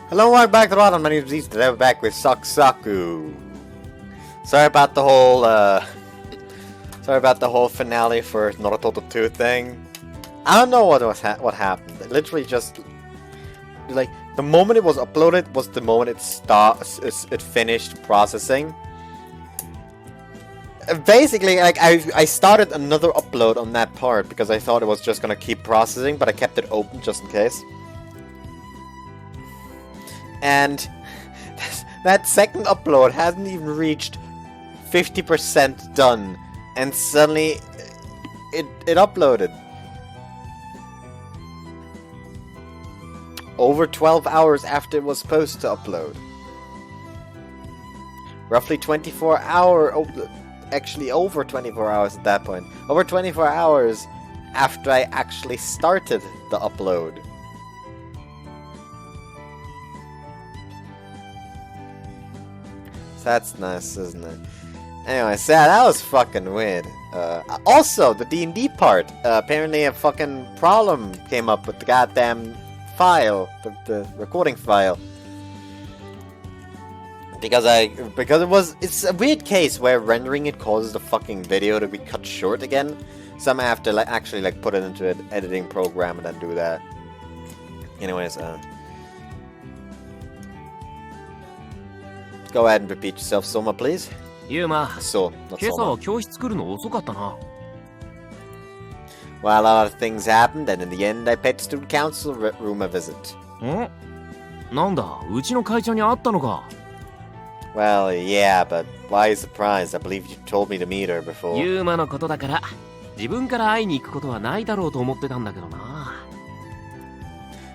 Hello, welcome back to the bottom. My name is Zeke. Today we're back with Saku Saku. Sorry about the whole, finale for Naruto 2 thing. I don't know what happened. It literally just, like, the moment it was uploaded was the moment it finished processing. Basically, like, I started another upload on that part because I thought it was just gonna keep processing, but I kept it open just in case. And that second upload hasn't even reached 50% done, and suddenly it uploaded. Over 12 hours after it was supposed to upload. Roughly 24 hours, actually over 24 hours at that point. Over 24 hours after I actually started the upload. That's nice, isn't it? Anyway, so that was fucking weird. Also, the D&D part. Apparently a fucking problem came up with the goddamn file, the recording file. Because it's a weird case where rendering it causes the fucking video to be cut short again. So I'm gonna have to actually put it into an editing program and then do that. Anyways, go ahead and repeat yourself, Soma, please. Yuma. So, not Soma. Well, a lot of things happened, and in the end, I paid the student council room a visit. Well, yeah, but why are you surprised? I believe you told me to meet her before.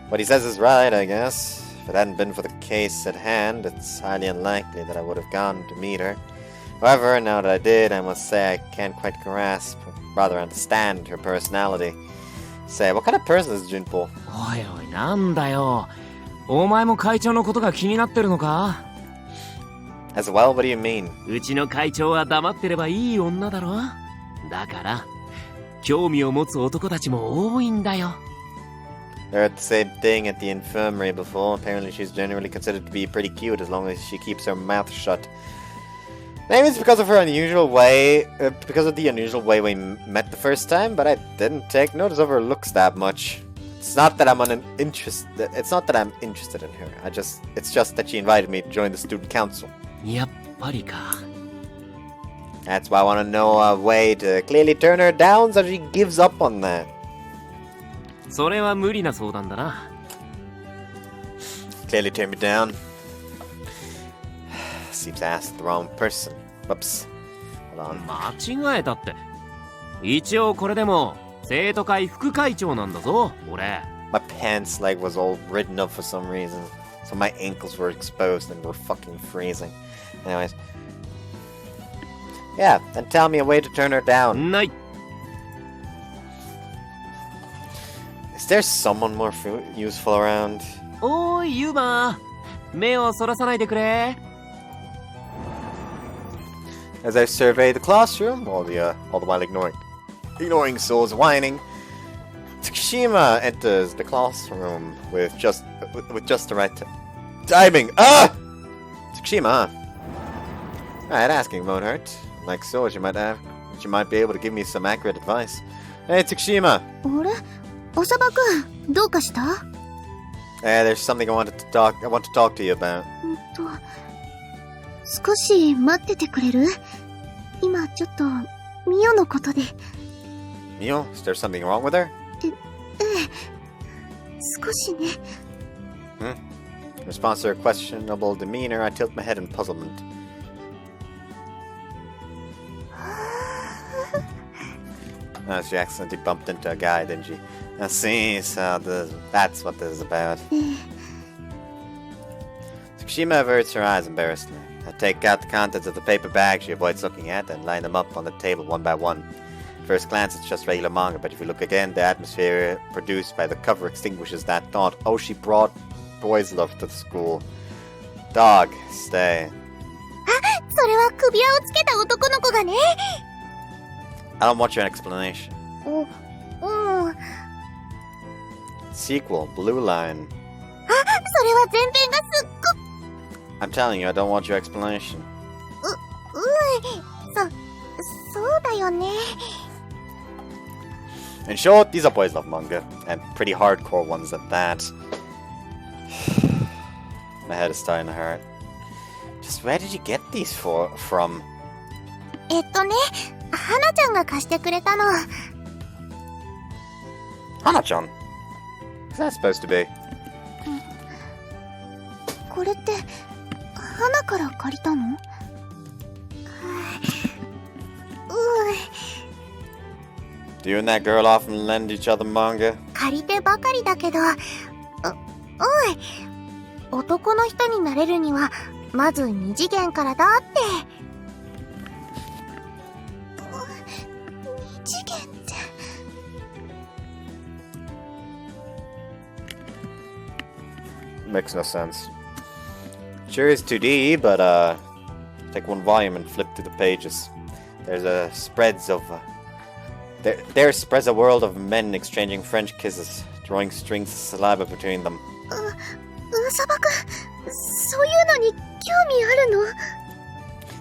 What he says is right, I guess. If it hadn't been for the case at hand, it's highly unlikely that I would have gone to meet her. However, now that I did, I must say I can't quite grasp, or rather understand, her personality. Say, what kind of person is Junpo? As well, what do you mean? I heard the same thing at the infirmary before. Apparently she's generally considered to be pretty cute as long as she keeps her mouth shut. Maybe it's because of the unusual way we met the first time, but I didn't take notice of her looks that much. It's not that I'm interested in her. It's just that she invited me to join the student council. That's why I want to know a way to clearly turn her down so she gives up on that. Clearly turn me down. Seems to ask the wrong person. Whoops. Hold on. My pants leg was all written up for some reason. So my ankles were exposed and were fucking freezing. Anyways. Yeah, then tell me a way to turn her down. Is there someone more useful around? Oh, Yuma! As I survey the classroom, all the while ignoring Soul's whining, Tsukushima enters the classroom with just the right timing. Ah! Tsukushima. Alright, asking won't hurt. Like Soul, she might be able to give me some accurate advice. Hey, Tsukushima. There's something I want to talk to you about. Mio? Is there something wrong with her? In response to her questionable demeanor, I tilt my head in puzzlement. She accidentally bumped into a guy, didn't she? I see, so that's what this is about. Tsukushima averts her eyes embarrassedly. I take out the contents of the paper bag she avoids looking at and line them up on the table one by one. At first glance, it's just regular manga, but if you look again, the atmosphere produced by the cover extinguishes that thought. Oh, she brought boys' love to the school. Dog, stay. I don't want your explanation. Sequel, Blue Line. それは前編がすっご I'm telling you, I don't want your explanation. そうだよね。 In short, these are boys love manga, and pretty hardcore ones at that. My head is starting to hurt. Just where did you get these from? 花ちゃんが貸してくれたの。 Hana-chan? What's that supposed to be? これって花から借りたの？ Do you and that girl often lend each other manga? 借りてばかりだけど、おい、男の人になれるにはまず二次元からだって。二次元って。Makes no sense. Sure is 2D, but take one volume and flip through the pages. There spreads a world of men exchanging French kisses, drawing strings of saliva between them. 噂場くん、そういうのに興味あるの？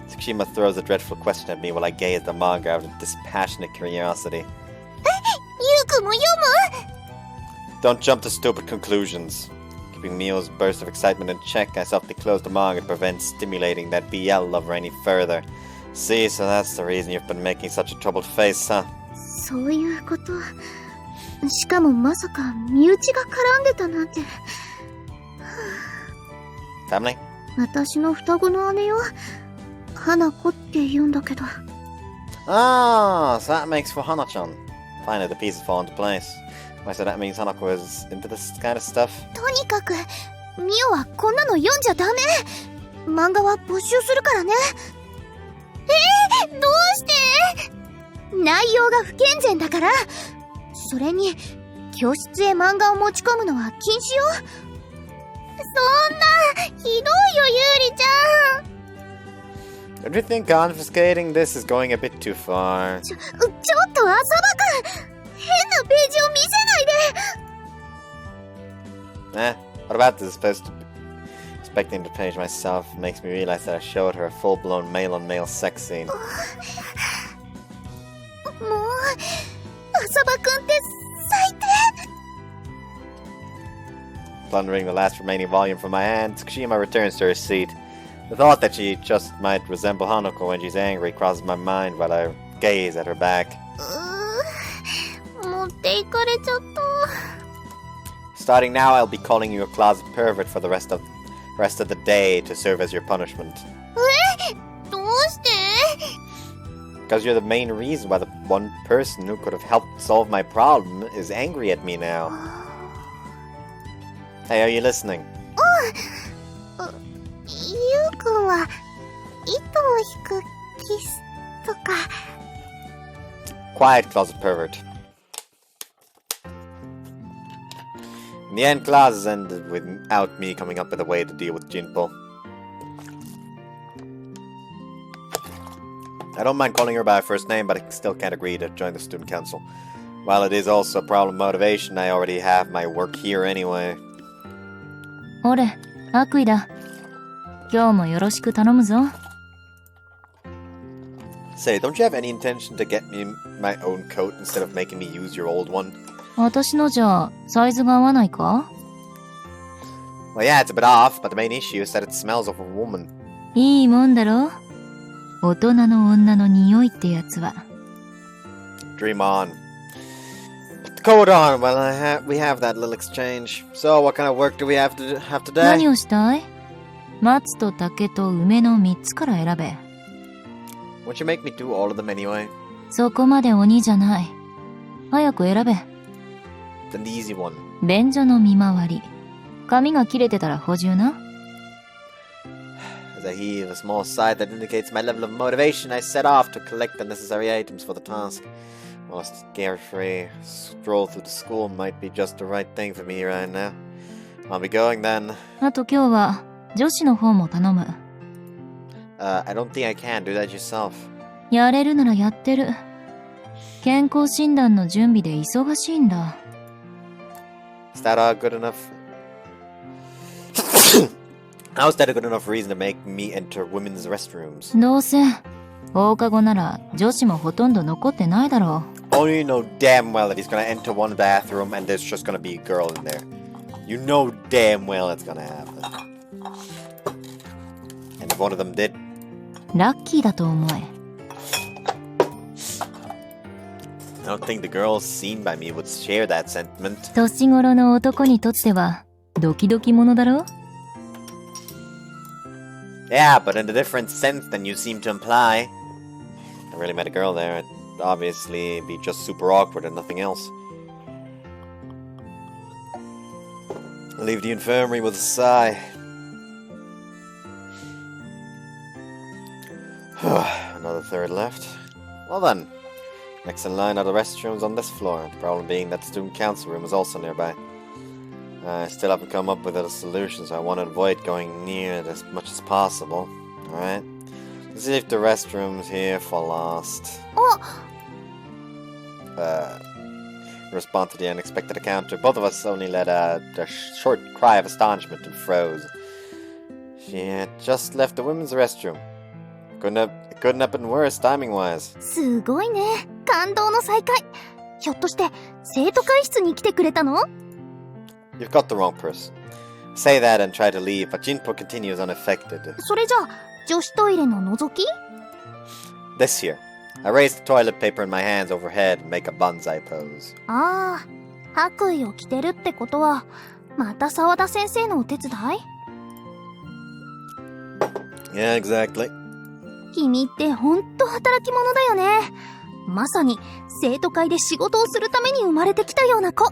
Tsukushima throws a dreadful question at me while I gaze at the manga out of dispassionate curiosity. ゆうくんも読む？ Don't jump to stupid conclusions. Keeping Mio's burst of excitement in check, I softly closed the manga to prevent stimulating that BL lover any further. See, so that's the reason you've been making such a troubled face, huh? そういうこと。しかもまさか身内が絡んでたなんて。Family? 私の双子の姉よ。花子って言うんだけど。Ah, so that makes for Hana-chan. Finally, the pieces fall into place. Why, so that means Hanako is into this kind of stuff? とにかく、ミオはこんなの読んじゃダメ。漫画は没収するからね。どうして？内容が不健全だから。それに、教室へ漫画を持ち込むのは禁止よ。そんな、ひどいよ、ゆうりちゃん。 Don't you think confiscating this is going a bit too far? ちょっと、浅葉くん。変なページを見せないで。 What about this? Supposed to be inspecting the page myself makes me realize that I showed her a full-blown male-on-male sex scene. もう、浅葉くんって最低。 Plundering the last remaining volume from my hand, Tsukushima returns to her seat. The thought that she just might resemble Hanako when she's angry crosses my mind while I gaze at her back. 持っていかれちゃった。 Starting now, I'll be calling you a closet pervert for the rest of the day to serve as your punishment. どうして？ Because you're the main reason why the one person who could have helped solve my problem is angry at me now. Hey, are you listening? ゆうくんは糸を引くキスとか。 Quiet, closet pervert. In the end, classes ended without me coming up with a way to deal with Jinpo. I don't mind calling her by her first name, but I still can't agree to join the student council. While it is also a problem of motivation, I already have my work here anyway. 俺、悪意だ。今日もよろしく頼むぞ。 Say, don't you have any intention to get me my own coat instead of making me use your old one? 私のじゃサイズが合わないか？ Well, yeah, it's a bit off, but the main issue is that it smells of a woman. いいもんだろ？大人の女の匂いってやつは。 Dream on. Put the coat on while we have that little exchange. So, what kind of work do we have today? 何をしたい？松と竹と梅の3つから選べ。Won't you make me do all of them anyway? そこまで鬼じゃない。早く選べ。Then the easy one. 便所の見回り。髪が切れてたら補充な。As I heave a small sigh that indicates my level of motivation, I set off to collect the necessary items for the task. Most carefree stroll through the school might be just the right thing for me right now. I'll be going then. あと今日は女子の方も頼む。I don't think I can. Do that yourself. やれるならやってる。健康診断の準備で忙しいんだ。Is that all good enough? How's that a good enough reason to make me enter women's restrooms? どうせ放課後なら女子もほとんど残ってないだろ Only you know damn well that he's gonna enter one bathroom and there's just gonna be a girl in there. You know damn well it's gonna happen. And if one of them did, う。ラッキーだと思え。 I don't think the girls seen by me would share that sentiment. 年頃の男にとってはドキドキものだろ Yeah, but in a different sense than you seem to imply. I really met a girl there. It'd obviously be just super awkward and nothing else. I leave the infirmary with a sigh. Another third left. Well then. Next in line are the restrooms on this floor. The problem being that the student council room is also nearby. I still haven't come up with a solution, so I want to avoid going near it as much as possible. Alright? Let's see if the restrooms here for last. In response to the unexpected encounter, both of us only let out a short cry of astonishment and froze. She had just left the women's restroom. It couldn't have been worse, timing-wise. すごいね。感動の再会。ひょっとして生徒会室に来てくれたの？ You've got the wrong person. Say that and try to leave, but Jinpo continues unaffected. それじゃあ女子トイレの覗き？ This here. I raise the toilet paper in my hands overhead and make a bonsai pose. ああ、白衣を着てるってことはまた沢田先生のお手伝い？ Yeah, exactly. 君ってほんと働き者だよね。まさに生徒会で仕事をするために生まれてきたような子。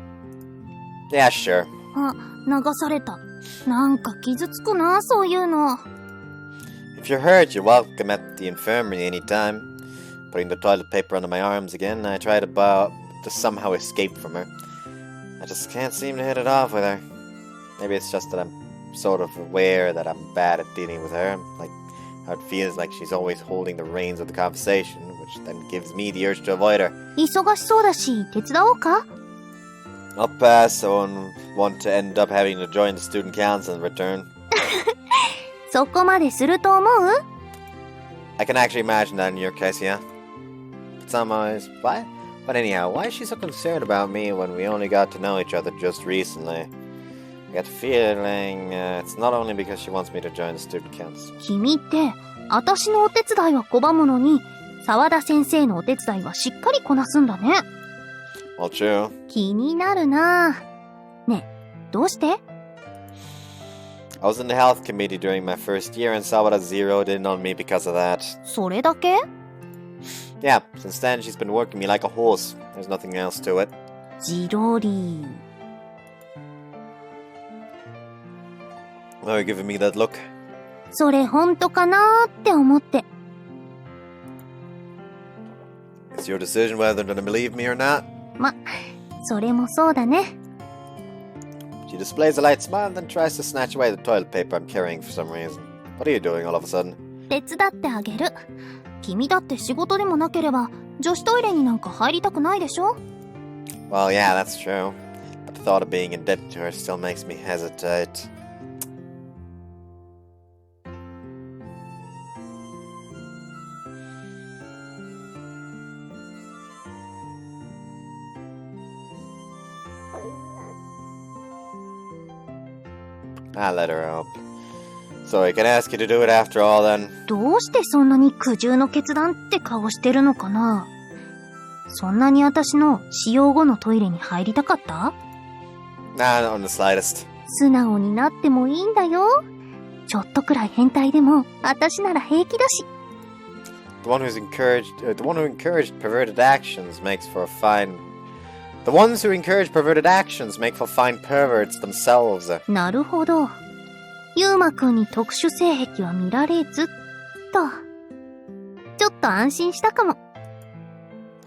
Yeah, sure. あ、流された。なんか傷つくな、そういうの。 If you're hurt, you're welcome at the infirmary anytime. Putting the toilet paper under my arms again, I try to somehow escape from her. I just can't seem to hit it off with her. Maybe it's just that I'm sort of aware that I'm bad at dealing with her. Like, how it feels like she's always holding the reins of the conversation, which then gives me the urge to avoid her. 忙しそうだし、手伝おうか？ I'll pass. I won't want to end up having to join the student council in return. そこまですると思う？ I can actually imagine that in your case, yeah. But why? But anyhow, why is she so concerned about me when we only got to know each other just recently? I get the feeling it's not only because she wants me to join the student council. 君って、私のお手伝いは拒むのに、沢田先生のお手伝いはしっかりこなすんだね。Well, true. 気になるな。ねえ、どうして？ I was in the health committee during my first year and Sawada zeroed in on me because of that. それだけ？ Yeah, since then she's been working me like a horse. There's nothing else to it. ジロリ。 Why are you giving me that look? それ本当かなーって思って。 It's your decision whether to believe me or not. ま、それもそうだね。 She displays a light smile and then tries to snatch away the toilet paper I'm carrying for some reason. What are you doing all of a sudden? 手伝ってあげる。君だって仕事でもなければ女子トイレになんか入りたくないでしょ？ Well, yeah, that's true. But the thought of being indebted to her still makes me hesitate. I'll let her help. So I can ask you to do it after all then. どうしてそんなに苦渋の決断って顔してるのかな？そんなに私の使用後のトイレに入りたかった？ Nah, not in the slightest. 素直になってもいいんだよ。ちょっとくらい変態でも私なら平気だし。The one who encouraged perverted actions makes for a fine. The ones who encourage perverted actions make for fine perverts themselves. なるほど。ゆうまくんに特殊性癖は見られずと。ちょっと安心したかも。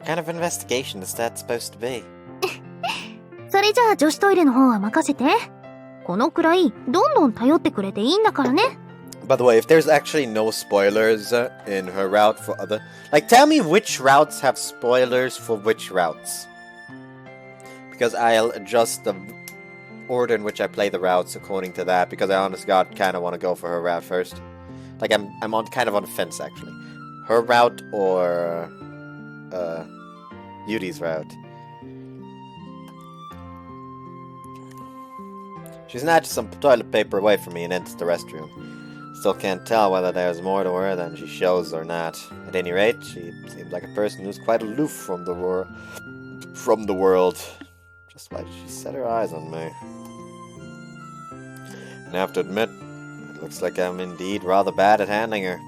What kind of investigation is that supposed to be? それじゃあ女子トイレの方は任せて。このくらいどんどん頼ってくれていいんだからね。By the way, if there's actually no spoilers in her route for other... Like, tell me which routes have spoilers for which routes. Because I'll adjust the order in which I play the routes according to that, because I honestly God kind of want to go for her route first. Like I'm on kind of on the fence actually. Her route or Yudi's route. She snatches some toilet paper away from me and enters the restroom. Still can't tell whether there's more to her than she shows or not. At any rate, she seems like a person who's quite aloof from the world. Just why did she set her eyes on me? And I have to admit, it looks like I'm indeed rather bad at handling her.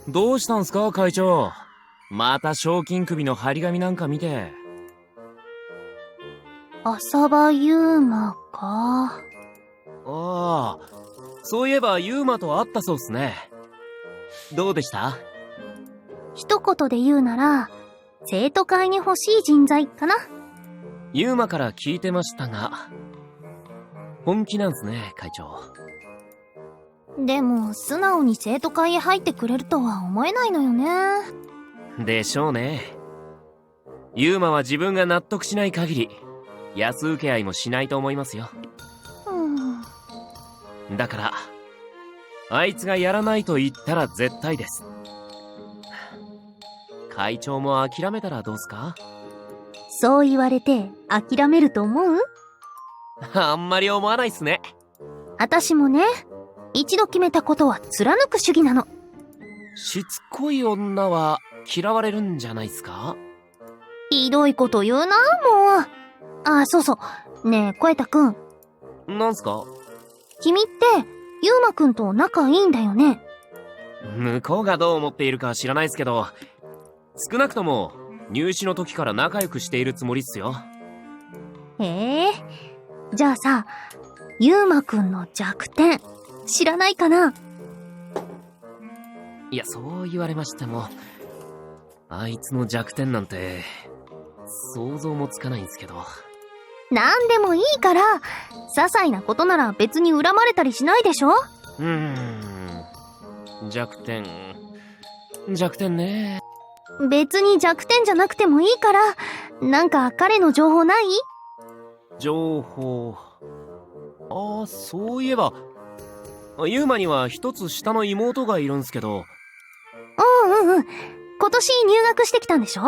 どうしたんすか会長。また賞金首の張り紙なんか見て。浅場ユーマか。ああ、そういえばユーマと会ったそうっすね。どうでした？一言で言うなら、生徒会に欲しい人材かな。ユーマから聞いてましたが、本気なんすね、会長。でも、素直に生徒会へ入ってくれるとは思えないのよね。でしょうね。ユーマは自分が納得しない限り、安請け合いもしないと思いますよ。だから、あいつがやらないと言ったら絶対です。会長も諦めたらどうすか？そう言われて諦めると思う？あんまり思わないっすね。私もね、一度決めたことは貫く主義なの。しつこい女は嫌われるんじゃないっすか？ひどいこと言うな、もう。あ、そうそう。ねえ、小枝くん。なんすか？君って、ゆうまくんと仲いいんだよね。向こうがどう思っているか知らないっすけど、少なくとも入試の時から仲良くしているつもりっすよ。へえ。じゃあさ、ゆうまくんの弱点、知らないかな？いや、そう言われましても、あいつの弱点なんて、想像もつかないんすけど。なんでもいいから、些細なことなら別に恨まれたりしないでしょ？弱点ね。別に弱点じゃなくてもいいから、なんか彼の情報ない？情報。ああ、そういえば、ユーマには一つ下の妹がいるんすけど。うん。今年入学してきたんでしょ？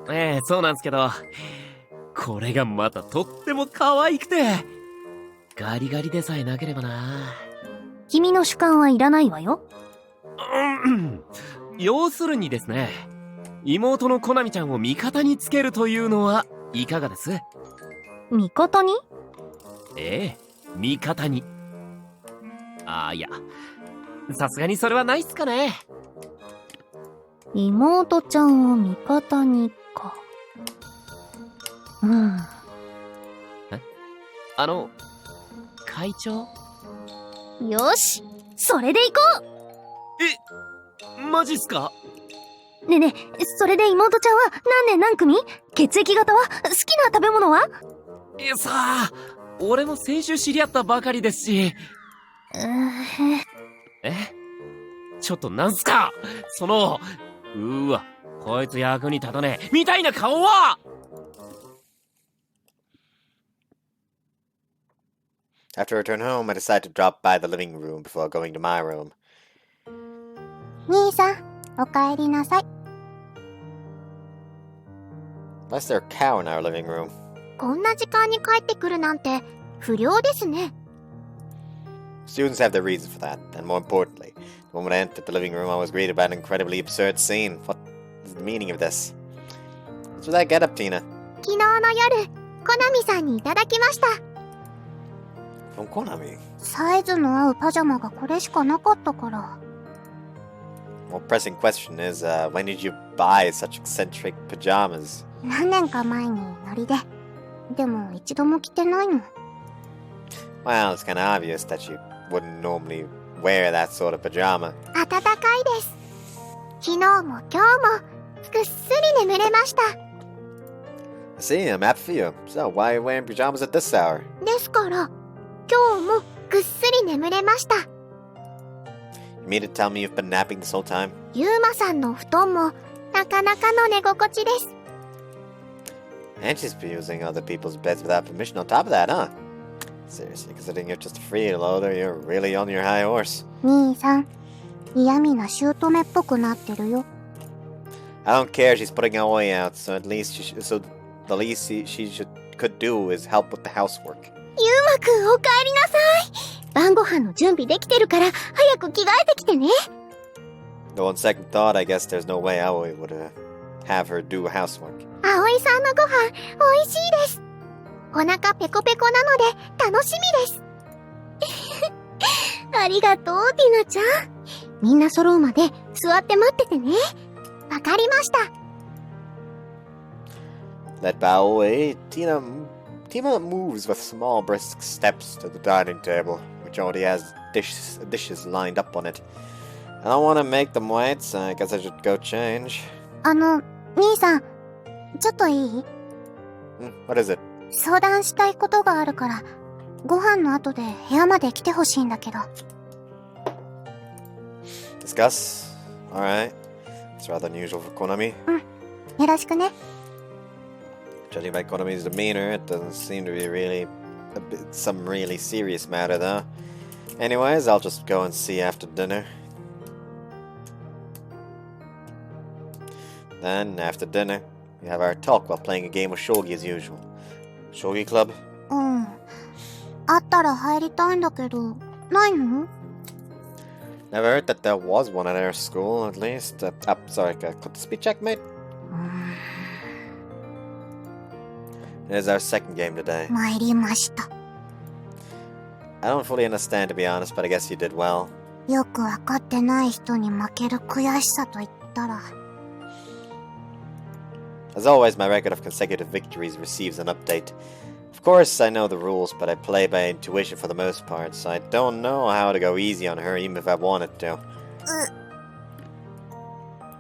ええ、そうなんすけど、これがまたとっても可愛くて、ガリガリでさえなければな。君の主観はいらないわよ。要するにですね、妹のコナミちゃんを味方につけるというのはいかがです？味方に？ええ、味方に。いや、さすがにそれはないっすかね。妹ちゃんを味方にか。会長？よし、それで行こう！マジっすか？ねえねえ、それで妹ちゃんは何年何組？血液型は？好きな食べ物は？いやさあ、俺も先週知り合ったばかりですし。ちょっとなんすかその、わ、こいつ役に立たねえ、みたいな顔は！ After I return home, I decide to drop by the living room before going to my room. 兄さん、お帰りなさい。Why is there a cow in our living room? こんな時間に帰ってくるなんて不良ですね。Students have their reasons for that, and more importantly, the moment I entered the living room, I was greeted by an incredibly absurd scene. What is the meaning of this? What's with that get-up, Tina? 昨日の夜、コナミさんにいただきました。From Konami? サイズの合うパジャマがこれしかなかったから。More pressing question is, when did you buy such eccentric pajamas? 何年か前にノリで。でも一度も着てないの。Well, it's kind of obvious that you wouldn't normally wear that sort of pajama. 暖かいです。昨日も今日もぐっすり眠れました。I see, I'm happy for you. So, why are you wearing pajamas at this hour? ですから、今日もぐっすり眠れました。You mean to tell me you've been napping this whole time? ユーマさんの布団もなかなかの寝心地です。And she's been using other people's beds without permission on top of that, huh? Seriously, considering you're just a freeloader, you're really on your high horse. 兄さん、嫌味な姑っぽくなってるよ。I don't care, she's putting her way out, so the least she could do is help with the housework. ユーマくんお帰りなさい。晩ご飯の準備できてるから早く着替えてきてね。Though on second thought, I guess there's no way Aoi would have her do housework. 葵さんのご飯美味しいです。お腹ペコペコなので楽しみです。ありがとう、ティナちゃん。みんな揃うまで座って待っててね。わかりました。Led by Aoi, Tima moves with small brisk steps to the dining table, which already has dishes lined up on it. I don't want to make them wait, so I guess I should go change. 兄さん、ちょっといい？ What is it? 相談したいことがあるから、ご飯の後で部屋まで来てほしいんだけど。Discuss? Alright. It's rather unusual for Konami. よろしくね。Judging by Konami's demeanor, it doesn't seem to be some really serious matter, though. Anyways, I'll just go and see after dinner. Then, after dinner, we have our talk while playing a game of shogi as usual. Shogi club? あったら入りたいんだけど、ないの？ Never heard that there was one at our school, at least. Sorry, could this be checkmate? It is our second game today. 参りました。I don't fully understand, to be honest, but I guess you did well. よくわかってない人に負ける悔しさと言ったら。As always, my record of consecutive victories receives an update. Of course, I know the rules, but I play by intuition for the most part, so I don't know how to go easy on her even if I wanted to.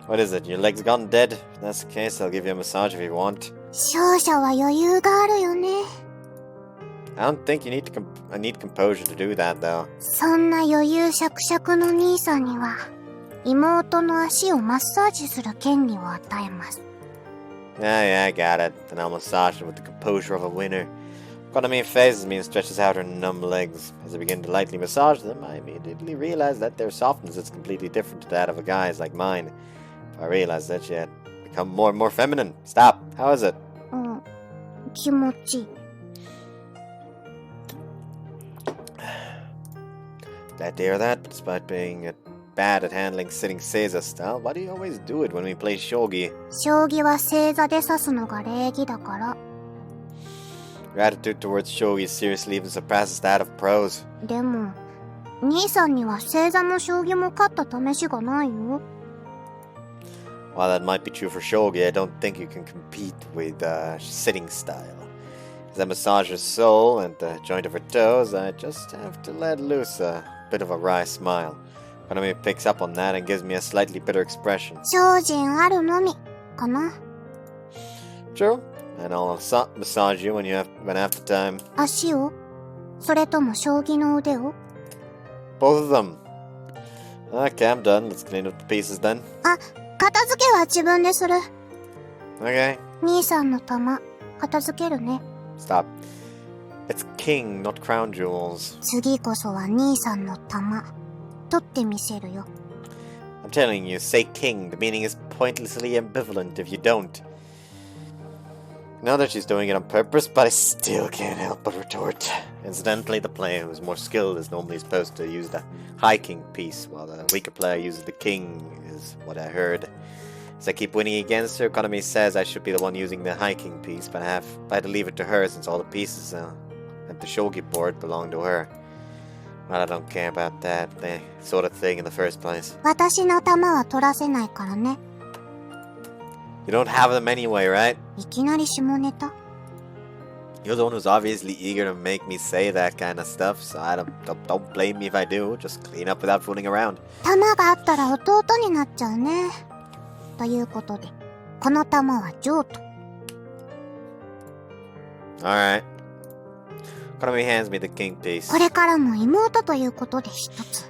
What is it? Your leg's gone dead? If that's the case, I'll give you a massage if you want. 勝者は余裕があるよね。I don't think you need I need composure to do that, though. そんな余裕しゃくしゃくの兄さんには、妹の足をマッサージする権利を与えます。Yeah, I got it. Then I'll massage her with the composure of a winner. Konami phases me and stretches out her numb legs. As I begin to lightly massage them, I immediately realize that their softness is completely different to that of a guy's like mine. If I realized that she had become more and more feminine. Stop. How is it? 気持ちいい。Glad to hear that, but despite being bad at handling sitting Seiza style, why do you always do it when we play shogi? 将棋は正座で指すのが礼儀だから。Your attitude towards shogi seriously even surpasses that of pros. でも、兄さんには正座も将棋も勝った試しがないよ。While that might be true for shogi, I don't think you can compete with sitting style. As I massage her sole and the joint of her toes, I just have to let loose a bit of a wry smile. Konami picks up on that and gives me a slightly bitter expression. 精進あるのみ、かな。True, and I'll massage you when I have the time. 足を？それとも将棋の腕を？ Both of them. Okay, I'm done. Let's clean up the pieces then. 片付けは自分でする。Okay. 兄さんの玉、片付けるね。Stop. It's king, not crown jewels. 次こそは兄さんの玉、取ってみせるよ。I'm telling you, say king. The meaning is pointlessly ambivalent if you don't. I know that she's doing it on purpose, but I still can't help but retort. Incidentally, the player who's more skilled is normally supposed to use the high king piece, while the weaker player uses the king, is what I heard. As I keep winning against her, Konami says I should be the one using the high king piece, but I had to leave it to her since all the pieces at the shogi board belong to her. Well, I don't care about that sort of thing in the first place. 私の玉は取らせないからね。You don't have them anyway, right? いきなり下ネタ？ You're the one who's obviously eager to make me say that kind of stuff, so don't blame me if I do. Just clean up without fooling around. 玉があったら弟になっちゃうね。ということで、この玉は譲渡。Alright. Konami hands me the king piece. これからも妹ということで一つ。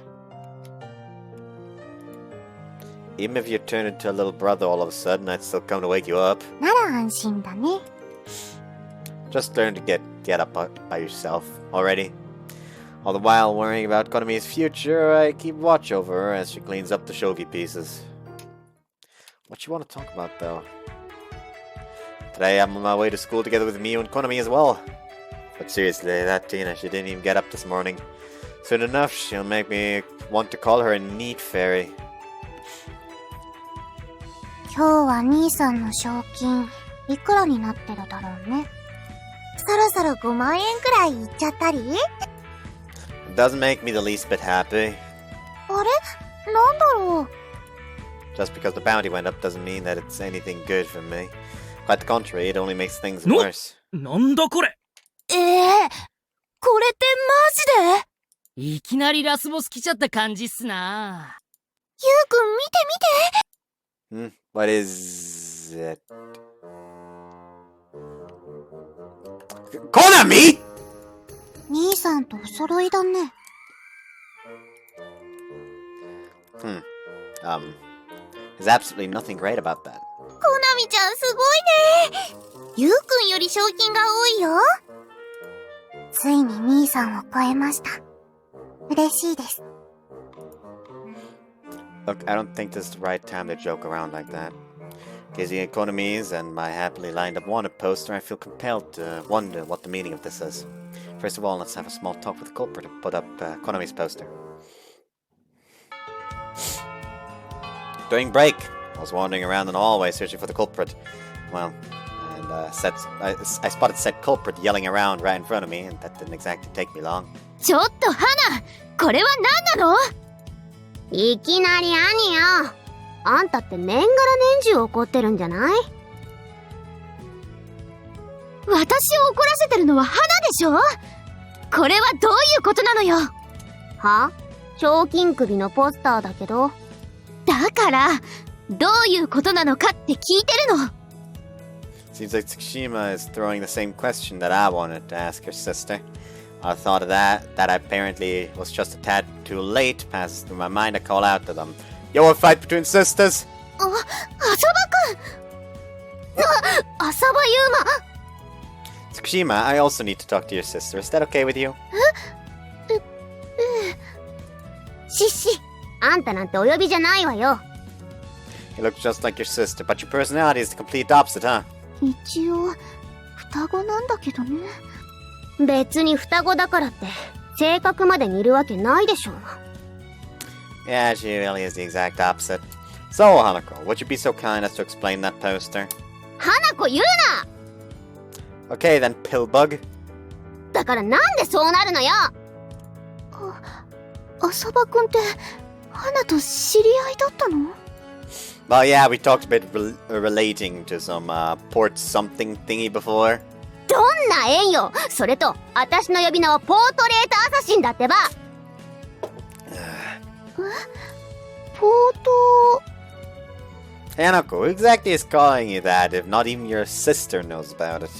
Even if you turn into a little brother all of a sudden, I'd still come to wake you up. なら安心だね。 Just learn to get up by yourself already. All the while worrying about Konami's future, I keep watch over her as she cleans up the shogi pieces. What you want to talk about, though? Today I'm on my way to school together with Miu and Konami as well. But seriously, that Tina, she didn't even get up this morning. Soon enough, she'll make me want to call her a neat fairy. 今日は兄さんの賞金いくらになってるだろうね。そろそろ5万円くらいいっちゃったり？ It doesn't make me the least bit happy. あれ？なんだろう？ Just because the bounty went up doesn't mean that it's anything good for me. Quite the contrary, it only makes things No. worse. なんだこれ。これってマジで？いきなりラスボス来ちゃった感じっすな。ゆうくん見て見て。 What is it? Konami! 兄さんとお揃いだね。There's absolutely nothing great about that. コナミちゃんすごいね。ゆうくんより賞金が多いよ。ついに兄さんを超えました。嬉しいです。 Look, I don't think this is the right time to joke around like that. Gazing at Konami's and my happily lined up wanted poster, I feel compelled to wonder what the meaning of this is. First of all, let's have a small talk with the culprit and put up Konami's poster. During break, I was wandering around in the hallway searching for the culprit. Well, and I spotted said culprit yelling around right in front of me, and that didn't exactly take me long. ちょっと花、これは何なの？いきなり兄よ。あんたって年がら年中怒ってるんじゃない？私を怒らせてるのは花でしょ？これはどういうことなのよ？は？賞金首のポスターだけど。だから、どういうことなのかって聞いてるの。Seems like Tsukushima is throwing the same question that I wanted to ask her sister. I thought of that apparently was just a tad too late passes through my mind to call out to them. Yo, a fight between sisters! 浅場くん！浅場優馬！ Tsukushima, I also need to talk to your sister. Is that okay with you? シッシ、あんたなんてお呼びじゃないわよ。 You look just like your sister, but your personality is the complete opposite, huh? 一応、双子なんだけどね。別に双子だからって、性格まで似るわけないでしょう。Yeah, she really is the exact opposite. So, Hanako, would you be so kind as to explain that poster? 花子言うな！ Okay then, Pillbug. だからなんでそうなるのよ！浅場くんって、花と知り合いだったの？ Well, yeah, we talked about relating to some port something thingy before. どんな縁よ！それと、私の呼び名はポートレートアサシンだってば！ポート... Hanako, who exactly is calling you that if not even your sister knows about it?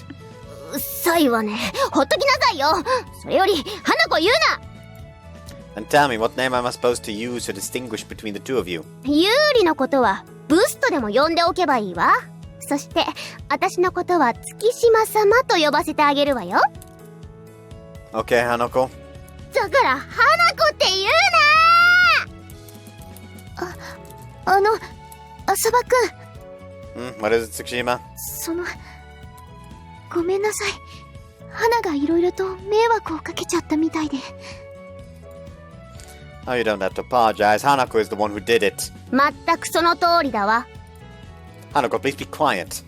うっさいわね。ほっときなさいよ。それより、花子言うな！ And tell me, what name am I supposed to use to distinguish between the two of you? 有利のことは、ブストでも呼んでおけばいいわ。そして、私のことは月島様と呼ばせてあげるわよ。Okay, Hanako. だから、花子って言うな！浅場くん。What is it, Tsukushima? ごめんなさい。花がいろいろと迷惑をかけちゃったみたいで。Oh, you don't have to apologize. Hanako is the one who did it. まったくその通りだわ。Hanako, please be quiet.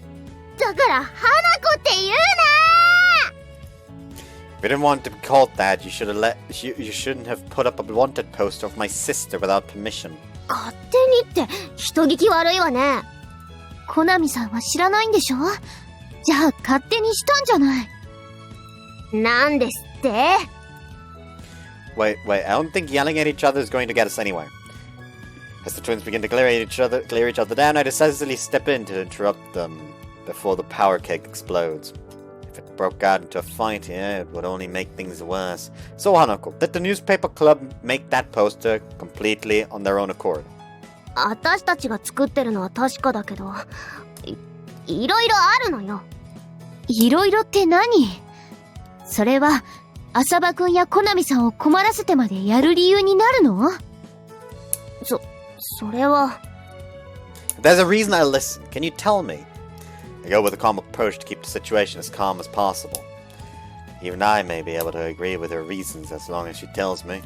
だから、花子って言うな！ If you didn't want to be called that, you shouldn't have put up a wanted poster of my sister without permission. 勝手にって、人聞き悪いわね。コナミさんは知らないんでしょ？じゃあ、勝手にしたんじゃない。なんですって？ Wait, I don't think yelling at each other is going to get us anywhere. As the twins begin to glare each other down, I decisively step in to interrupt them before the power cake explodes. If it broke out into a fight here, it would only make things worse. So, Hanako, did the newspaper club make that poster completely on their own accord? 私たちが作ってるのは確かだけど、いろいろあるのよ。いろいろって何？それは浅場くんやコナミさんを困らせてまでやる理由になるの？それは。There's a reason I listen. Can you tell me? I go with a calm approach to keep the situation as calm as possible. Even I may be able to agree with her reasons as long as she tells me.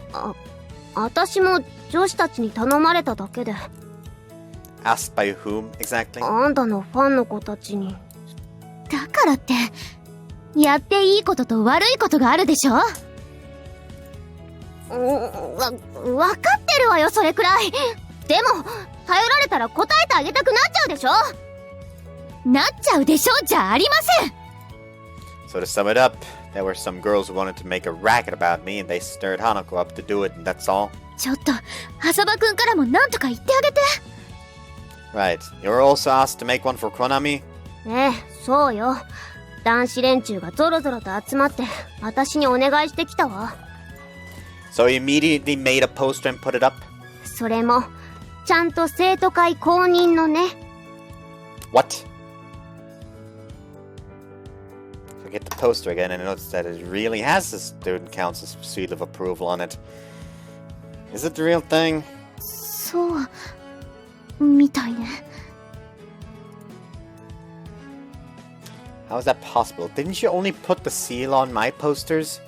私も女子たちに頼まれただけで。Asked by whom exactly? あんたのファンの子たちに。だからって、やっていいことと悪いことがあるでしょ？わかってるわよ、それくらい。でも頼られたら答えてあげたくなっちゃうでしょ？なっちゃうでしょじゃありません。 So to sum it up, there were some girls who wanted to make a racket about me and they stirred Hanako up to do it and that's all. ちょっと浅場くんからもなんとか言ってあげて。 Right. You were also asked to make one for Konami? ええ、そうよ。男子連中がゾロゾロと集まって私にお願いしてきたわ。 So you immediately made a poster and put it up? それもちゃんと生徒会公認のね。 What? I get the poster again and notice that it really has the student council's seal of approval on it. Is it the real thing? そうみたいね。 How is that possible? Didn't you only put the seal on my posters?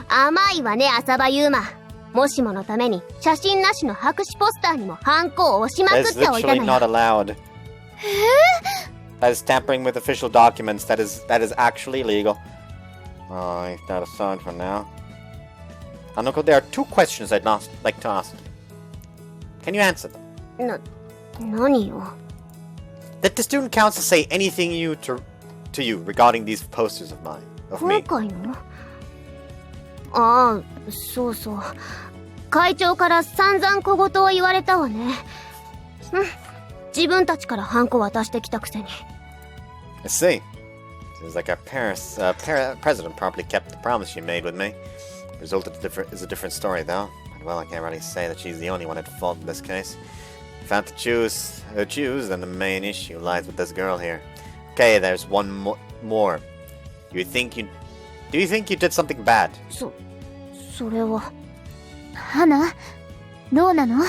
甘いわね、浅場優馬。もしものために写真なしの白紙ポスターにもハンコを押しまく That っ is ておいた literally の not よ。allowed. That is tampering with official documents. That is actually illegal. Oh, leave that aside for now. Hanako, there are two questions I'd like to ask. Can you answer them? 何よ。 Did the student council say anything to you regarding these posters of mine? Of 今 me? 回の？ああ、そうそう。会長から散々小言を言われたわね。自分たちからハンコ渡してきたくせに。I see. Seems like our president probably kept the promise she made with me. The result is a different story, though. And well, I can't really say that she's the only one at fault in this case. If I have to choose, then the main issue lies with this girl here. Okay, there's one more. Do you think you did something bad? それは。花どうなの？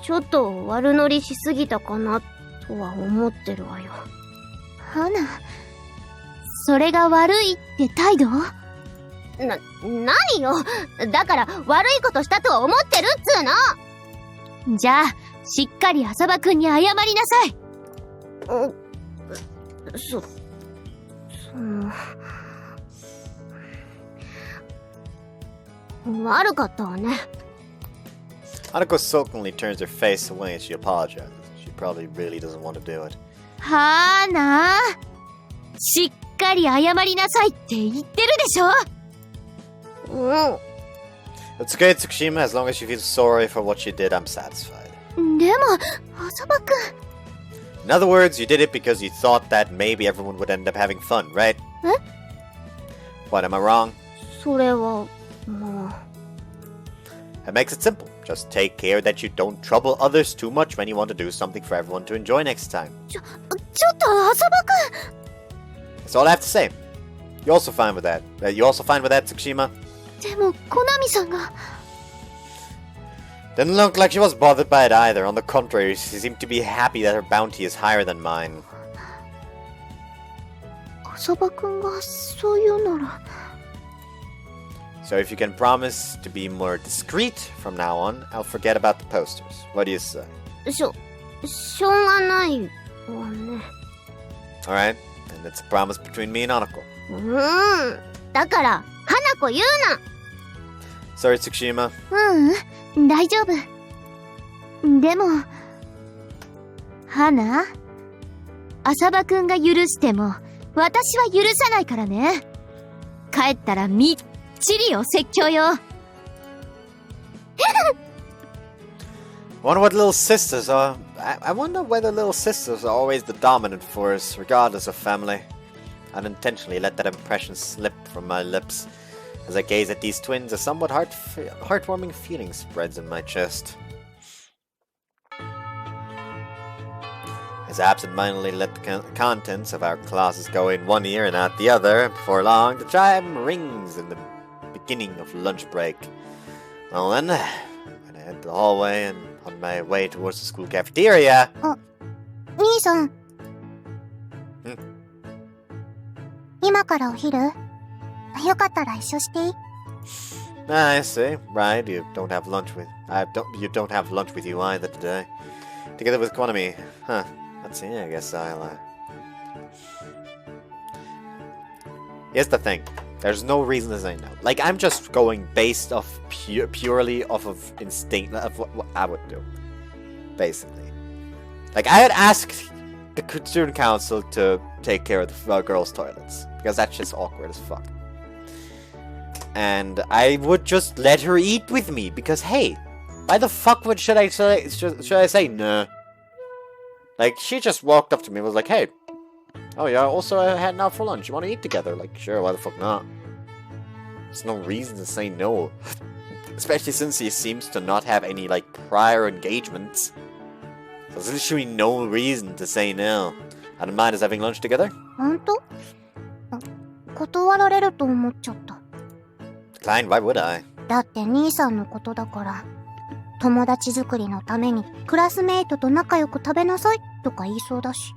ちょっと悪乗りしすぎたかなとは思ってるわよ。花それが悪いって態度？何よ。だから悪いことしたとは思ってるっつーの。じゃあしっかり浅場くんに謝りなさい。悪かったわね。 Hanako sulkily turns her face away and she apologizes. She probably really doesn't want to do it. はーなしっかり謝りなさいって言ってるでしょ。It's okay, Tsukushima. As long as you feel sorry for what you did, I'm satisfied. でも浅場くん。 In other words, you did it because you thought that maybe everyone would end up having fun, right? What, am I wrong? それはもう。 That makes it simple. Just take care that you don't trouble others too much when you want to do something for everyone to enjoy next time. ちょっと浅場くん。 That's all I have to say. You also fine with that? You also fine with that, Tsukushima? でもコナミさんが。 Didn't look like she was bothered by it either. On the contrary, she seemed to be happy that her bounty is higher than mine. 浅場くんがそう言うなら。 So if you can promise to be more discreet from now on, I'll forget about the posters. What do you say? しょうがないわね。 Alright, and it's a promise between me and Hanako. だから花子言うな。 Sorry, Tsukushima. 大丈夫。でも花浅場くんが許しても私は許さないからね。帰ったらみっちりお説教よ。Wonder what little sisters are. I wonder whether little sisters are always the dominant force, regardless of family. Unintentionally let that impression slip from my lips. As I gaze at these twins, a somewhat heartwarming feeling spreads in my chest. As I absentmindedly let the contents of our classes go in one ear and out the other, before long, the chime rings in the beginning of lunch break. Well then, I head to the hallway and on my way towards the school cafeteria. 兄さん。今からお昼？よかったら一緒していい？ I see. Right, you don't have lunch with you either today. Together with Konami. Huh. Let's see, I guess I'll Here's the thing. There's no reason to say no. Like, I'm just going based off purely off of instinct of what I would do. Basically. Like, I had asked the student council to take care of the girls' toilets. Because that's just awkward as fuck. And I would just let her eat with me. Because, hey, why the fuck should I say no? Like, she just walked up to me and was like, hey, oh yeah, also heading out for lunch. You want to eat together? Like, sure, why the fuck not? There's no reason to say no. Especially since he seems to not have any, like, prior engagements. So there's literally no reason to say no. I don't mind us having lunch together. 本当？断られると思っちゃった。 Decline, why would I? だって兄さんのことだから。友達作りのためにクラスメイトと仲良く食べなさいとか言いそうだし。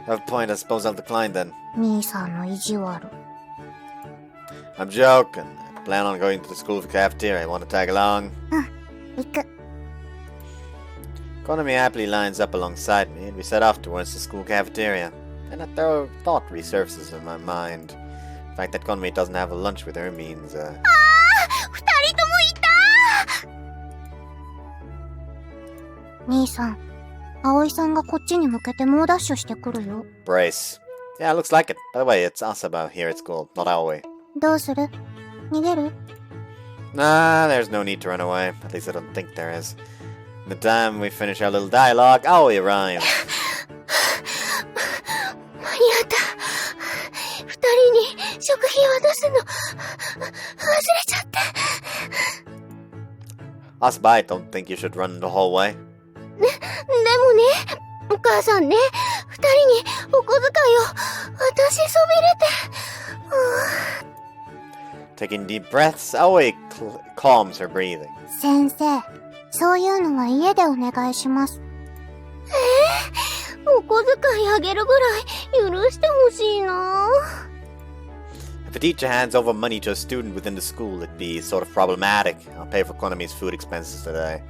Have a point, I suppose I'll decline then. 兄さんの意地悪。 I'm joking. I plan on going to the school cafeteria. Want to tag along? 行く。 Konami happily lines up alongside me, and we set off towards the school cafeteria. And a thought resurfaces in my mind. The fact that Konami doesn't have a lunch with her means, 二人ともいた！兄さん、葵さんがこっちに向けて猛ダッシュしてくるよ。 brace. Yeah, looks like it. By the way, it's Asaba here at school, not Aoi. どうする？逃げる？ Nah, there's no need to run away. At least I don't think there is. In the time we finish our little dialogue, Aoi arrives. 間に合った。二人に食費渡すの忘れちゃって。 Asaba, I don't think you should run in the hallway. でもね、お母さんね、二人にお小遣いを私そびれて。Taking deep breaths, Aoi calms her breathing. 先生、そういうのは家でお願いします。お小遣いあげるぐらい許してほしいな。 If a teacher hands over money to a student within the school, it'd be sort of problematic. I'll pay for Konami's food expenses today.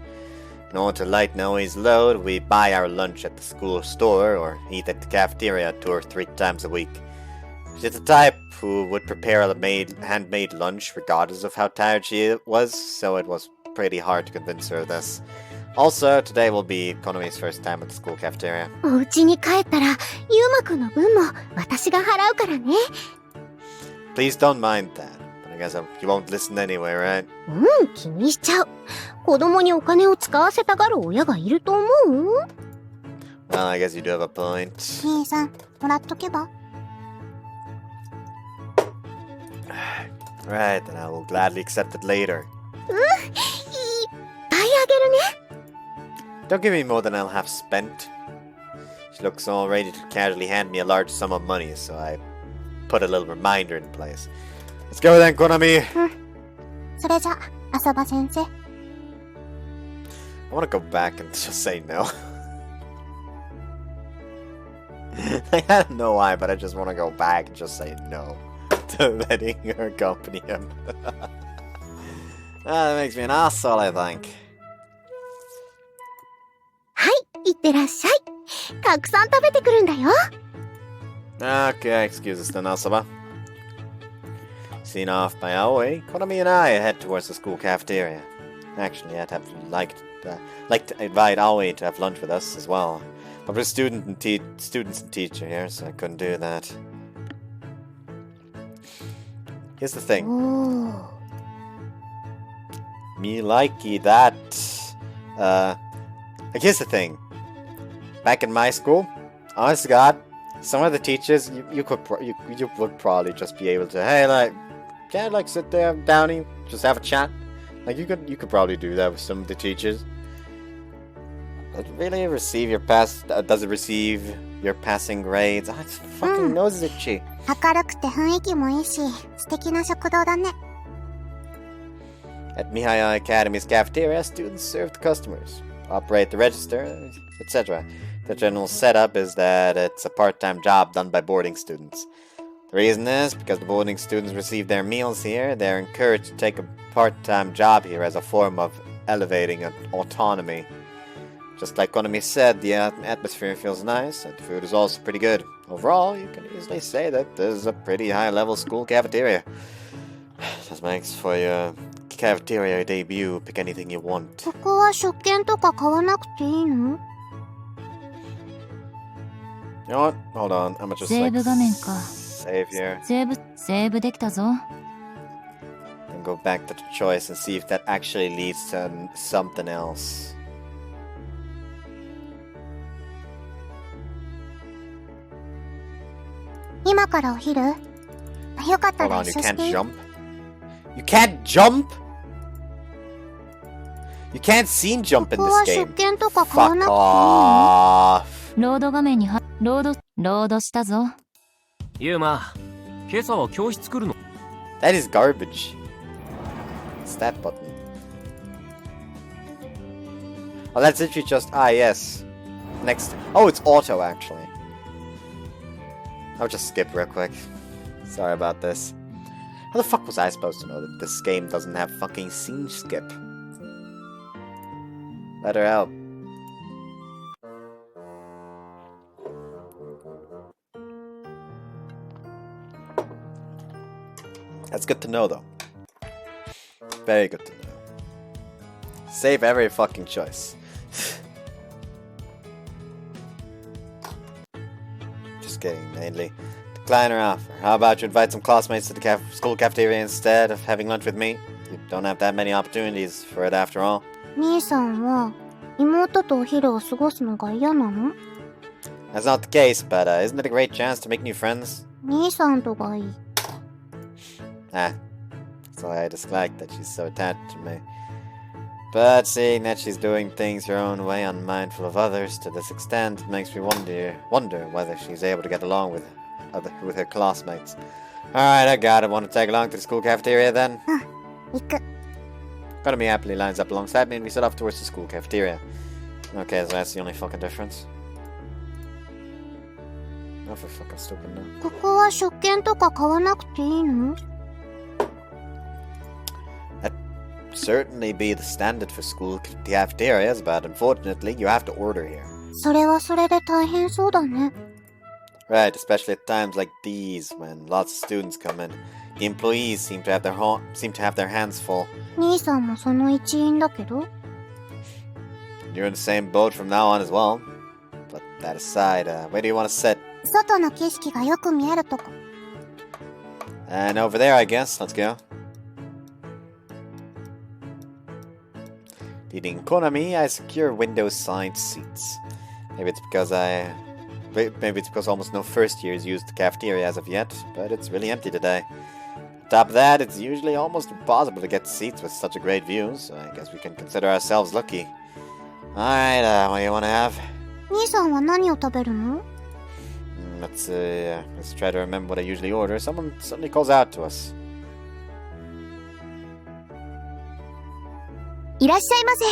In order to lighten Aoi's load, we buy our lunch at the school store or eat at the cafeteria 2 or 3 times a week. She's the type who would prepare a handmade lunch regardless of how tired she was, so it was pretty hard to convince her of this. Also, today will be Konami's first time at the school cafeteria. お家に帰ったら、ゆうまくんの分も私が払うからね。Please don't mind that. But I guess you won't listen anyway, right? 気にしちゃう。子供にお金を使わせたがる親がいると思う？ Well, I guess you do have a point. 兄さん、もらっとけば。Right, then I will gladly accept it later. いっぱいあげるね。 Don't give me more than I'll have spent. She looks all ready to casually hand me a large sum of money, so I put a little reminder in place. Let's go then, Konami! それじゃ、浅場先生。I want to go back and just say no. I don't know why, but I just want to go back and just say no to letting her accompany him. That makes me an asshole, I think. はい、いってらっしゃい。たくさん食べてくるんだよ。 Okay, excuse us then, Asaba. Seen off by Aoi, Konami and I head towards the school cafeteria. Actually, I'd have liked to invite Aoi to have lunch with us as well. But we're students and teacher here, so I couldn't do that. Here's the thing. おー。 Me likey that. Like, here's the thing. Back in my school, honest to God, some of the teachers you would probably just be able to, hey, like, can't like sit there, Downey, just have a chat. Like you could probably do that with some of the teachers. Does it really receive your does it receive your passing grades? Ah, it's fucking nose itchy. 明るくて雰囲気もいいし、素敵な食堂だね。At Mihaya Academy's cafeteria, students serve the customers, operate the register, etc. The general setup is that it's a part-time job done by boarding students. The reason is because the boarding students receive their meals here, they're encouraged to take a part-time job here as a form of elevating autonomy. Just like Konami said, the atmosphere feels nice, and the food is also pretty good. Overall, you can easily say that this is a pretty high-level school cafeteria. This makes for your cafeteria debut, pick anything you want. ここは食券とか買わなくていいの? You know what? Hold on, I'm gonna just like save here. セーブできたぞ。 And go back to the choice and see if that actually leads to something else. 今からお昼? よかったら Hold on, 一 you 緒し can't ていい? jump? You can't jump?! You can't scene jump in ここ this は game. 食券とか買わ Fuck なくていいの? off. ロード画面にロードしたぞ。ユーマ、今朝は教室来るの? That is garbage. What's that button? Oh, that's literally just yes. Next. Oh, it's auto actually. I'll just skip real quick. Sorry about this. How the fuck was I supposed to know that this game doesn't have fucking scene skip? Let her out. That's good to know, though. Very good to know. Save every fucking choice. Just kidding, mainly. Decline her offer. How about you invite some classmates to the school cafeteria instead of having lunch with me? You don't have that many opportunities for it after all. 兄さんは妹とお昼を過ごすのが嫌なの? That's not the case, but isn't it a great chance to make new friends? 兄さんとがいい. So I dislike that she's so attached to me. But seeing that she's doing things her own way, unmindful of others to this extent, makes me wonder whether she's able to get along with her classmates. Alright, I got it. Want to tag along to the school cafeteria then? 行く. Konami happily lines up alongside me and we set off towards the school cafeteria. Okay, so that's the only fucking difference. Oh, for fucking stupid now. ここは食券とか買わなくていいの? Certainly be the standard for school cafeterias, but unfortunately you have to order here. それはそれで大変そうだね. Right, especially at times like these when lots of students come in. The employees seem to have their hands full. 兄さんもその一員だけど? You're in the same boat from now on as well. But that aside, where do you want to sit? 外の景色がよく見えるとこ. And over there, I guess. Let's go. Leading Konami, I secure window side seats. Maybe it's because almost no first years used the cafeteria as of yet, but it's really empty today. On top of that, it's usually almost impossible to get seats with such a great view, so I guess we can consider ourselves lucky. Alright, what do you want to have? 兄さんは何を食べるの? Let's try to remember what I usually order. Someone suddenly calls out to us. いらっしゃいませ.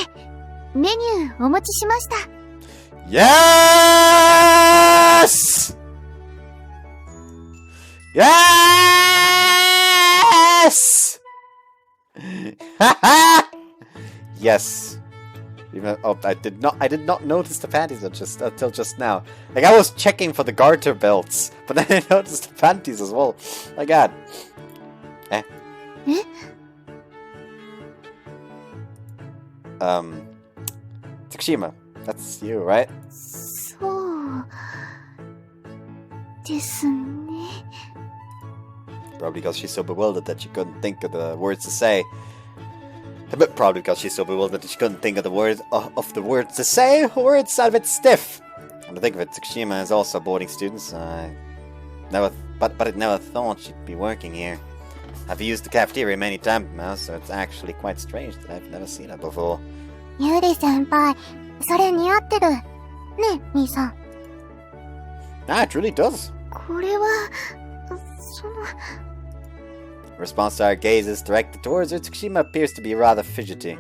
メニューお持ちしました. Yes! Yes! Yes. I did not notice the panties until just now. Like I was checking for the garter belts, but then I noticed the panties as well. My god. Tsukushima, that's you, right? そうですね. Probably because she's so bewildered that she couldn't think of the words to say. Probably because she's so bewildered that she couldn't think of the words to say, or it's a bit stiff. When I think of it, Tsukushima is also a boarding student, so I never thought she'd be working here. I've used the cafeteria many times now, so it's actually quite strange that I've never seen it before. ユリ先輩、それ似合ってる。ね、兄さん。Ah, it really does. これは、In response to our gazes directed towards her, Tsukushima appears to be rather fidgety.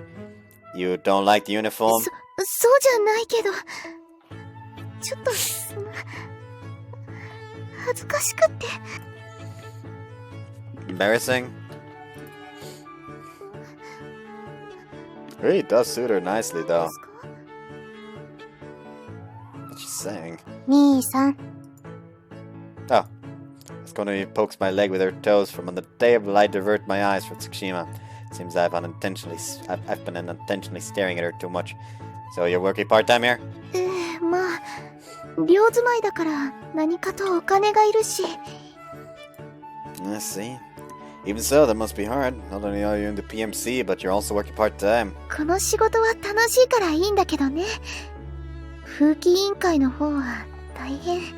You don't like the uniform? そうじゃないけど、ちょっと、恥ずかしくって。Embarrassing? Really does suit her nicely, though. What's she saying? 兄さん。 Oh. Konami pokes my leg with her toes from on the table. I divert my eyes from Tsukushima. Seems I've been unintentionally staring at her too much. So you're working part-time here? まあ、寮住まいだから何かとお金がいるし。I see. Even so, that must be hard. Not only are you in the PMC, but you're also working part-time. この仕事は楽しいからいいんだけどね。風紀委員会の方は大変。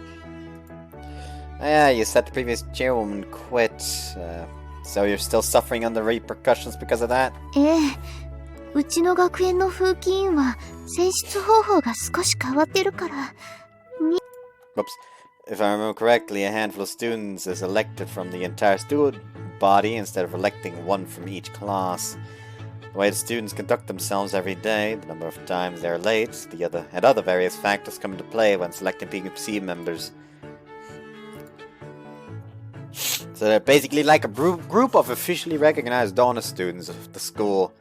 Yeah, you said the previous chairwoman quit. So you're still suffering under repercussions because of that? うちの学園の風紀委員は選出方法が少し変わってるから。Oops. If I remember correctly, a handful of students is elected from the entire student body instead of electing one from each class. The way the students conduct themselves every day, the number of times they're late, and other various factors come into play when selecting PMC members. So they're basically like a group of officially recognized honor students of the school.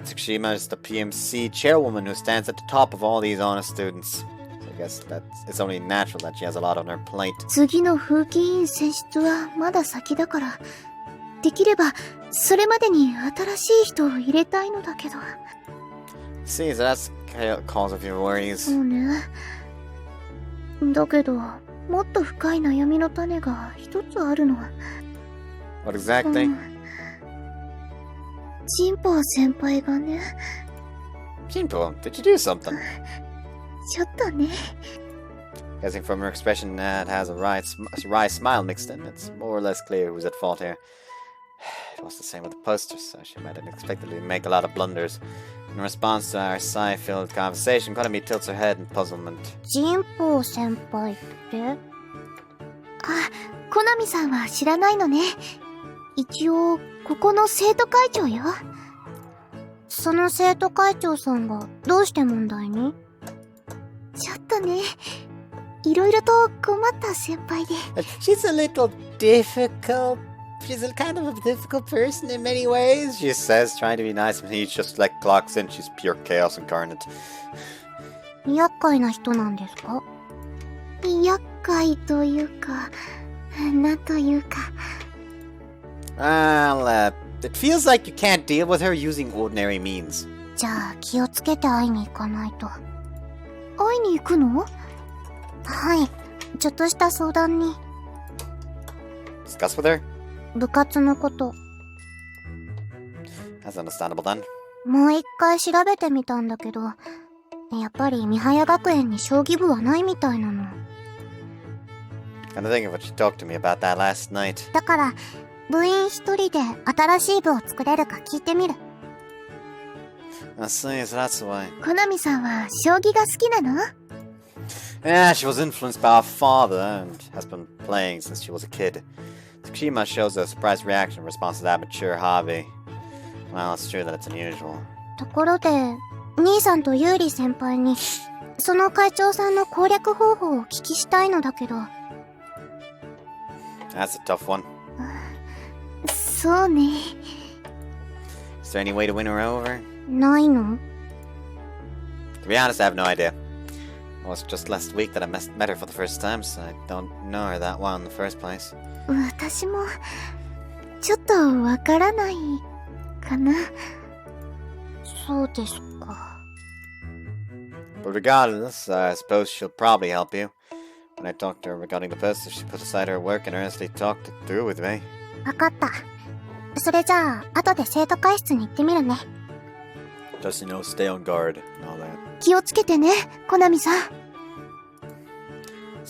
Tsukushima is the PMC chairwoman who stands at the top of all these honor students. So I guess it's only natural that she has a lot on her plate. 次の風紀委員選出はまだ先だから、できればそれまでに新しい人を入れたいのだけど。See, so that's the cause of your worries. そうね。だけど、もっと深い悩みの種が一つあるの。What exactly? ジンポウ先輩がね。Jinpo, did you do something? ちょっとね。Guessing from her expression that has a wry smile mixed in, it's more or less clear who's at fault here. It was the same with the posters, so she might unexpectedly make a lot of blunders. In response to our sigh-filled conversation, Konami tilts her head in puzzlement. ジンポウ先輩って？あ、コナミさんは知らないのね。一応、ここの生徒会長よ。その生徒会長さんがどうして問題に？ちょっとね、いろいろと困った先輩で。She's a little difficult. She's a kind of a difficult person in many ways, she says, trying to be nice, and he just like clocks in. She's pure chaos incarnate. 厄介な人なんですか？厄介というか、なんというか。Well, it feels like you can't deal with her using ordinary means. じゃあ気をつけて会いに行かないと。会いに行くの？はい、ちょっとした相談に。Discuss with her? 部活のこと。That's understandable then. もう一回調べてみたんだけど、やっぱり三早学園に将棋部はないみたいなの。Kinda think of what you talked to me about that last night. だから、部員一人で新しい部を作れるか聞いてみる。I see, so that's why. コナミさんは将棋が好きなの？ Yeah, she was influenced by her father and has been playing since she was a kid. Tsukushima shows a surprised reaction in response to that mature hobby. Well, it's true that it's unusual. ところで、兄さんとユーリ先輩に、その会長さんの攻略方法をお聞きしたいのだけど。That's a tough one. そうね。Is there any way to win her over? ないの？ To be honest, I have no idea. It was just last week that I met her for the first time, so I don't know her that well in the first place. 私も、ちょっとわからないかな。そうですか。But regardless, I suppose she'll probably help you. When I talked to her regarding the poster, she put aside her work and earnestly talked it through with me. わかった。それじゃあ、後で生徒会室に行ってみるね。Just, stay on guard and all that. 気をつけてね、コナミさん。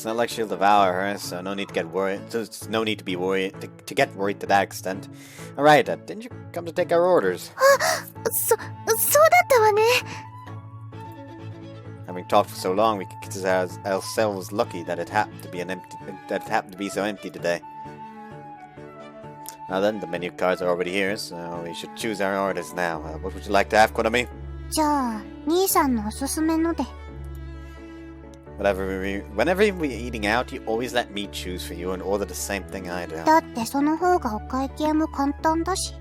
It's not like she'll devour her, so no need to get worried. There's no need to be worried to get worried to that extent. Alright, didn't you come to take our orders? そうだったわね。 Having talked for so long, we could consider ourselves lucky that it happened to be so empty today. Now then, the menu cards are already here, so we should choose our orders now. What would you like to have, Konami? じゃあ、兄さんのおすすめので。 Whenever we're eating out, you always let me choose for you and order the same thing I do. だってその方がお会計も簡単だし。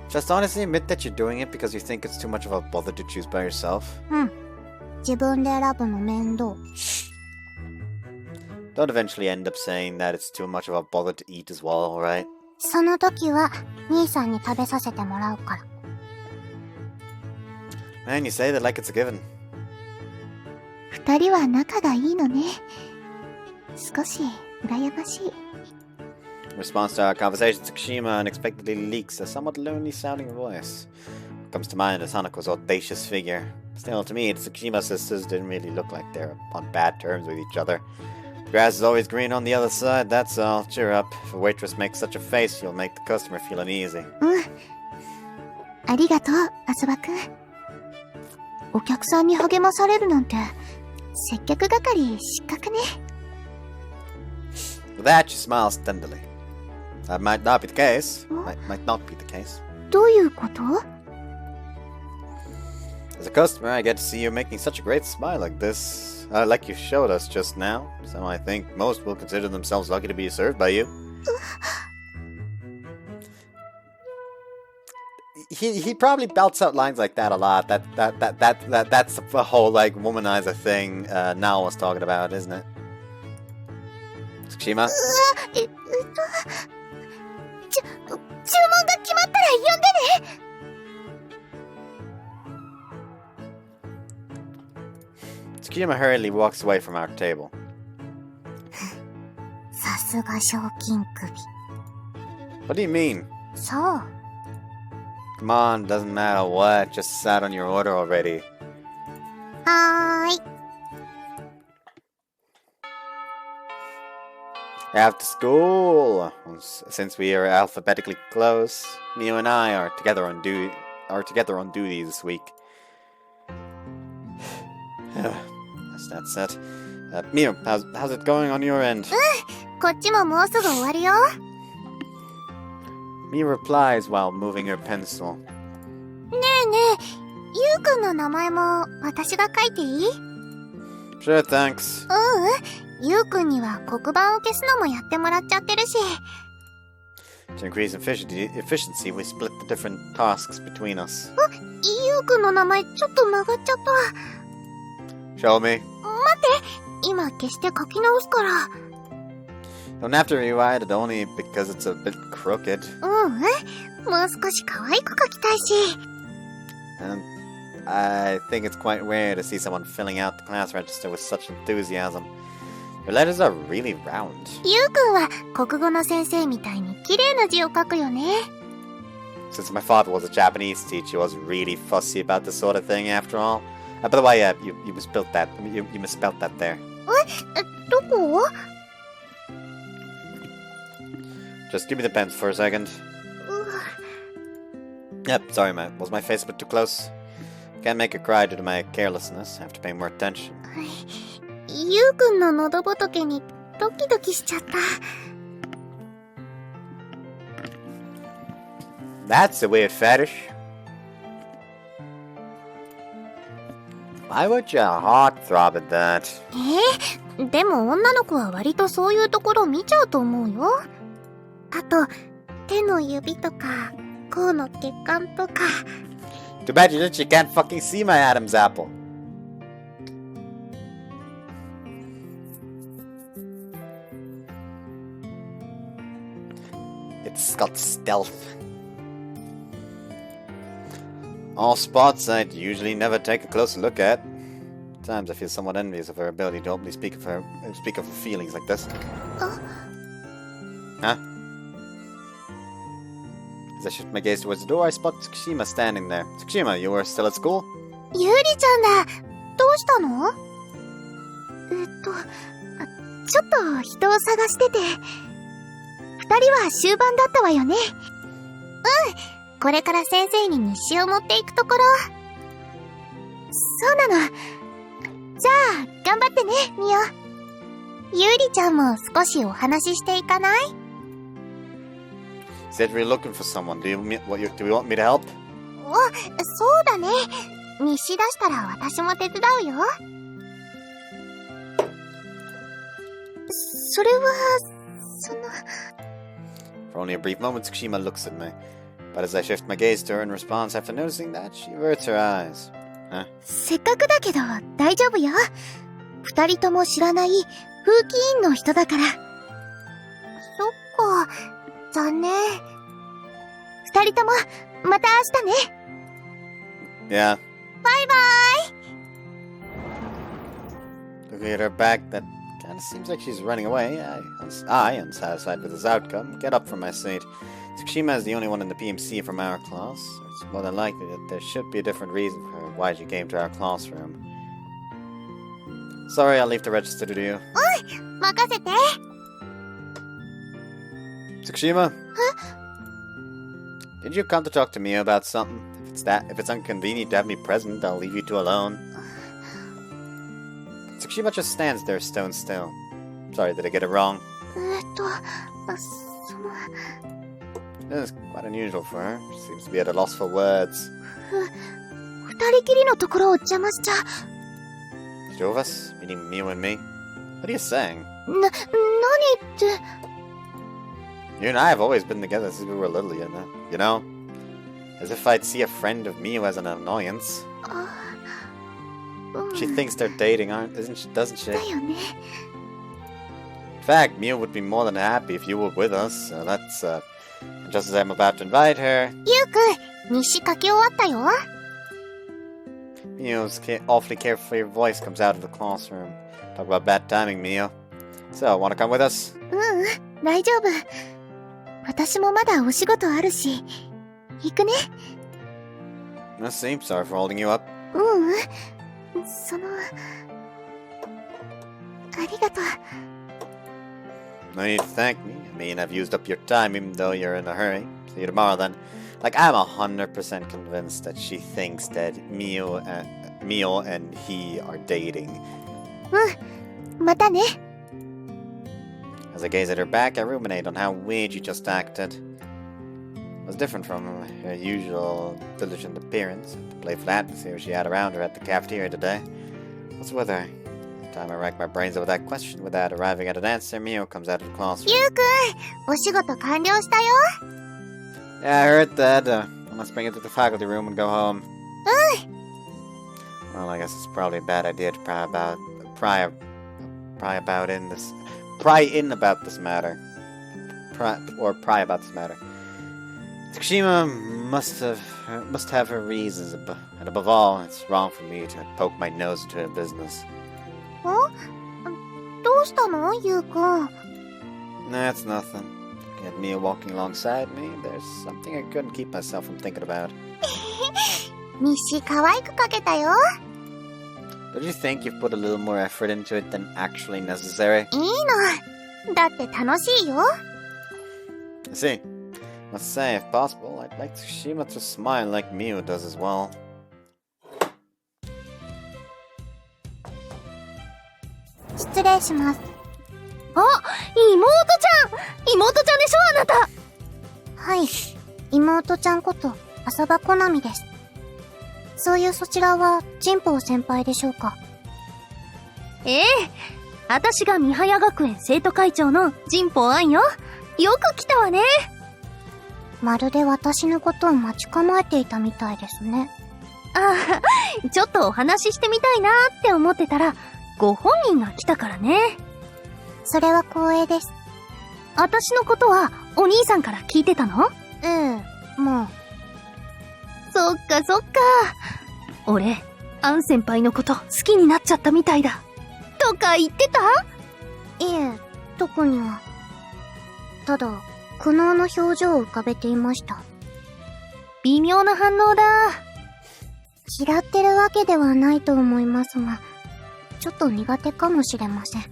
Just honestly admit that you're doing it because you think it's too much of a bother to choose by yourself. うん。自分で選ぶの面倒。 Don't eventually end up saying that it's too much of a bother to eat as well, alright? その時は兄さんに食べさせてもらうから。 Man, you say that like it's a given. 二人は仲がいいのね。少し羨ましい。 In response to our conversation, Tsukushima unexpectedly leaks a somewhat lonely-sounding voice. What comes to mind is Hanako's audacious figure. Still, to me, the Tsukushima sisters didn't really look like they're on bad terms with each other. The grass is always green on the other side, that's all. Cheer up. If a waitress makes such a face, you'll make the customer feel uneasy. うん。ありがとう、浅葉くん。お客さんに励まされるなんて、接客係失格ね。 With that, she smiles tenderly. That might not be the case. Might not be the case. どういうこと？ As a customer, I get to see you making such a great smile like this. Like you showed us just now. So I think most will consider themselves lucky to be served by you. He probably belts out lines like that a lot. That's the whole like womanizer thing Nao was talking about, isn't it? Tsukushima? 注文が決まったら呼んでね。 Tsukishima hurriedly walks away from our table. さすが賞金首。 What do you mean? そう。 Come on, doesn't matter what, just sat on your order already. はーい。 After school! Since we are alphabetically close, Mio and I are together on duty this week. That's it. Mio, how's it going on your end? こっちももうすぐ終わるよ。 Mio replies while moving her pencil. ねえねえ、ゆうくんの名前も私が書いていい？ Sure, thanks. ゆうくんには黒板を消すのもやってもらっちゃってるし。 To increase efficiency, we split the different tasks between us. ゆうくんの名前ちょっと曲がっちゃった。 Show me. 待って、今消して書き直すから。 Don't have to rewrite it only because it's a bit crooked. もう少し可愛く書きたいし。 And I think it's quite rare to see someone filling out the class register with such enthusiasm. Your letters are really round. ゆうくんは国語の先生みたいに綺麗な字を書くよね。 Since my father was a Japanese teacher, he was really fussy about this sort of thing after all. By the way, you misspelled that. You misspelled that there. どこ？ Just give me the pens for a second. Yep, sorry, man. Was my face a bit too close? Can't make her cry due to my carelessness. I have to pay more attention. ゆうくんの喉仏にドキドキしちゃった。 That's a weird fetish. Why would your heart throb at that? でも女の子は割とそういうところ見ちゃうと思うよ。あと、手の指とか、甲の血管とか。 Too bad you can't fucking see my Adam's apple. It's got stealth. All spots I'd usually never take a closer look at. At times I feel somewhat envious of her ability to openly speak of her feelings like this. Huh? As I shift my gaze towards the door, I spot Tsukushima standing there. Tsukushima, you were still at school? ゆりちゃんだ。どうしたの？ちょっと人を探してて。二人は終盤だったわよね。これから先生に日誌を持っていくところ。そうなの。じゃあ、頑張ってね、ミオ。ゆうりちゃんも少しお話ししていかない？ Said we're looking for someone. Do you want me to help? そうだね。日誌出したら私も手伝うよ。それは、For only a brief moment, Tsukushima looks at me. But as I shift my gaze to her in response after noticing that, she averts her eyes. Huh? せっかくだけど大丈夫よ。二人とも知らない風紀委員の人だから。そっか、残念。二人ともまた明日ね。Yeah. バイバイ。 Looking at her back, that kind of seems like she's running away. I, unsatisfied with this outcome, get up from my seat. Tsukushima is the only one in the PMC from our class. It's more than likely that there should be a different reason for why she came to our classroom. Sorry, I'll leave the register to you. 任せて。Tsukushima? Did you come to talk to me about something? If it's inconvenient to have me present, I'll leave you two alone. Tsukushima just stands there stone still. Sorry, did I get it wrong? This is quite unusual for her. She seems to be at a loss for words. 二人きりのところを邪魔しちゃ。The two of us? Meaning Miu and me? What are you saying? 何って。You and I have always been together since we were little, you know? As if I'd see a friend of Miu as an annoyance. She thinks they're dating, doesn't she? だよね。In fact, Miu would be more than happy if you were with us. So that's, just as I'm about to invite her... ゆうくん、日誌書き終わったよ。Miu's awfully carefree voice comes out of the classroom. Talk about bad timing, Miu. So, wanna come with us? 大丈夫。私もまだお仕事あるし。行くね。Let's see. Sorry for holding you up. ありがとう。No need to thank me. I mean, I've used up your time even though you're in a hurry. See you tomorrow then. Like, I'm 100% convinced that she thinks that Miu and he are dating. またね。As I gaze at her back, I ruminate on how weird you just acted. It was different from her usual diligent appearance, the playful atmosphere she had around her at the cafeteria today. What's with her? Every time I rack my brains over that question without arriving at an answer, Miu comes out of the classroom. ゆうくん、お仕事完了したよ。Yeah, I heard that. Let's bring it to the faculty room and go home. Well, I guess it's probably a bad idea to pry about this matter. Tsukushima must have her reasons, and above all, it's wrong for me to poke my nose into her business. どうしたの、ゆうくん。That's nothing. Looking at Mia walking alongside me, there's something I couldn't keep myself from thinking about. 日誌可愛く書けたよ。Don't you think you've put a little more effort into it than actually necessary? いいの。だって楽しいよ。I see. Must say, if possible, I'd like Tsukushima to smile like Miu does as well. 失礼します。あ、妹ちゃんでしょ、あなた。はい、妹ちゃんこと浅場好みです。そういうそちらは神保先輩でしょうか。ええ、私が三早学園生徒会長の神保杏よ。よく来たわね。まるで私のことを待ち構えていたみたいですね。ああ、ちょっとお話ししてみたいなーって思ってたら、ご本人が来たからね。それは光栄です。私のことはお兄さんから聞いてたの？もう。そっかそっか。俺、アン先輩のこと好きになっちゃったみたいだ。とか言ってた？いえ、特には。ただ、苦悩の表情を浮かべていました。微妙な反応だ。嫌ってるわけではないと思いますが、ちょっと苦手かもしれません。そ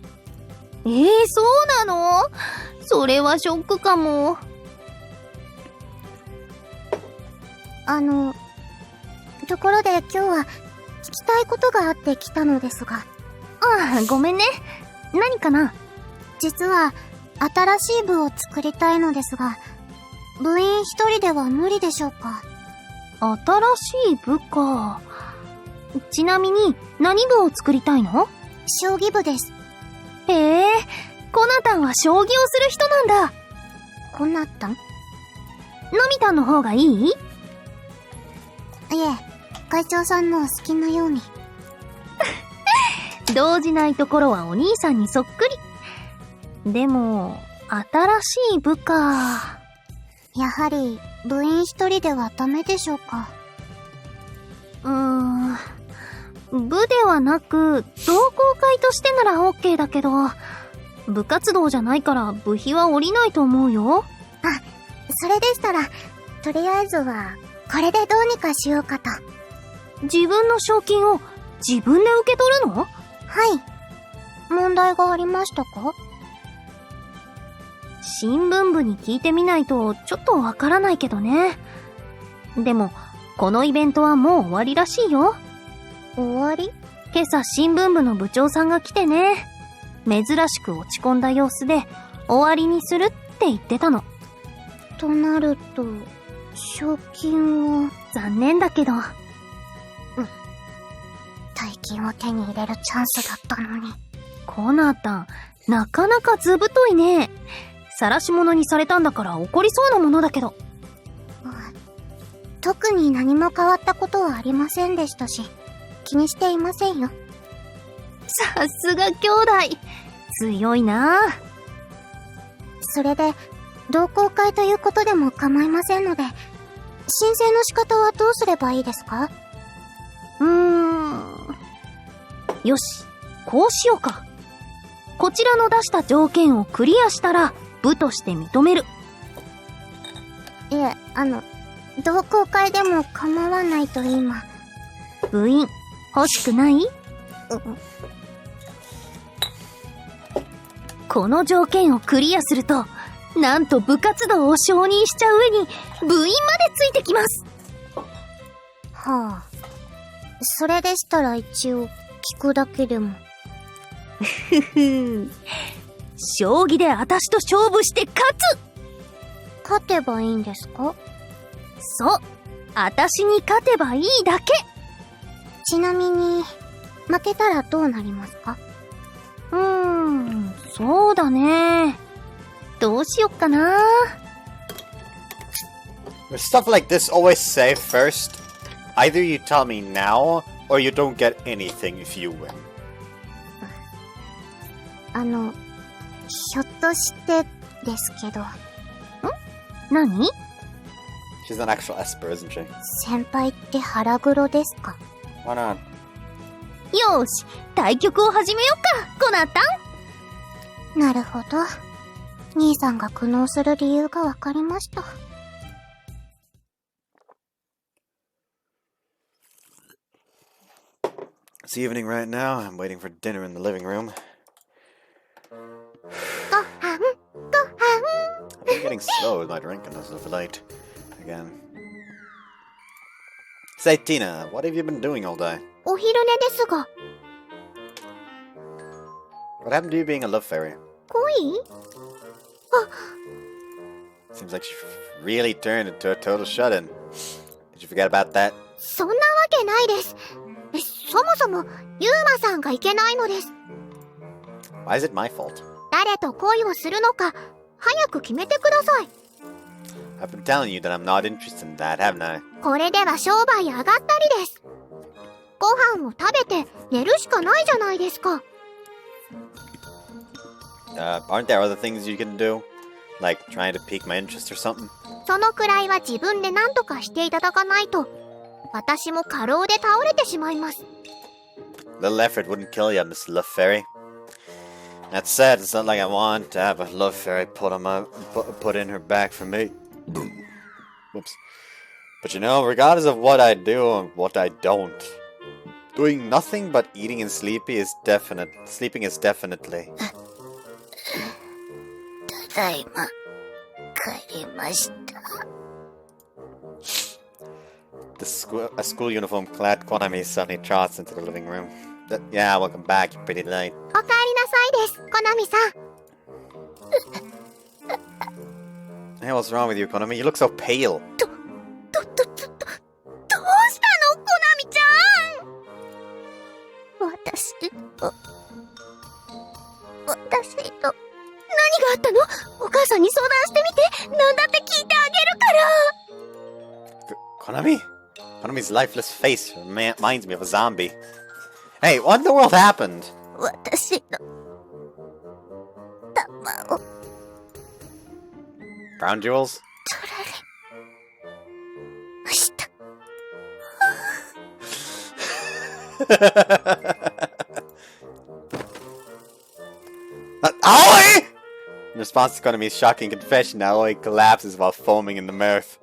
うなの？それはショックかも。ところで今日は聞きたいことがあって来たのですが。ごめんね。何かな？実は、新しい部を作りたいのですが、部員一人では無理でしょうか？新しい部か。ちなみに、何部を作りたいの？将棋部です。へえ、コナタンは将棋をする人なんだ。こんなったん？のみたんの方がいい？いえ、会長さんのお好きなように。動じないところはお兄さんにそっくり。でも、新しい部か。やはり、部員一人ではダメでしょうか？部ではなく、同好会としてなら OK だけど、部活動じゃないから部費は下りないと思うよ。それでしたら、とりあえずは、これでどうにかしようかと。自分の賞金を自分で受け取るの？はい。問題がありましたか？新聞部に聞いてみないとちょっとわからないけどね。でも、このイベントはもう終わりらしいよ。終わり？今朝新聞部の部長さんが来てね。珍しく落ち込んだ様子で終わりにするって言ってたの。となると、賞金を。残念だけど。大金を手に入れるチャンスだったのに。コナタン、なかなかずぶといね。晒し者にされたんだから怒りそうなものだけど。特に何も変わったことはありませんでしたし、気にしていませんよ。さすが兄弟。強いな。それで、同好会ということでも構いませんので、申請の仕方はどうすればいいですか？よし、こうしようか。こちらの出した条件をクリアしたら、部として認める。いえ、同好会でも構わないと今。部員、欲しくない？この条件をクリアすると、なんと部活動を承認しちゃう上に、部員までついてきます。はあ。それでしたら一応、聞くだけでも。将棋で私と勝負して勝つ！勝てばいいんですか？そう。私に勝てばいいだけ。ちなみに、負けたらどうなりますか？そうだね。どうしよっかな。With stuff like this, always say first, either you tell me now, or you don't get anything if you win. ひょっとしてですけど。何？ She's an actual Esper, isn't she? 先輩って腹黒ですか？ Why not? よーし、対局を始めよっか、コナタン。なるほど。兄さんが苦悩する理由がわかりました。It's evening right now. I'm waiting for dinner in the living room. ご飯。I've been getting slow with my drinking as of late. Again. Say, Tina, what have you been doing all day? お昼寝ですが。What happened to you being a love fairy? 恋？ Seems like she really turned into a total shut-in. Did you forget about that? そんなわけないです。そもそも、ユーマさんがいけないのです。Why is it my fault? 誰と恋をするのか、早く決めてください。I've been telling you that I'm not interested in that, haven't I? これでは商売上がったりです。ご飯を食べて寝るしかないじゃないですか。Aren't there other things you can do? Like trying to pique my interest or something? そのくらいは自分で何とかしていただかないと、私も過労で倒れてしまいます。Little effort wouldn't kill you, Miss Love Fairy. That said, it's not like I want to have a love fairy put in her back for me. Whoops. But you know, regardless of what I do and what I don't Doing nothing but eating and sleeping is definitely. ただいま、帰りました。A school uniform clad Konami suddenly trots into the living room. Yeah, welcome back, you're pretty late. おかえりなさいです、コナミさん。Hey, what's wrong with you, Konami? You look so pale. どうしたの、コナミちゃん。私と、何があったの？お母さんに相談してみて、何だって聞いてあげるから。Konami? Konami's lifeless face reminds me of a zombie. Hey, what in the world happened? 私の玉を Brown jewels? 取られました。Aoi! In response to Konami's shocking confession, Aoi collapses while foaming in the mirth.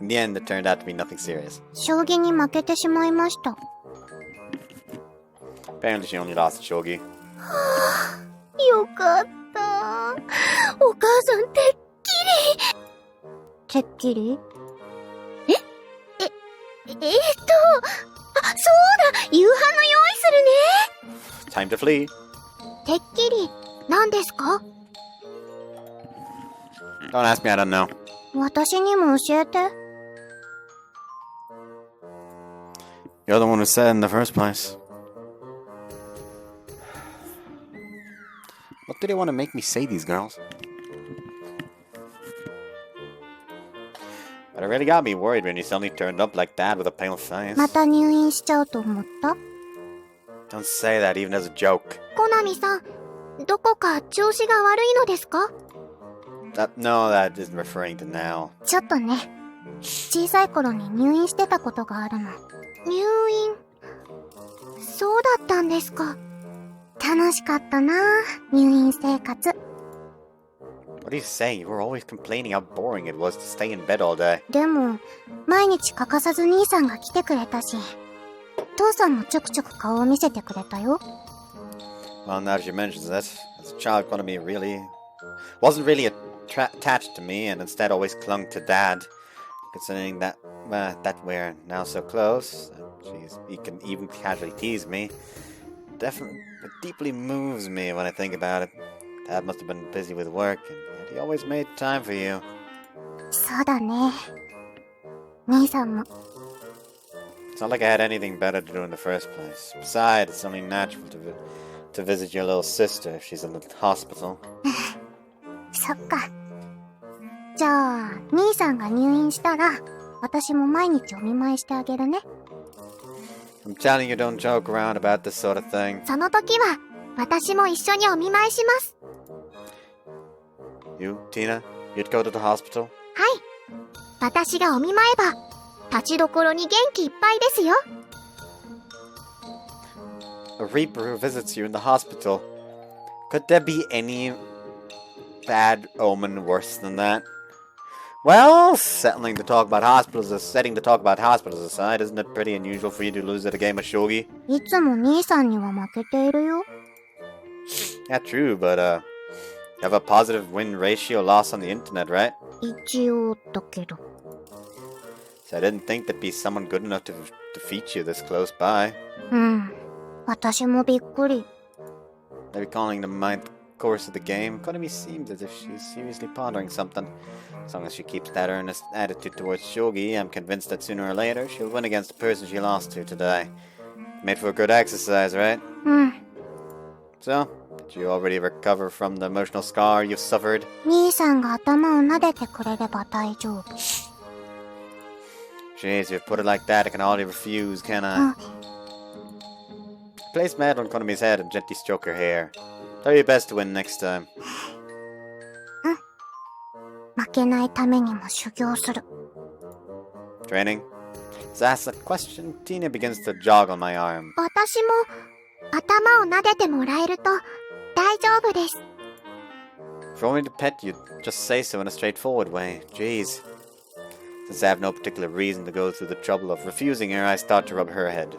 In the end, it turned out to be nothing serious. 将棋に負けてしまいました。Apparently, she only lost to Shogi. よかった。お母さんてっきり。てっきり？そうだ、夕飯の用意するね。 Time to flee. てっきり、何ですか？ Don't ask me, I don't know. 私にも教えて。You're the one who said it in the first place. What do they want to make me say, these girls? But it really got me worried when you suddenly turned up like that with a pale face. また入院しちゃうと思った？ Don't say that even as a joke. コナミさん、どこか調子が悪いのですか？ No, that isn't referring to now. ちょっとね、小さい頃に入院してたことがあるの。入院、そうだったんですか。楽しかったな、入院生活。What do you say? You were always complaining how boring it was to stay in bed all day. でも、毎日欠かさず兄さんが来てくれたし、父さんもちょくちょく顔を見せてくれたよ。Well, now that she mentions that, as a child, Konami wasn't really attached to me, and instead always clung to Dad. Considering that we're now so close, he can even casually tease me. Definitely, it deeply moves me when I think about it. Dad must have been busy with work, and yet he always made time for you. そうだね。兄さんも。It's not like I had anything better to do in the first place. Besides, it's only natural to visit your little sister if she's in the hospital. そっか。じゃあ、兄さんが入院したら、私も毎日お見舞いしてあげるね。I'm telling you, don't joke around about this sort of thing. その時は、私も一緒にお見舞いします。You, Tina, you'd go to the hospital? はい。私がお見舞えば、立ちどころに元気いっぱいですよ。A Reaper who visits you in the hospital. Could there be any bad omen worse than that? Well, setting to talk about hospitals aside, isn't it pretty unusual for you to lose at a game of shogi? いつも兄さんには負けているよ。Yeah, true, but you have a positive win ratio loss on the internet, right? 一応だけど。So I didn't think there'd be someone good enough to defeat you this close by. うん。私もびっくり。 Maybe calling the course of the game, Konami seems as if she's seriously pondering something. As long as she keeps that earnest attitude towards shogi, I'm convinced that sooner or later she'll win against the person she lost to today. Made for a good exercise, right? うん。 So, did you already recover from the emotional scar you've suffered? 兄さんが頭を撫でてくれれば大丈夫。 Jeez, if you put it like that, I can hardly refuse, can I? Place my head on Konami's head and gently stroke her hair. Try your best to win next time. 負けないためにも修行する。 Training? As I ask that question, Tina begins to jog on my arm. 私も頭を撫でてもらえると大丈夫です。 If you want me to pet you, just say so in a straightforward way. Jeez. Since I have no particular reason to go through the trouble of refusing her, I start to rub her head.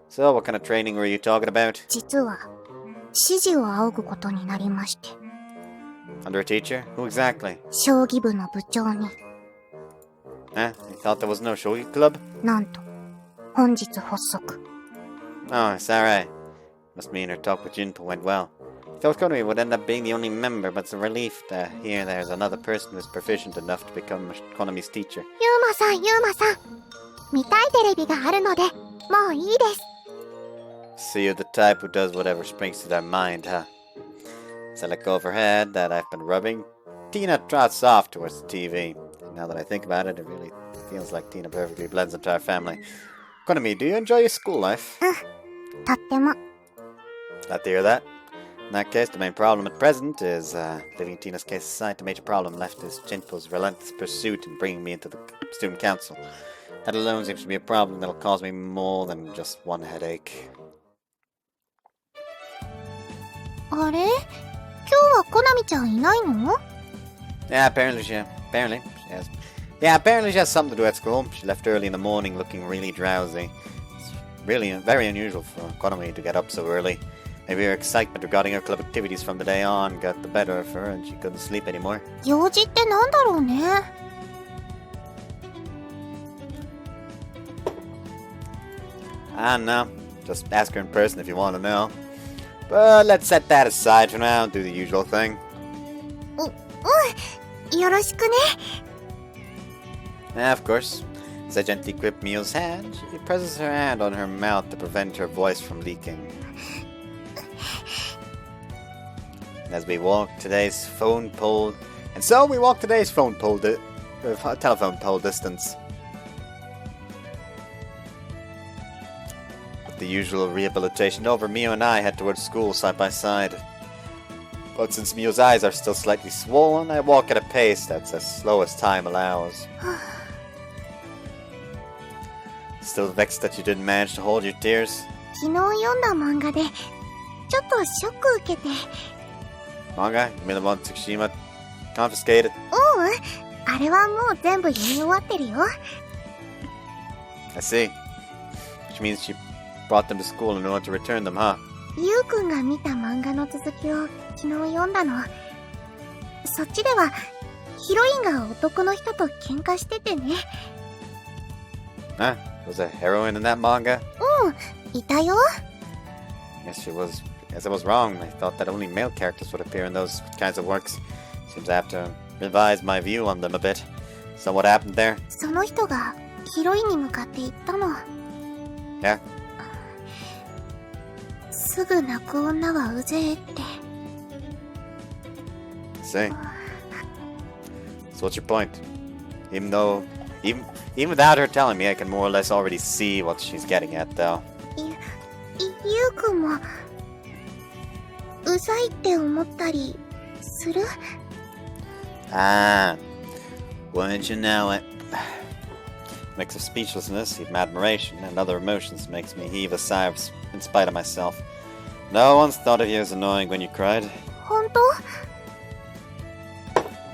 So, what kind of training were you talking about? 実は、指示を仰ぐことになりまして。Under a teacher? Who exactly? 将棋部の部長に。You thought there was no shogi club? なんと、本日発足。Oh, is that right? Must mean her talk with Junto went well. Thought Konami would end up being the only member, but it's a relief to hear there's another person who's proficient enough to become Konami's teacher. ユーマさん、ユーマさん。見たいテレビがあるので、もういいです。 So you're the type who does whatever springs to their mind, huh? As I let go of her head that I've been rubbing, Tina trots off towards the TV. And now that I think about it, it really feels like Tina perfectly blends into our family. Konami, do you enjoy your school life? とっても。 Glad to hear that. In that case, the main problem at present is, leaving Tina's case aside, the major problem left is Jinto's relentless pursuit in bringing me into the student council. That alone seems to be a problem that'll cause me more than just one headache. あれ？今日はコナミちゃんいないの？ Yeah, apparently she has. Yeah, apparently she has something to do at school. She left early in the morning looking really drowsy. It's really very unusual for Konami to get up so early. Maybe her excitement regarding her club activities from the day on got the better of her and she couldn't sleep anymore. 用事ってなんだろうね。I don't know. Just ask her in person if you want to know. But let's set that aside for now and do the usual thing. よろしくね。 Yeah, of course. As I gently grip Mio's hand, she presses her hand on her mouth to prevent her voice from leaking. And as we walk today's telephone pole distance. With the usual rehabilitation over, Mio and I head towards school side by side. But since Mio's eyes are still slightly swollen, I walk at a pace that's as slow as time allows. Still vexed that you didn't manage to hold your tears? 昨日読んだ漫画で、ちょっとショック受けて。 Manga? You mean the one Tsukushima confiscated? あれはもう全部読み終わってるよ。 I see. Which means she brought them to school in order to return them, huh? ゆうくんが見た漫画の続きを昨日読んだの。そっちではヒロインが男の人と喧嘩しててね。Huh? Was a heroine in that manga? いたよ。 Guess I was wrong. I thought that only male characters would appear in those kinds of works. Seems I have to revise my view on them a bit. So what happened there? その人がヒロインに向かって言ったの。Yeah? すぐ泣く女はうぜえって。 See? So what's your point? Even without her telling me, I can more or less already see what she's getting at, though. ゆうくんもうざいって思ったりする？ Ah, wouldn't you know it? Mix of speechlessness, even admiration, and other emotions makes me heave a sigh in spite of myself. No one's thought of you as annoying when you cried. 本当？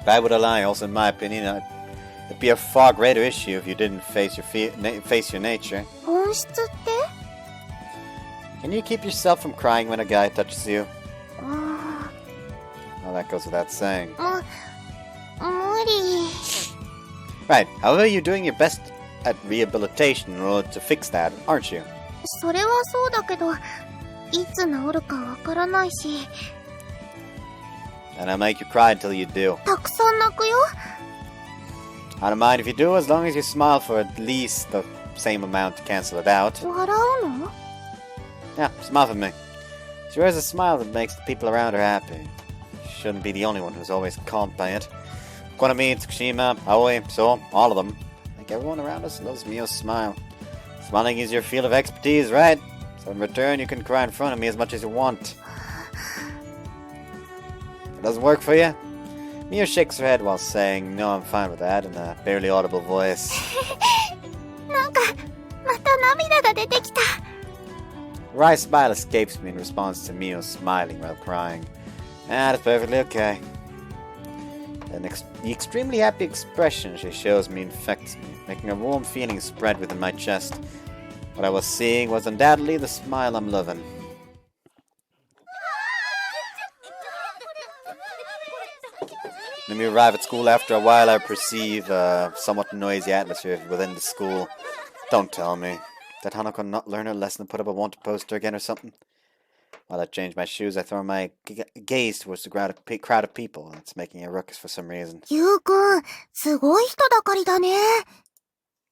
Why would I lie? Also, in my opinion, it'd be a far greater issue if you didn't face your nature. 本質って？ Can you keep yourself from crying when a guy touches you? Well, that goes without saying. 無理。 Right, however, you're doing your best at rehabilitation in order to fix that, aren't you? それはそうだけど、いつ治るかわからないし。 And I'll make you cry until you do. たくさん泣くよ。 I don't mind if you do, as long as you smile for at least the same amount to cancel it out. 笑うの？ Yeah, smile for me. She wears a smile that makes the people around her happy. She shouldn't be the only one who's always calmed by it. Konami, Tsukushima, Aoi, so, all of them. I think everyone around us loves Mio's smile. Smiling is your field of expertise, right? So in return, you can cry in front of me as much as you want. It doesn't work for you? Mio shakes her head while saying, no, I'm fine with that, in a barely audible voice. なんか、また涙が出てきた。 A wry smile escapes me in response to Mio smiling while crying. That's perfectly okay. The extremely happy expression she shows me infects me, making a warm feeling spread within my chest. What I was seeing was undoubtedly the smile I'm loving. When we arrive at school after a while, I perceive a somewhat noisy atmosphere within the school. Don't tell me. Did Hanako not learn her lesson and put up a wanted poster again or something? While I change my shoes, I throw my gaze towards the crowd of people. It's making a ruckus for some reason. ゆうくん、すごい人だかりだね。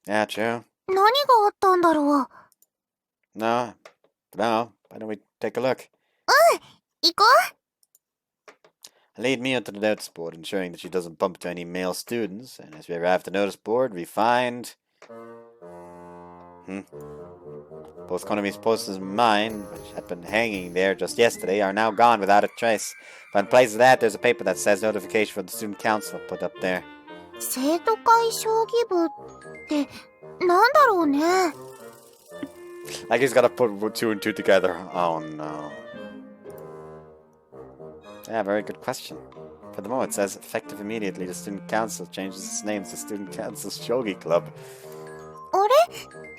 Yeah, true. 何があったんだろう。 No. Why don't we take a look? 行こう。 I lead Mio to the notice board, ensuring that she doesn't bump into any male students, and as we arrive at the notice board, we find... Both Konami's posters and mine, which had been hanging there just yesterday, are now gone without a trace. But in place of that, there's a paper that says notification from the student council put up there. 生徒会将棋部ってなんだろうね。 Like he's gotta put two and two together. Oh no. Yeah, very good question. For the moment, it says effective immediately. The student council changes its name to Student Council's Shogi Club. あれ？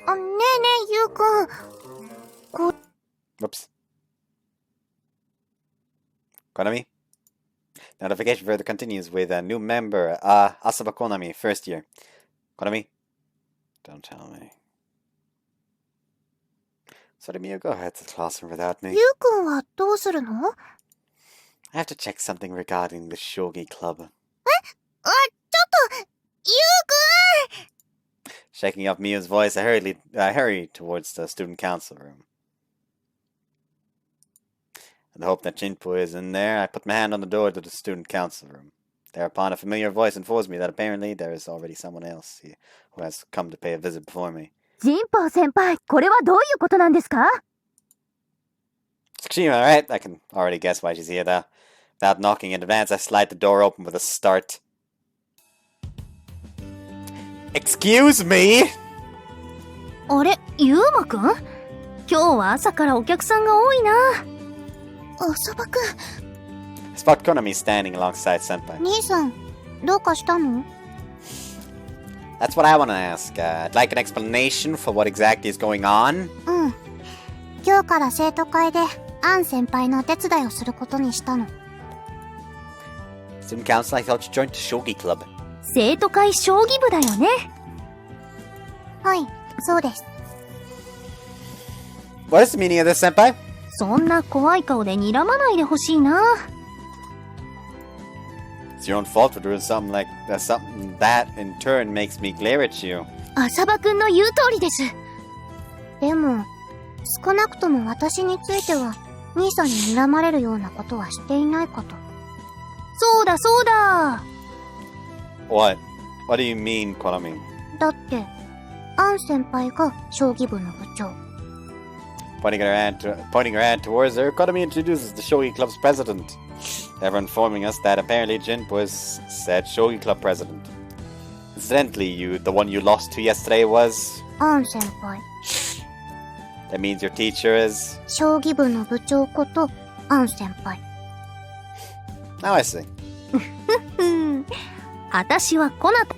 ねえねえ、ゆうくん。 Whoops. Konami? Notification further continues with a new member, Asaba Konami, first year. Konami? Don't tell me. So did Mio go ahead to the classroom without me? ゆうくんはどうするの？ I have to check something regarding the Shogi Club. ちょっと、ゆうくん！ Shaking off Mio's voice, I hurry towards the student council room. In the hope that Jinpo is in there, I put my hand on the door to the student council room. Thereupon, a familiar voice informs me that apparently there is already someone else who has come to pay a visit before me. ジンポー先輩、これはどういうことなんですか？ Tsukushima, right? I can already guess why she's here, though. Without knocking in advance, I slide the door open with a start. Excuse me? あれ、ユウマくん？今日は朝からお客さんが多いな。浅場くん。 I spot Konami standing alongside Senpai. 兄さん、どうかしたの？ That's what I want to ask. I'd like an explanation for what exactly is going on. うん。今日から生徒会でアン先輩のお手伝いをすることにしたの。 Student council, I thought you joined the Shogi Club. 生徒会将棋部だよね。はい、そうです。 What is the meaning of this, Senpai? そんな怖い顔で睨まないでほしいな。 It's your own fault for doing something like that. Something that, in turn, makes me glare at you. 浅場くんの言う通りです。でも、少なくとも私については、兄さんに睨まれるようなことはしていないかと。そうだそうだ。What? What do you mean, Konami? だって、アン先輩が将棋部の部長。Pointing her hand towards her, Konami introduces the Shogi Club's president, ever informing us that apparently Jinpo is said Shogi Club president. Incidentally, the one you lost to yesterday was... アン先輩。 That means your teacher is... 将棋部の部長ことアン先輩。 Now I see. 私はコナタ。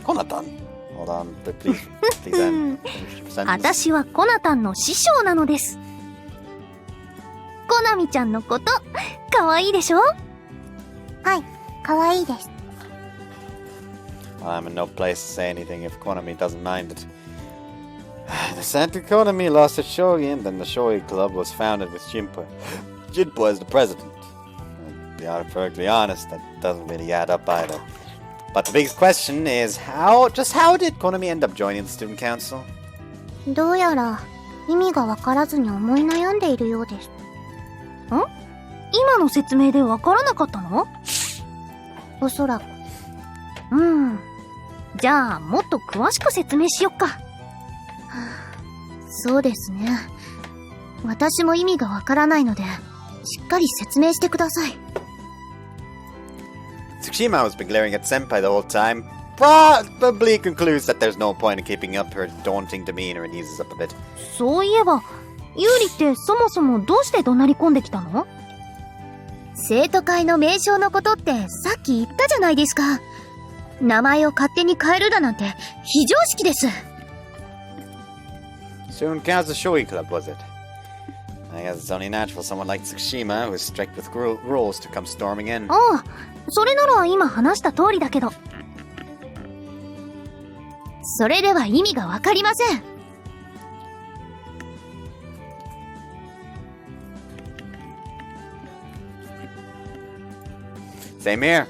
Konatan. Hold on, please finish your sentence. 私はコナタンの師匠なのです。コナミちゃんのこと、かわいいでしょ？はい、かわいいです。 I'm in no place to say anything if Konami doesn't mind it. The Santa Konami lost its Shogi, and then the Shogi Club was founded with Jinpo. Jinpo as the president. To be perfectly honest, that doesn't really add up either. But the biggest question is, how did Konami end up joining the student council? どうやら意味がわからずに思い悩んでいるようです。今の説明でわからなかったの？おそらく。じゃあもっと詳しく説明しよっか。そうですね。私も意味がわからないので、しっかり説明してください。 Tsukushima has been glaring at Senpai the whole time. Probably concludes that there's no point in keeping up her daunting demeanor and eases up a bit. そういえば、ユーリってそもそもどうして怒鳴り込んできたの？生徒会の名称のことってさっき言ったじゃないですか。名前を勝手に変えるだなんて非常識です。Student Council Shogi Club, was it? I guess it's only natural someone like Tsukushima, who is strict with rules, to come storming in. ああ、それなら今話した通りだけど。それでは意味がわかりません。Same here.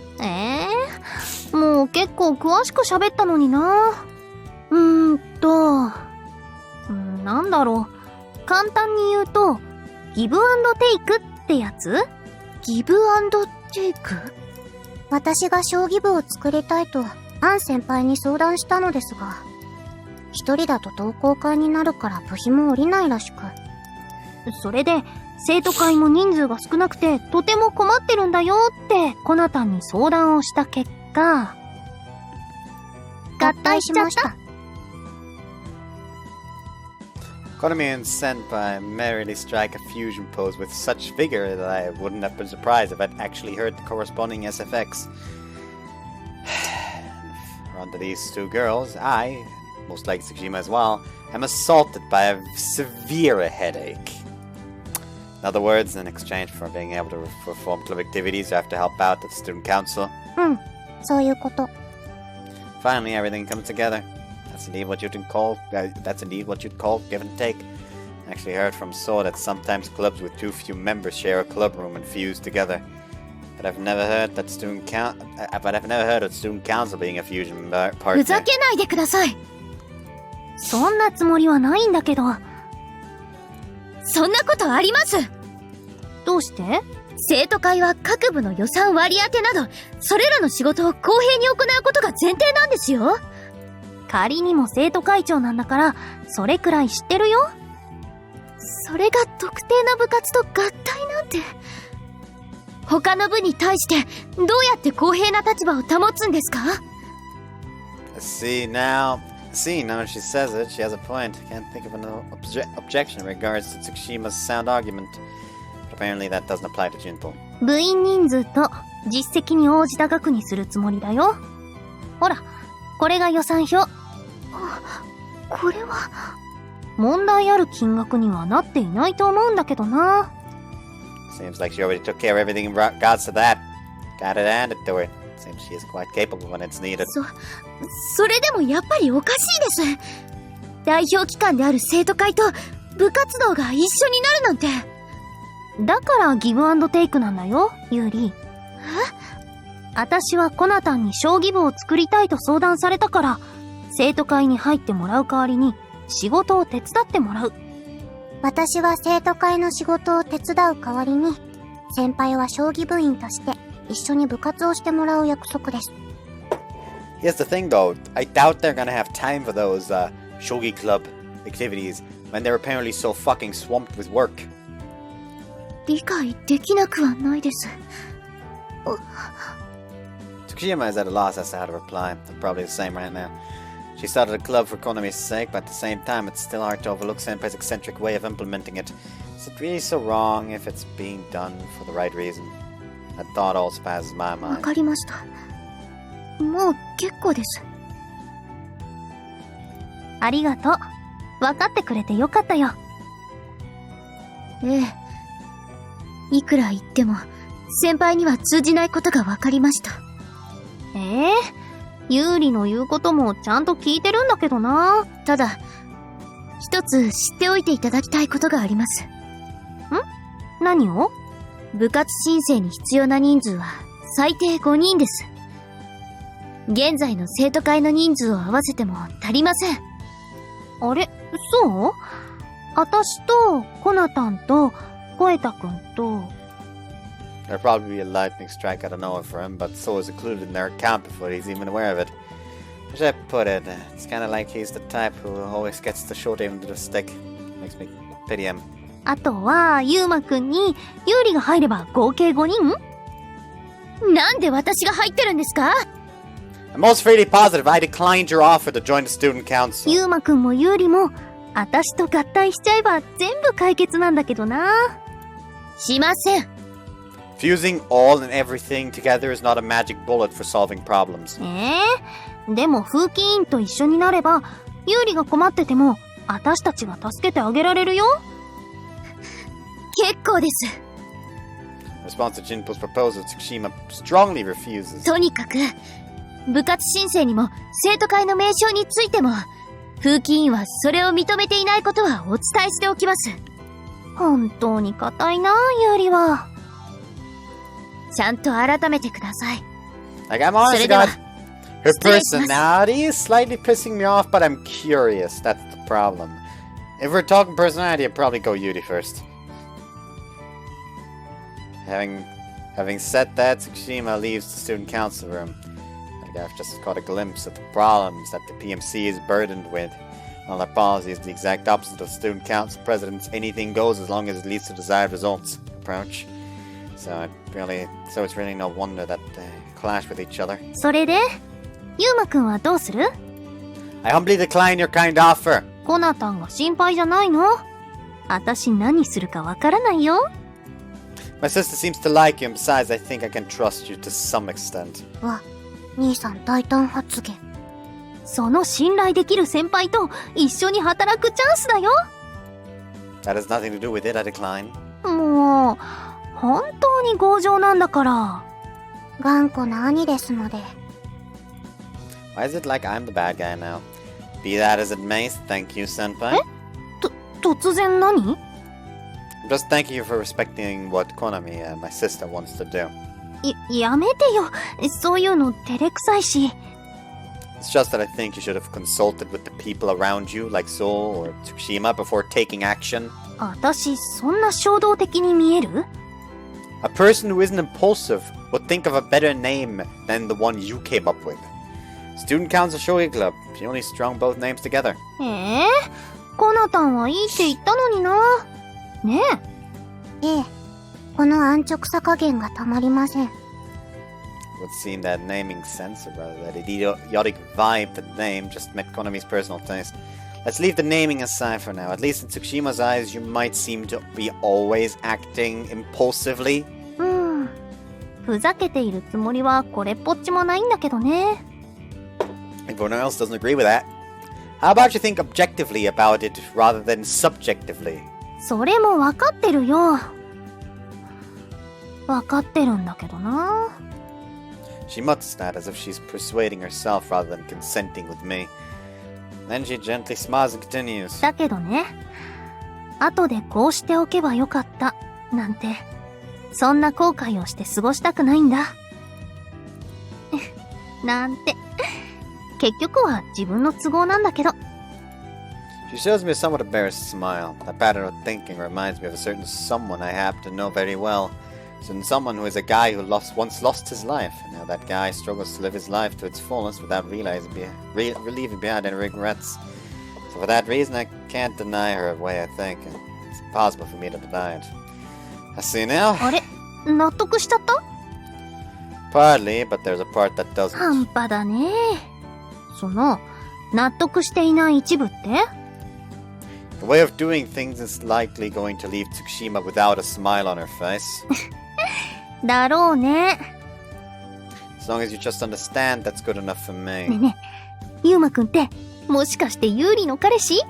もう結構詳しく喋ったのにな。なんだろう。簡単に言うと、ギブアンドテイクってやつ？ギブアンドテイク？私が将棋部を作りたいと、アン先輩に相談したのですが、一人だと同好会になるから部費も下りないらしく。それで、生徒会も人数が少なくて、とても困ってるんだよって、コナタンに相談をした結果、合体しました。Konami and Senpai merrily strike a fusion pose with such vigor that I wouldn't have been surprised if I'd actually heard the corresponding SFX. Onto these two girls, I, most like Tsukishima as well, am assaulted by a severe headache. In other words, in exchange for being able to perform club activities, I have to help out at the student council. そういうこと。 Finally, everything comes together. That's indeed what you'd call give and take. I actually heard from So that sometimes clubs with too few members share a club room and fuse together. But I've never heard of student council being a fusion partner. ふざけないでください。そんなつもりはないんだけど。そんなことあります。どうして？生徒会は各部の予算割り当てなど、それらの仕事を公平に行うことが前提なんですよ。仮にも生徒会長なんだから、それくらい知ってるよ。それが特定な部活と合体なんて。他の部に対して、どうやって公平な立場を保つんですか？ See, now she says it, she has a point. Can't think of an objection in regards to Tsukushima's sound argument. But apparently that doesn't apply to Junpo. 部員人数と実績に応じた額にするつもりだよ。ほら、これが予算表。これは問題ある金額にはなっていないと思うんだけどな。 Seems like she already took care of everything in regards to that. Gotta hand it to her. Seems she is quite capable when it's needed. それでもやっぱりおかしいです。代表機関である生徒会と部活動が一緒になるなんて。だからギブアンドテイクなんだよ、ユーリ。私はコナタンに将棋部を作りたいと相談されたから、生徒会に入ってもらう代わりに仕事を手伝ってもらう。私は生徒会の仕事を手伝う代わりに、先輩は将棋部員として一緒に部活をしてもらう約束です。Here's the thing though, I doubt they're gonna have time for those shogi club activities when they're apparently so fucking swamped with work. 理解できなくはないです。Tsukishima is at a loss as to how to reply. I'm probably the same right now. She started a club for Konami's sake, but at the same time it's still hard to overlook Senpai's eccentric way of implementing it. Is it really so wrong if it's being done for the right reason? That thought also passes my mind. わかりました。もう結構です。ありがとう。わかってくれてよかったよ。ええ。いくら言っても、先輩には通じないことがわかりました。ユーリの言うこともちゃんと聞いてるんだけどな。ただ、一つ知っておいていただきたいことがあります。何を？部活申請に必要な人数は最低5人です。現在の生徒会の人数を合わせても足りません。あれ、そう？私とコナタンとコエタくんと。There'll probably be a lightning strike out of nowhere for him, but so is included in their account before he's even aware of it. How should I put it? It's kind of like he's the type who always gets the short end of the stick. Makes me pity him. あとは、ユーマくんにユーリが入れば合計5人？なんで私が入ってるんですか？ I'm most freely positive I declined your offer to join the student council. ユーマくんもユーリも、私と合体しちゃえば全部解決なんだけどな。しません。Fusing all and everything together is not a magic bullet for solving problems. でも風紀委員と一緒になれば、ユーリが困ってても、私たちが助けてあげられるよ。結構です。In response to Jinpo's proposal, Tsukushima strongly refuses. とにかく、部活申請にも生徒会の名称についても、風紀委員はそれを認めていないことはお伝えしておきます。本当に固いな、ユーリは。ちゃんと改めてください。Like, I'm honest to God, her personality is slightly pissing me off, but I'm curious. That's the problem. If we're talking personality, I'd probably go Yuri first. Having said that, Tsukushima leaves the student council room. I've just caught a glimpse of the problems that the PMC is burdened with. Well, their policy is the exact opposite of student council president's anything goes as long as it leads to desired results approach. So it's really no wonder that they clash with each other. それで、ユーマくんはどうする？ I humbly decline your kind offer. コナタンが心配じゃないの？私何するかわからないよ。My sister seems to like you, and besides, I think I can trust you to some extent. わ、兄さん大胆発言。その信頼できる先輩と一緒に働くチャンスだよ。That has nothing to do with it, I decline. もう、本当に強情なんだから。頑固な兄ですので。Why is it like I'm the bad guy now? Be that as it may, thank you, senpai. 突然何？ I'm just thanking you for respecting what Konami, my sister, wants to do. やめてよ。そういうの照れくさいし。It's just that I think you should have consulted with the people around you, like Soul or Tsukushima, before taking action. 私、そんな衝動的に見える？ A person who isn't impulsive would think of a better name than the one you came up with. Student Council Shogi Club. She only strung both names together. コナタンはいいって言ったのにな。ねええ、この安直さ加減がたまりません。It would seem that naming sense, or rather that idiotic vibe that name just met Konami's personal taste. Let's leave the naming aside for now. At least in Tsukushima's eyes, you might seem to be always acting impulsively. ふざけているつもりはこれっぽっちもないんだけどね。Everyone else doesn't agree with that. How about you think objectively about it rather than subjectively? それもわかってるよ。わかってるんだけどな。She mutters that as if she's persuading herself rather than consenting with me. Then she gently smiles and continues. だけどね、後でこうしておけばよかったなんて、そんな後悔をして過ごしたくないんだ。なんて、結局は自分の都合なんだけど。She shows me a somewhat embarrassed smile. That pattern of thinking reminds me of a certain someone I happen to know very well. Certain someone who is a guy who once lost his life, and now that guy struggles to live his life to its fullest without leaving behind any regrets. So for that reason, I can't deny her a way I think, and it's impossible for me to deny it. I see now. あれ、納得しちゃった？ Partly, but there's a part that doesn't. 半端だね。その、納得していない一部って？ The way of doing things is likely going to leave Tsukushima without a smile on her face. だろうね。As long as you just understand, that's good enough for me. ねえねえ、ユーマくんって、もしかしてユーリの彼氏？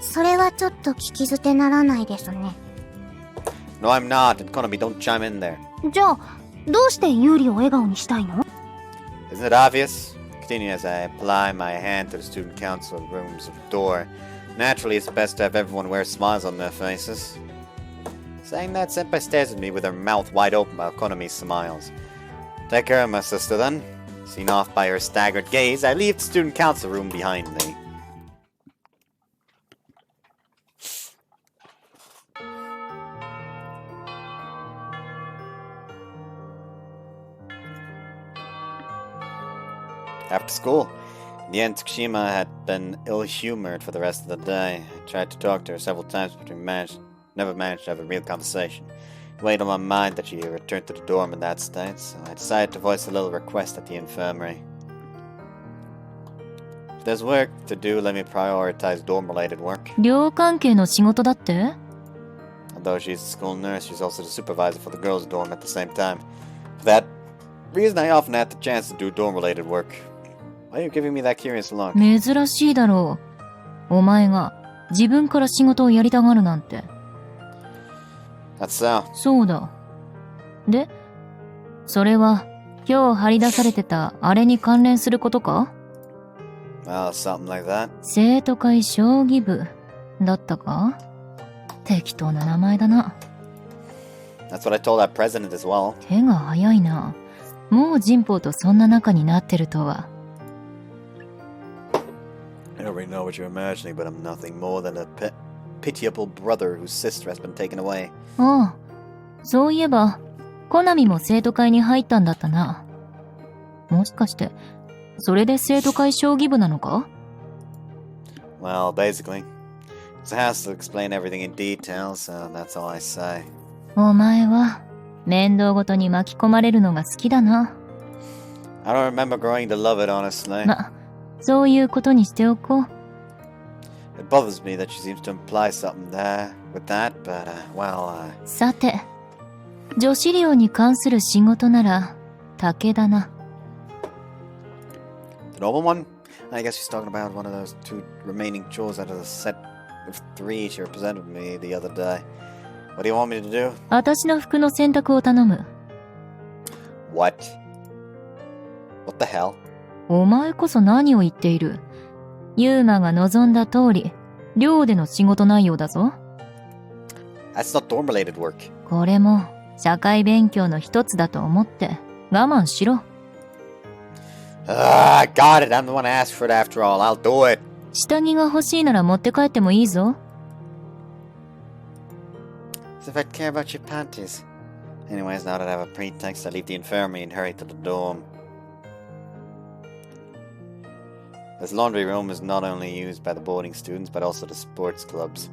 それはちょっと聞き捨てならないですね。No, I'm not, and Konami, don't chime in there. じゃあ、どうしてユーリを笑顔にしたいの？ Isn't it obvious? Continue as I apply my hand to the student council room's door. Naturally, it's best to have everyone wear smiles on their faces. Saying that, Senpai stares at me with her mouth wide open while Konami smiles. Take care of my sister, then. Seen off by her staggered gaze, I leave the student council room behind me. After school, in the end, Tsukushima had been ill-humored for the rest of the day. I tried to talk to her several times, but never managed to have a real conversation. It weighed on my mind that she returned to the dorm in that state, so I decided to voice a little request at the infirmary. If there's work to do, let me prioritize dorm-related work. 寮関係の仕事だって？ though she's the school nurse, she's also the supervisor for the girls' dorm at the same time. For that reason, I often had the chance to do dorm-related work. Why are you giving me that curious look? 珍しいだろう。お前が自分から仕事をやりたがるなんて。That's so. そうだ。で、それは今日張り出されてたあれに関連することか？ Well, something like that. 生徒会将棋部だったか？適当な名前だな。That's what I told our president as well. 手が早いな。もう人宝とそんな仲になってるとは。I don't really know what you're imagining, but I'm nothing more than a pitiable brother whose sister has been taken away. ああ、そういえば、コナミも生徒会に入ったんだったな。もしかして、それで生徒会将棋部なのか？ Well, basically. It has to explain everything in detail, so that's all I say. お前は、面倒ごとに巻き込まれるのが好きだな。I don't remember growing to love it, honestly. ま、そういうことにしておこう。It bothers me that she seems to imply something there with that, but, well, さて、女子寮に関する仕事なら、武田な。The noble one? I guess she's talking about one of those 2 remaining chores out of the set of 3 she represented me the other day. What do you want me to do? 私の服の洗濯を頼む。What? What the hell? お前こそ何を言っている？ユーマが望んだ通り、寮での仕事内容だぞ。That's not dorm-related work. これも、社会勉強の一つだと思って、我慢しろ。I got it. I'm the one who asked for it after all. I'll do it. 下着が欲しいなら持って帰ってもいいぞ。As if I'd care about your panties. Anyways, now that I have a pretext, I leave the infirmary and hurry to the dorm. This laundry room is not only used by the boarding students, but also the sports clubs.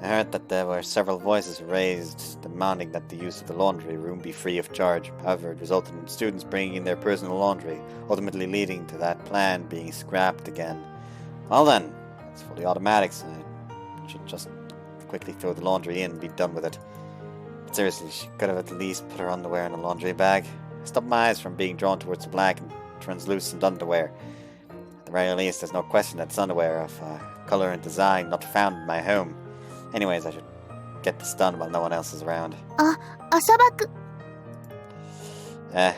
I heard that there were several voices raised demanding that the use of the laundry room be free of charge. However, it resulted in students bringing in their personal laundry, ultimately leading to that plan being scrapped again. Well then, it's fully automatic, so I should just quickly throw the laundry in and be done with it. But seriously, she could have at least put her underwear in a laundry bag. I stopped my eyes from being drawn towards the black and translucent underwear. At the very least, there's no question that it's underwear of colour and design not found in my home. Anyways, I should get this done while no one else is around. 朝バク。 As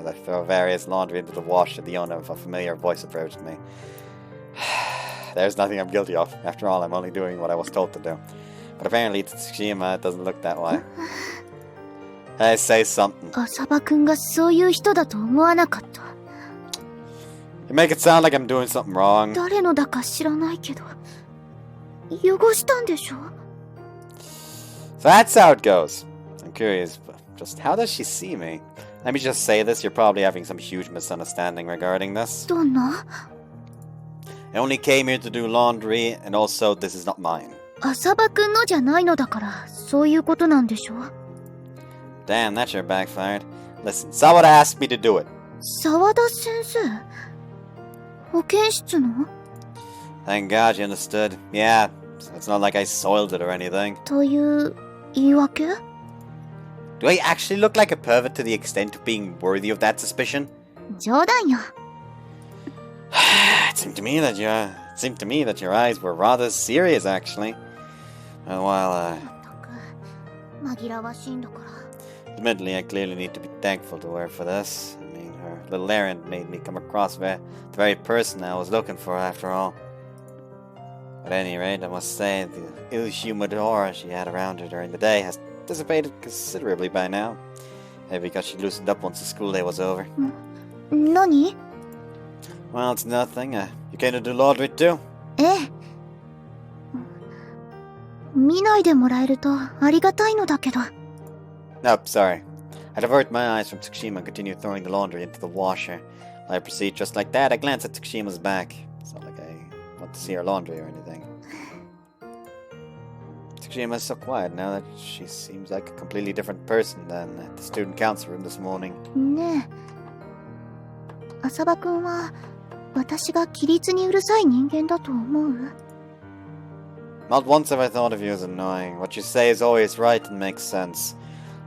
I throw various laundry into the wash, the owner of a familiar voice approached me. There's nothing I'm guilty of. After all, I'm only doing what I was told to do. But apparently to Tsushima, it doesn't look that way. Hey, say something. 朝バくんがそういう人だと思わなかった。 You make it sound like I'm doing something wrong. 誰のだか知らないけど、汚したんでしょ？ So that's how it goes. I'm curious, but just how does she see me? Let me just say this, you're probably having some huge misunderstanding regarding this. どんな？ I only came here to do laundry, and also this is not mine. 朝バくんのじゃないのだから、そういうことなんでしょ？ Damn, that sure backfired. Listen, Sawada asked me to do it. 沢田先生？保健室の？ Thank God you understood. Yeah, it's not like I soiled it or anything. という言い訳？ Do I actually look like a pervert to the extent of being worthy of that suspicion? 冗談よ。It seemed to me that your eyes were rather serious, actually. While, 紛らわしいんだから。 admittedly, I clearly need to be thankful to her for this. I mean, her little errand made me come across the very person I was looking for, after all. At any rate, I must say, the ill-humoured aura she had around her during the day has dissipated considerably by now. Maybe because she loosened up once the school day was over. 何？ Well, it's nothing. You came to do laundry too? ええ。見ないでもらえるとありがたいのだけど。 Nope, sorry. I divert my eyes from Tsukushima and continue throwing the laundry into the washer. While I proceed just like that, I glance at Tsukushima's back. It's not like I want to see her laundry or anything. Tsukushima is so quiet now that she seems like a completely different person than at the student council room this morning. ねえ。浅場くんは私が規律にうるさい人間だと思う？ Not once have I thought of you as annoying. What you say is always right and makes sense.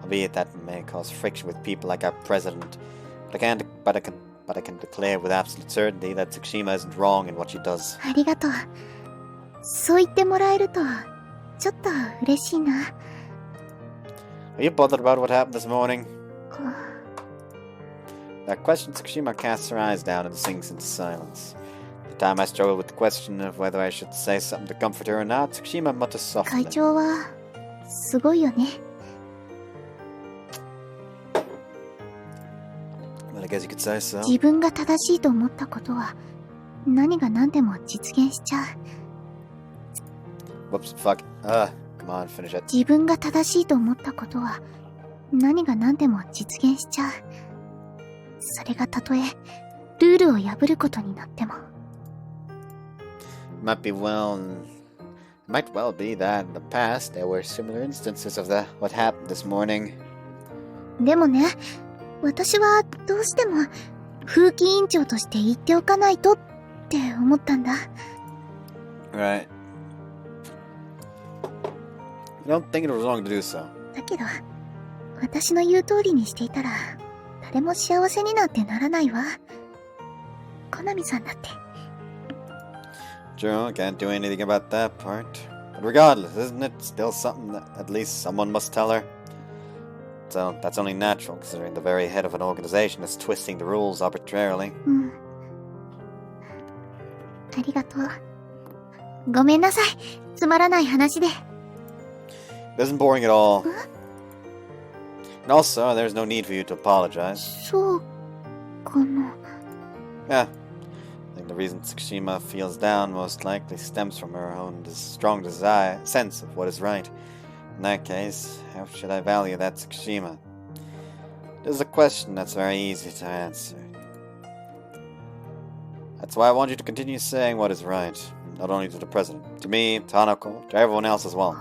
Albeit that may cause friction with people like our president. But I can declare with absolute certainty that Tsukushima isn't wrong in what she does. ありがとう。そう言ってもらえると、ちょっと嬉しいな。Are you bothered about what happened this morning? こ That question, Tsukushima casts her eyes down and sinks into silence. The time I struggled with the question of whether I should say something to comfort her or not, Tsukushima mutters 会 softly. 長は、すごいよね。Well, I guess you could say so. 自分が正しいと思ったことは、何が何でも実現しちゃう。 Whoops, fuck. Come on, finish it. 自分が正しいと思ったことは、何が何でも実現しちゃう。それがたとえ、ルールを破ることになっても。Might well be that in the past there were similar instances of what happened this morning. でもね、私はどうしても、風紀委員長として言っておかないとって思ったんだ。Right. I don't think it was wrong to do so. だけど、私の言う通りにしていたら、誰も幸せになんてならないわ。コナミさんだって。True, can't do anything about that part. But regardless, isn't it still something that at least someone must tell her? So that's only natural, considering the very head of an organization is twisting the rules arbitrarily. うん。ありがとう。ごめんなさい。つまらない話で。It isn't boring at all. And also, there's no need for you to apologize. そうかな。Yeah. I think the reason Tsukushima feels down most likely stems from her own strong sense of what is right. In that case, how should I value that Tsukushima? It is a question that's very easy to answer. That's why I want you to continue saying what is right, not only to the president, to me, to Hanako, to everyone else as well.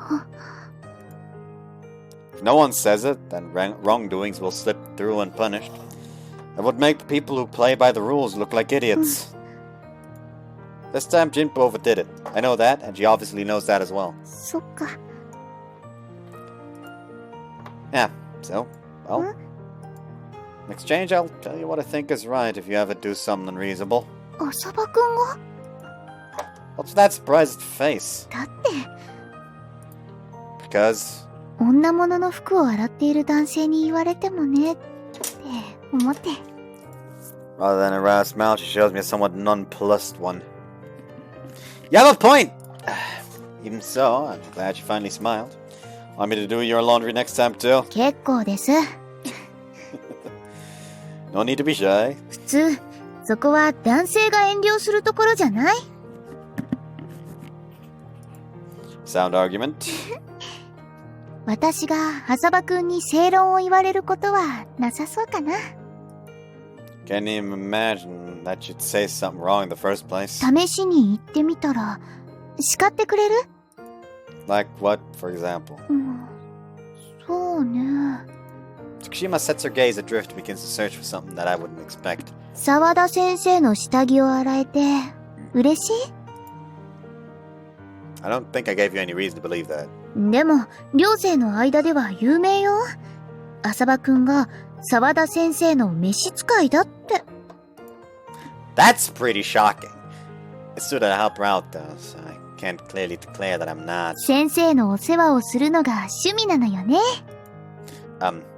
If no one says it, then wrongdoings will slip through unpunished. That would make the people who play by the rules look like idiots. This time Jinpo overdid it. I know that, and she obviously knows that as well. そっか。 Yeah, so, well, in exchange, I'll tell you what I think is right if you ever do something unreasonable. 浅場くんが What's that surprised face? だって、 Because 女物の服を洗っている男性に言われてもね、って思って。 rather than a wry smile, she shows me a somewhat nonplussed one. You have a point! Even so, I'm glad you finally smiled. Want me to do your laundry next time too? 結構です。 No need to be shy. 普通、そこは男性が遠慮するところじゃない？ Sound argument. 私が浅場くんに正論を言われることはなさそうかな。 Can't even imagine that you'd say something wrong in the first place. 試しに言ってみたら、叱ってくれる？ Like what, for example? うん、そうね。 Tsukushima sets her gaze adrift and begins to search for something that I wouldn't expect. 沢田先生の下着を洗えて、嬉しい？ I don't think I gave you any reason to believe that. でも、寮生の間では有名よ。浅場くんが沢田先生の召使いだって。That's pretty shocking. It's true that I help her out though, so I can't clearly declare that I'm not. 先生のお世話をするのが趣味なのよね。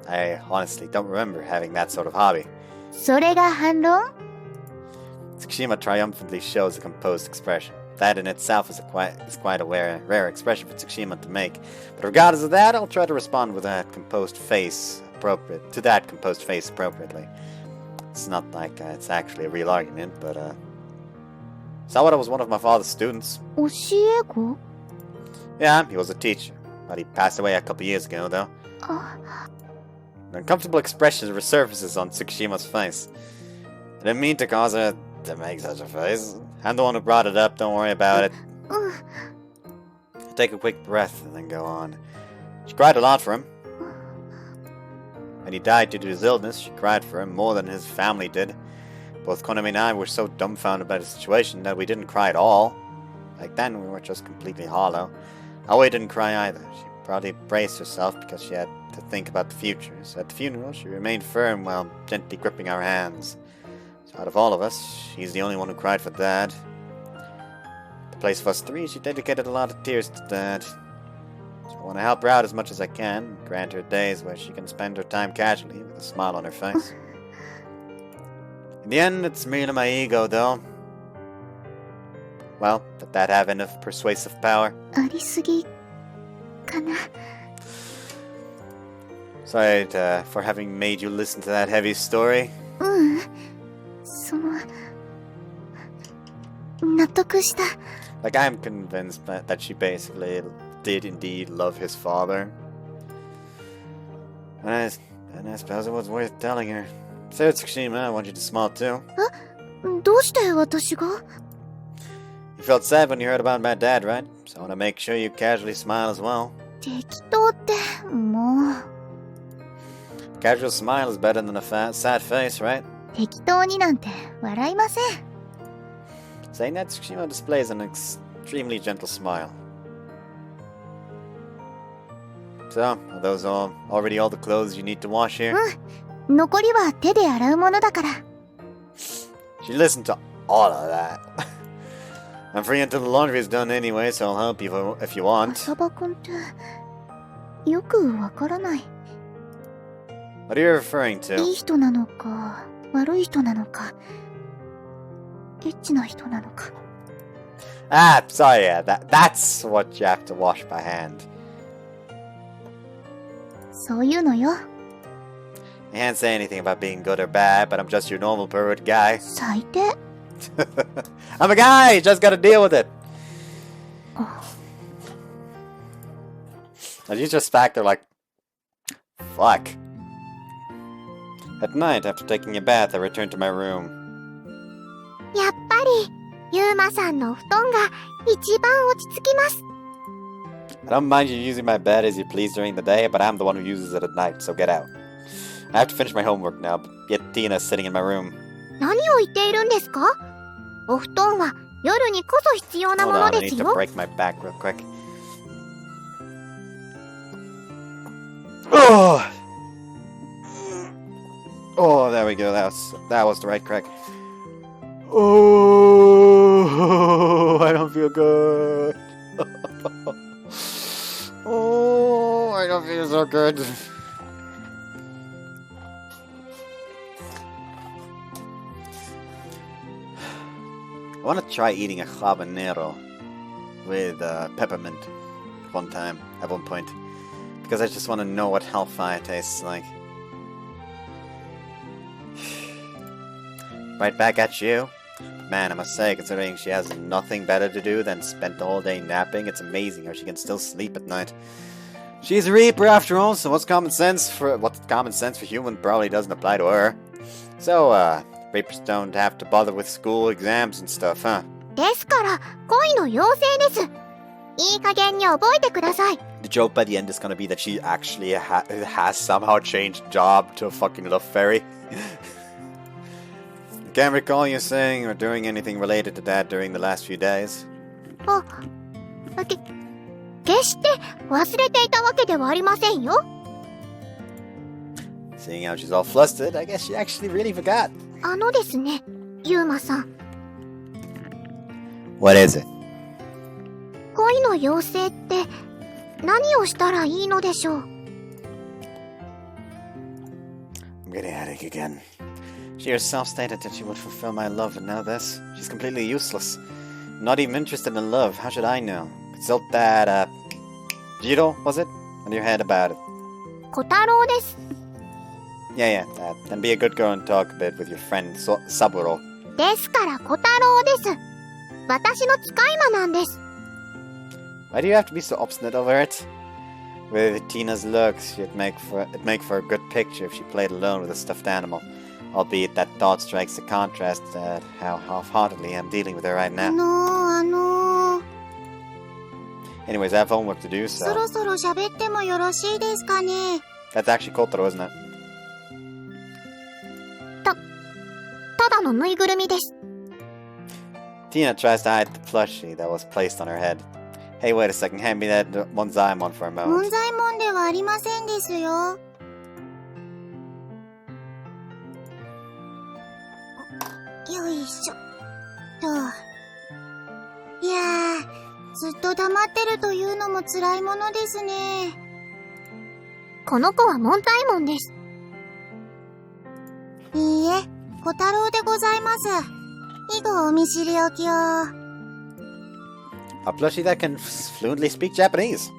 I honestly don't remember having that sort of hobby. それが反論？ Tsukushima triumphantly shows a composed expression. That in itself is quite a rare expression for Tsukushima to make. But regardless of that, I'll try to respond with that composed face appropriately. It's not like it's actually a real argument, but Sawada was one of my father's students. 教え子？ Yeah, he was a teacher, but he passed away a couple years ago, though. あ、 An uncomfortable expression resurfaces on Tsukushima's face. I didn't mean to cause her to make such a face. I'm the one who brought it up, don't worry about it. うん。 Take a quick breath and then go on. She cried a lot for him. When he died due to his illness, she cried for him more than his family did. Both Konami and I were so dumbfounded by the situation that we didn't cry at all. Like then, we were just completely hollow. Aoi didn't cry either. She probably braced herself because she had to think about the future. So at the funeral, she remained firm while gently gripping our hands. So out of all of us, she's the only one who cried for Dad. The place of us three, she dedicated a lot of tears to Dad. So I want to help her out as much as I can, grant her days where she can spend her time casually with a smile on her face. In the end, it's merely my ego, though. Well, did that have enough persuasive power? ありすぎかな。 Sorry for having made you listen to that heavy story. 納得した。 Like, I'm convinced that she basically did indeed love his father. And I suppose it was worth telling her. So, Tsukushima, I want you to smile too. どうして私が？ You felt sad when you heard about my dad, right? So I want to make sure you casually smile as well. 適当ってもう。 Casual smile is better than a sad face, right? 適当になんて笑いません。 Saying that, Tsukushima displays an extremely gentle smile. So, are those already all the clothes you need to wash here? 残りは手で洗うものだから。 She listened to all of that. I'm free until the laundry is done anyway, so I'll help you if you want. 浅場くんってよくわからない。 What are you referring to? いい人なのか悪い人なのかエッチな人なのか。 Ah, sorry, yeah, that's what you have to wash by hand. そういうのよ。 I can't say anything about being good or bad, but I'm just your normal pervert guy. 最低。 I'm a guy! You just gotta deal with it! And you just back there like... Fuck. At night, after taking a bath, I returned to my room. やっぱりユーマさんの布団が一番落ち着きます。 I don't mind you using my bed as you please during the day, but I'm the one who uses it at night, so get out. I have to finish my homework now, but yet Tina's sitting in my room. 何を言っているんですか？お布団は夜にこそ必要なも Hold の on, I で need す to よ。 break my back real quick. Oh! Oh, there we go. That was the right crack. Oh, I don't feel good. Oh, I don't feel so good. I want to try eating a habanero with peppermint at one point, because I just want to know what hellfire tastes like. Right back at you. Man, I must say, considering she has nothing better to do than spend the whole day napping, it's amazing how she can still sleep at night. She's a Reaper after all, so what's common sense for human probably doesn't apply to her. So, Reapers don't have to bother with school exams and stuff, huh? ですから恋の妖精です。いい加減に覚えてください。 The joke by the end is gonna be that she actually has somehow changed job to a fucking love fairy. Can't recall you saying or doing anything related to that during the last few days. 決して忘れていたわけではありませんよ。 Seeing how she's all flustered, I guess she actually really forgot. ですね、ユーマさん。 What is it? 恋の妖精って何をしたらいいのでしょう。 I'm getting a headache again. She herself stated that she would fulfill my love, and now this. She's completely useless. Not even interested in love. How should I know? It's still that, Jiro, was it? On your head about it. 小太郎です。 Yeah, then be a good girl and talk a bit with your friend Saburo. ですから小太郎です。私の使い魔なんです。 Why do you have to be so obstinate over it? With Tina's looks, it'd make for a good picture if she played alone with a stuffed animal. Albeit that thought strikes a contrast at how half-heartedly I'm dealing with her right now. Anyways, I have homework to do, so... そろそろ喋ってもよろしいですかね。 That's actually Kotaro, isn't it? ただのぬいぐるみです。Tina tries to hide the plushie that was placed on her head. Hey, wait a second, hand me that Monzaimon for a 門 moment. 左衛門ではありませんですよ。よいしょと。いやー、ずっと黙ってるというのも辛いものですね。この子はモンタイモンです。いいえ、小太郎でございます。以後お見知りおきを。A plushie that can fluently speak Japanese.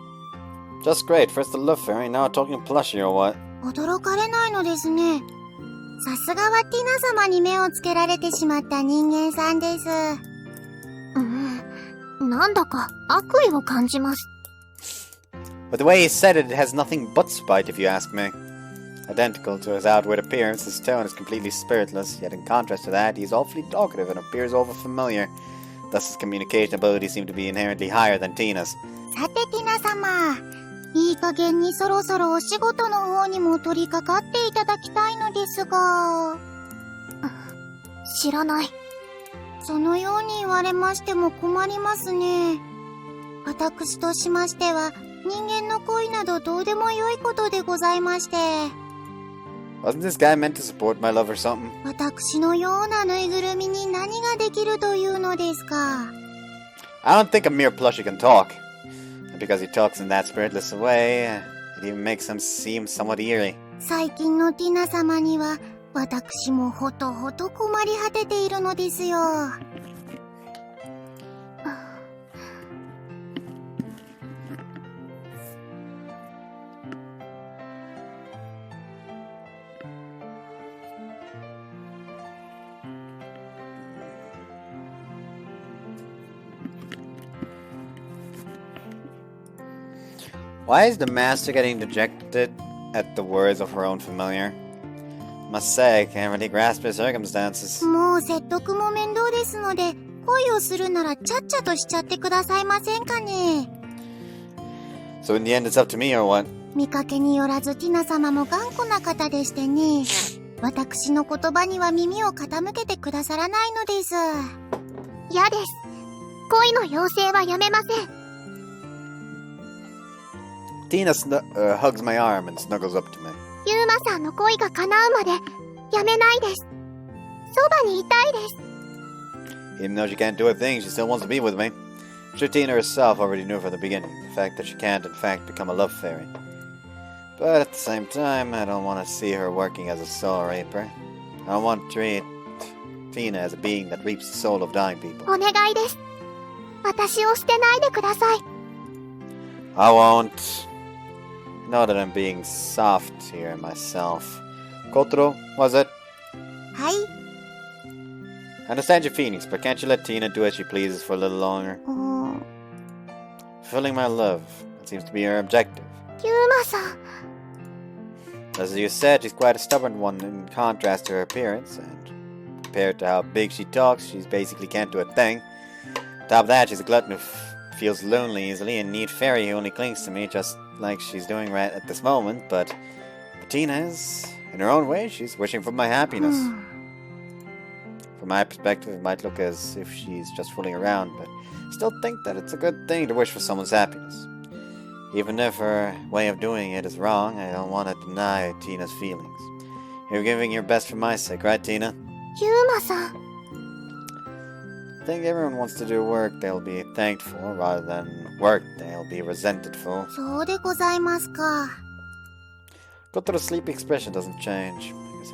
Just great, first the love fairy, now talking plushie or what? 驚かれないのですね。さすがはティナ様に目をつけられてしまった人間さんです。なんだか悪意を感じます。But the way he said it, it has nothing but spite if you ask me. Identical to his outward appearance, his tone is completely spiritless, yet in contrast to that, he is awfully talkative and appears over-familiar. Thus his communication abilities seem to be inherently higher than Tina's. さてティナ様、いい加減にそろそろお仕事の方にも取り掛かっていただきたいのですが。知らない。そのように言われましても困りますね。私としましては、人間の恋などどうでもよいことでございまして。Wasn't this guy meant to support my love or something? 私のようなぬいぐるみに何ができるというのですか。I don't think a mere plushie can talk. And because he talks in that spiritless way, it even makes him seem somewhat eerie. 最近のティナ様には、私もほとほと困り果てているのですよ。Why is the master getting dejected at the words of her own familiar? Must say, I can't really grasp her circumstances. もう説得も面倒ですので、恋をするならちゃっちゃとしちゃってくださいませんかね。So in the end it's up to me or what? 見かけによらずティナ様も頑固な方でしてね。私の言葉には耳を傾けてくださらないのです。嫌です。恋の妖精はやめません。Tina hugs my arm and snuggles up to me. ユーマさんの恋が叶うまでやめないです。そばにいたいです。Even though she can't do a thing, she still wants to be with me. I'm sure Tina herself already knew from the beginning, the fact that she can't in fact become a love fairy. But at the same time, I don't want to see her working as a soul raper. I don't want to treat Tina as a being that reaps the soul of dying people. お願いです。私を捨てないでください。I won't. Know that I'm being soft here myself. Kotaro, was it? はい。 I understand your feelings, but can't you let Tina do as she pleases for a little longer? Fulfilling my love, that seems to be her objective. ユーマさん。As you said, she's quite a stubborn one in contrast to her appearance, and compared to how big she talks, she basically can't do a thing. On top of that, she's a glutton who feels lonely easily, and neat fairy who only clings to me just like she's doing right at this moment, but Tina is, in her own way, she's wishing for my happiness. From my perspective, it might look as if she's just fooling around, but I still think that it's a good thing to wish for someone's happiness. Even if her way of doing it is wrong, I don't want to deny Tina's feelings. You're giving your best for my sake, right, Tina? ユーマさん。I think everyone wants to do work they'll be thanked for, rather than work they'll be resented for. そうでございますか。Kotaro's sleepy expression doesn't change. I guess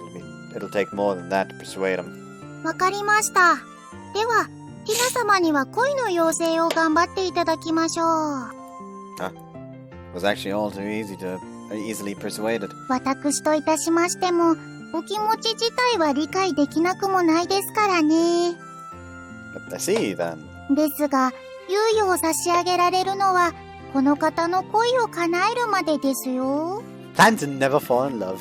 it'll take more than that to persuade him. わかりました。では、ティナ様には恋の妖精を頑張っていただきましょう。It was actually all too easily persuaded. 私といたしましても、お気持ち自体は理解できなくもないですからね。But I see, then. ですが、猶予を差し上げられるのは、この方の恋を叶えるまでですよ。Plan to never fall in love.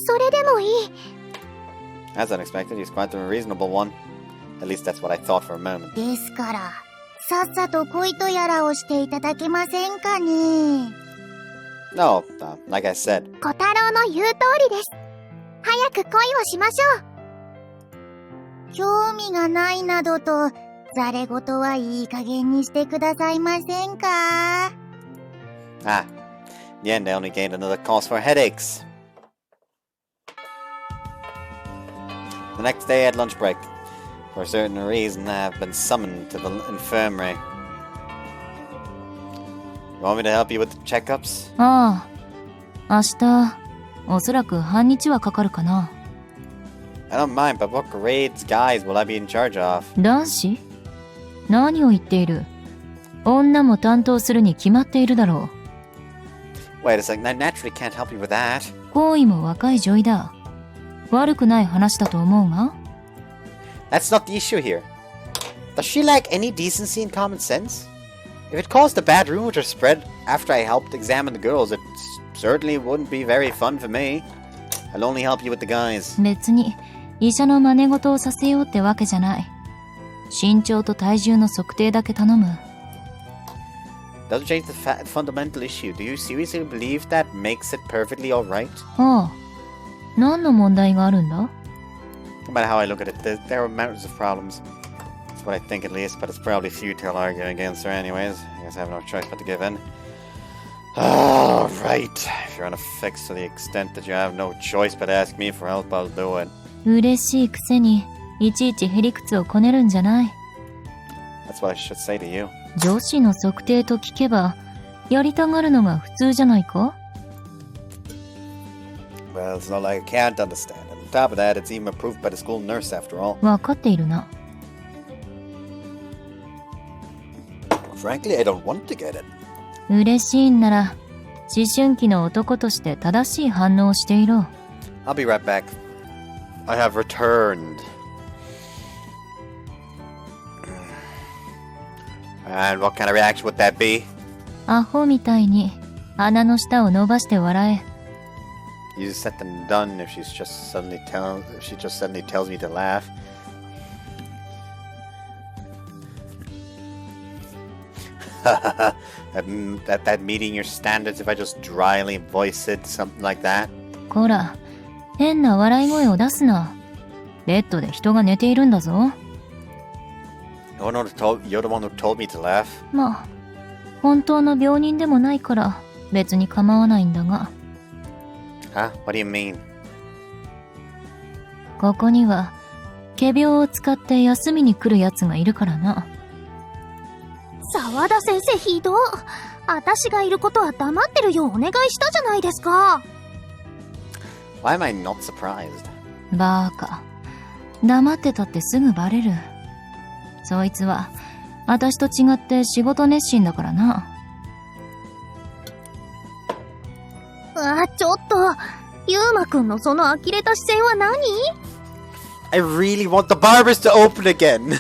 それでもいい。As unexpected, he's quite a reasonable one. At least that's what I thought for a moment. ですから、さっさと恋とやらをしていただけませんかね。No, like I said. 小太郎の言う通りです。早く恋をしましょう。興味がないなどと、ざれ言はいい加減にしてくださいませんか？ Ah, in the end, I only gained another cause for headaches. The next day at lunch break, for a certain reason, I have been summoned to the infirmary. You want me to help you with the checkups? ああ、明日、おそらく半日はかかるかな。I don't mind, but what grades guys will I be in charge of? 男子？何を言っている？女も担当するに決まっているだろう。Wait a second, I naturally can't help you with that. 行為も若い女医だ。悪くない話だと思うが。That's not the issue here. Does she lack any decency and common sense? If it caused a bad rumor to spread after I helped examine the girls, it certainly wouldn't be very fun for me. I'll only help you with the guys. 別に医者の真似事をさせようってわけじゃない。身長と体重の測定だけ頼む。Doesn't change the fundamental issue. Do you seriously believe that makes it perfectly alright? ああ、何の問題があるんだ？ No matter how I look at it, there are mountains of problems. That's what I think at least, but it's probably futile arguing against her anyways. I guess I have no choice but to give in. Alright. If you're on a fix to the extent that you have no choice but to ask me for help, I'll do it. 嬉しいくせにいちいちへりくつをこねるんじゃない。That's what I should say to you. 女子の測定と聞けばやりたがるのが普通じゃないか？ Well, it's not like I can't understand. And on top of that, it's even approved by the school nurse after all. わかっているな。Frankly, I don't want to get it. 嬉しいんなら思春期の男として正しい反応をしていろ。 I'll be right back. I have returned. And what kind of reaction would that be? アホみたいに鼻の下を伸ばして笑え。You said and done if she just suddenly tells me to laugh. that meeting your standards if I just dryly voice it, something like that. こら、変な笑い声を出すな。ベッドで人が寝ているんだぞ。You're the one who told me to laugh. まあ、本当の病人でもないから別に構わないんだが。Huh? What do you mean? ここには仮病を使って休みに来るやつがいるからな。沢田先生ひどい。私がいることは黙ってるようお願いしたじゃないですか。Why am I not surprised? バーカ。黙ってたってすぐバレる。そいつは私と違って仕事熱心だからな。ちょっと、ユーマくんのその呆れた視線は何？ I really want the barbers to open again.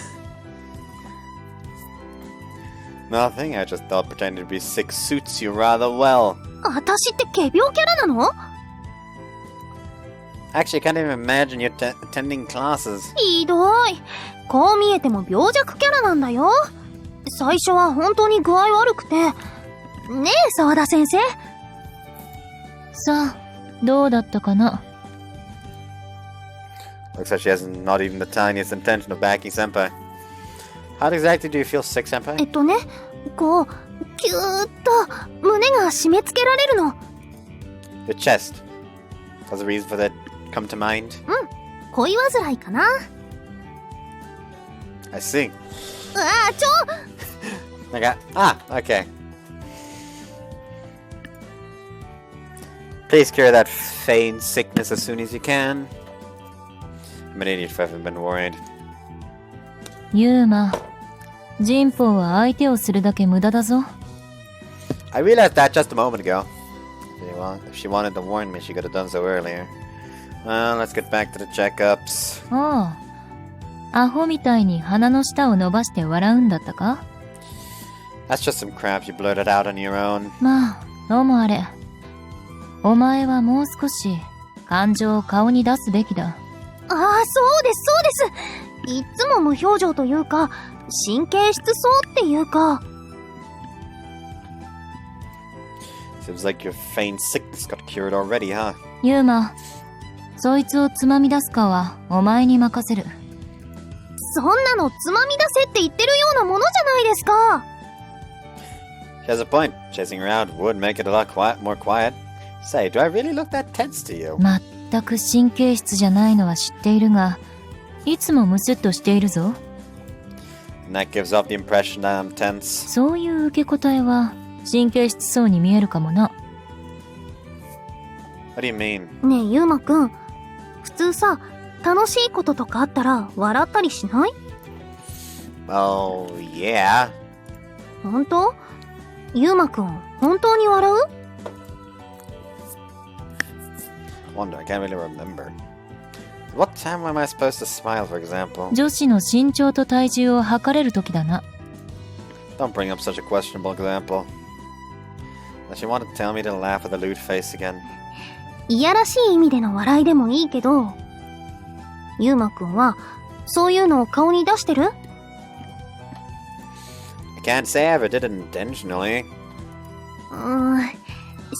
Nothing, I just thought pretending to be sick suits you rather well. 私って仮病キャラなの？ Actually, I can't even imagine you attending classes. ひどい。こう見えても病弱キャラなんだよ。最初は本当に具合悪くて。ねえ、沢田先生。さあ、どうだったかな。Looks like she has not even the tiniest intention of backing Senpai. How exactly do you feel sick, Senpai? こう、キューッと胸が締め付けられるの。Your chest. Does a reason for that come to mind? 恋煩いかな。I see. ちょOkay. Please cure that feigned sickness as soon as you can. I'm an idiot if I haven't been worried. ユーマ、ジンポウは相手をするだけ無駄だぞ。I realized that just a moment ago. If she wanted to warn me, she could have done so earlier. Well, let's get back to the checkups. ああ、アホみたいに鼻の下を伸ばして笑うんだったか？ That's just some crap you blurted out on your own. まあ、ともあれ。お前はもう少し感情を顔に出すべきだ。そうですそうです。いっつも無表情というか、神経質そうっていうか。Seems like your feigned sickness got cured already, huh? ユーマ、そいつをつまみ出すかはお前に任せる。そんなのつまみ出せって言ってるようなものじゃないですか。 She has a point. Chasing around would make it a lot more quiet. Say, do I really look that tense to you? 全く神経質じゃないのは知っているが、いつもムスッとしているぞ。And that gives off the impression that I'm tense. そういう受け答えは神経質そうに見えるかもな。What do you mean? ねえユウマくん、普通さ、楽しいこととかあったら笑ったりしない？ Oh, yeah. 本当？ユウマくん、本当に笑う？ Wonder, I can't really remember. What time am I supposed to smile, for example? 女子の身長と体重を測れる時だな。Don't bring up such a questionable example. Does she want to tell me to laugh with a lewd face again? いやらしい意味での笑いでもいいけど、ユウマくんはそういうのを顔に出してる？ I can't say I ever did it intentionally.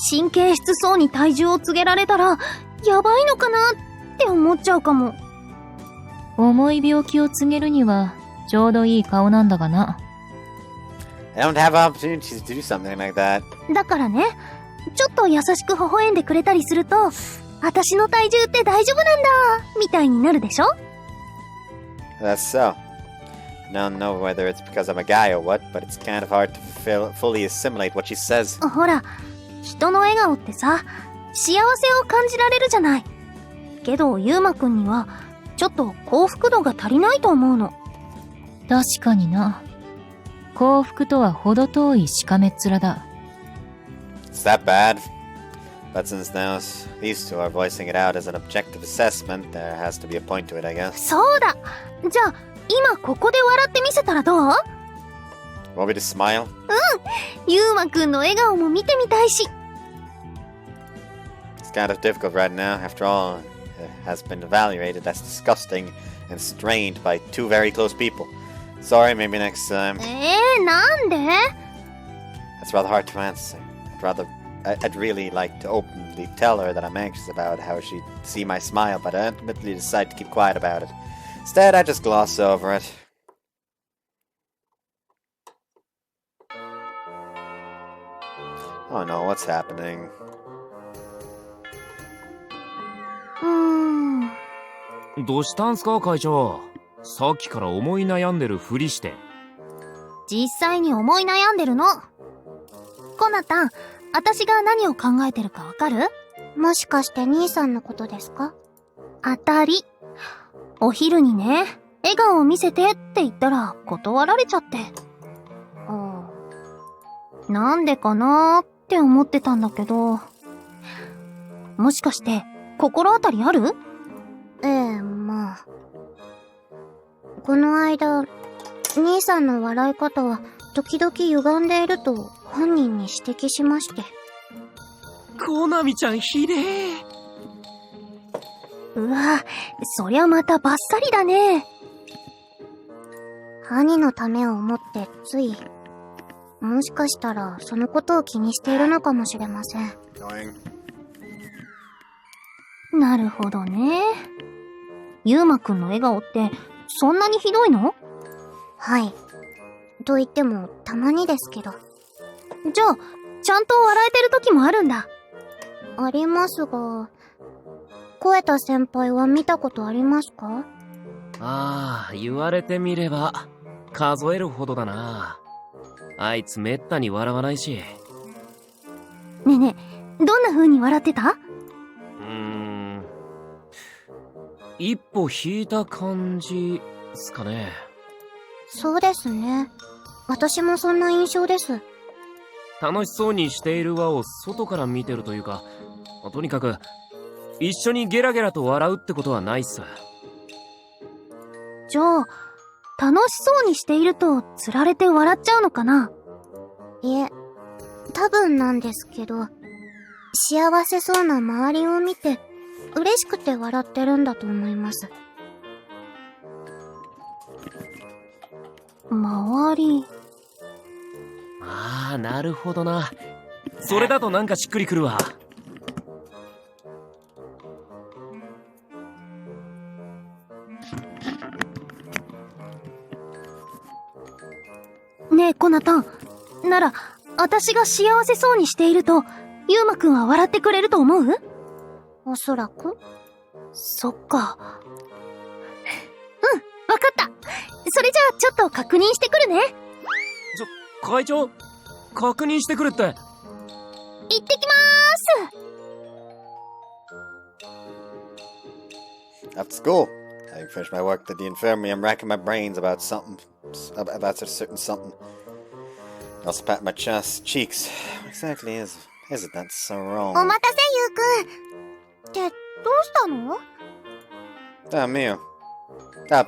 神経質そうに体重を告げられたらやばいのかなって思っちゃうかも。重い病気を告げるにはちょうどいい顔なんだがな。I don't have opportunities to do something like that. だからね、ちょっと優しく微笑んでくれたりすると、私の体重って大丈夫なんだみたいになるでしょ？ That's so. I don't know whether it's because I'm a guy or what, but it's kind of hard to fully assimilate what she says. ほら、人の笑顔ってさ、幸せを感じられるじゃない。けど、ユウマくんには、ちょっと幸福度が足りないと思うの。確かにな。幸福とは程遠いしかめっ面だ。It's that bad. But since now these two are voicing it out as an objective assessment, there has to be a point to it, I guess. そうだ。じゃあ、今ここで笑ってみせたらどう？ Want me to smile? ユウマくんの笑顔も見てみたいし。It's kind of difficult right now. After all, it has been evaluated as disgusting and strained by two very close people. Sorry, maybe next time. なんで？ That's rather hard to answer. I'd really like to openly tell her that I'm anxious about how she'd see my smile, but I ultimately decide to keep quiet about it. Instead, I just gloss over it. Oh no, what's happening? どうしたんすか会長。さっきから思い悩んでるふりして。実際に思い悩んでるの。コナタン、私が何を考えてるかわかる？もしかして兄さんのことですか？当たり。お昼にね、笑顔を見せてって言ったら断られちゃって。なんでかなーって思ってたんだけど。もしかして心当たりある？まあ。この間、兄さんの笑い方は時々歪んでいると本人に指摘しまして。コナミちゃんひでえ。うわ、そりゃまたバッサリだね。兄のためを思ってつい、もしかしたらそのことを気にしているのかもしれません。なるほどね。ユウマくんの笑顔ってそんなにひどいの？はい。と言ってもたまにですけど。じゃあ、ちゃんと笑えてる時もあるんだ。ありますが、声田先輩は見たことありますか？ああ、言われてみれば数えるほどだな。あいつめったに笑わないし。ねえねえ、どんな風に笑ってた？一歩引いた感じすかね。そうですね。私もそんな印象です。楽しそうにしている輪を外から見てるというか、とにかく一緒にゲラゲラと笑うってことはないっす。じゃあ、楽しそうにしていると釣られて笑っちゃうのかな？いえ、多分なんですけど、幸せそうな周りを見て嬉しくて笑ってるんだと思います。周り。ああ、なるほどな。それだとなんかしっくりくるわ。ねえ、コナタン。なら、私が幸せそうにしていると、ユウマくんは笑ってくれると思う？おそらく。そっか。わかった。それじゃあちょっと確認してくるね。会長、確認してくるって。行ってきまーす。 After school, having finished my work at the infirmary, I'm racking my brains about about a certain something. I also pat my chest, cheeks. What exactly is it that's so お wrong? 待たせユウくん。ってどうしたの？ Ah, Mio. Ah,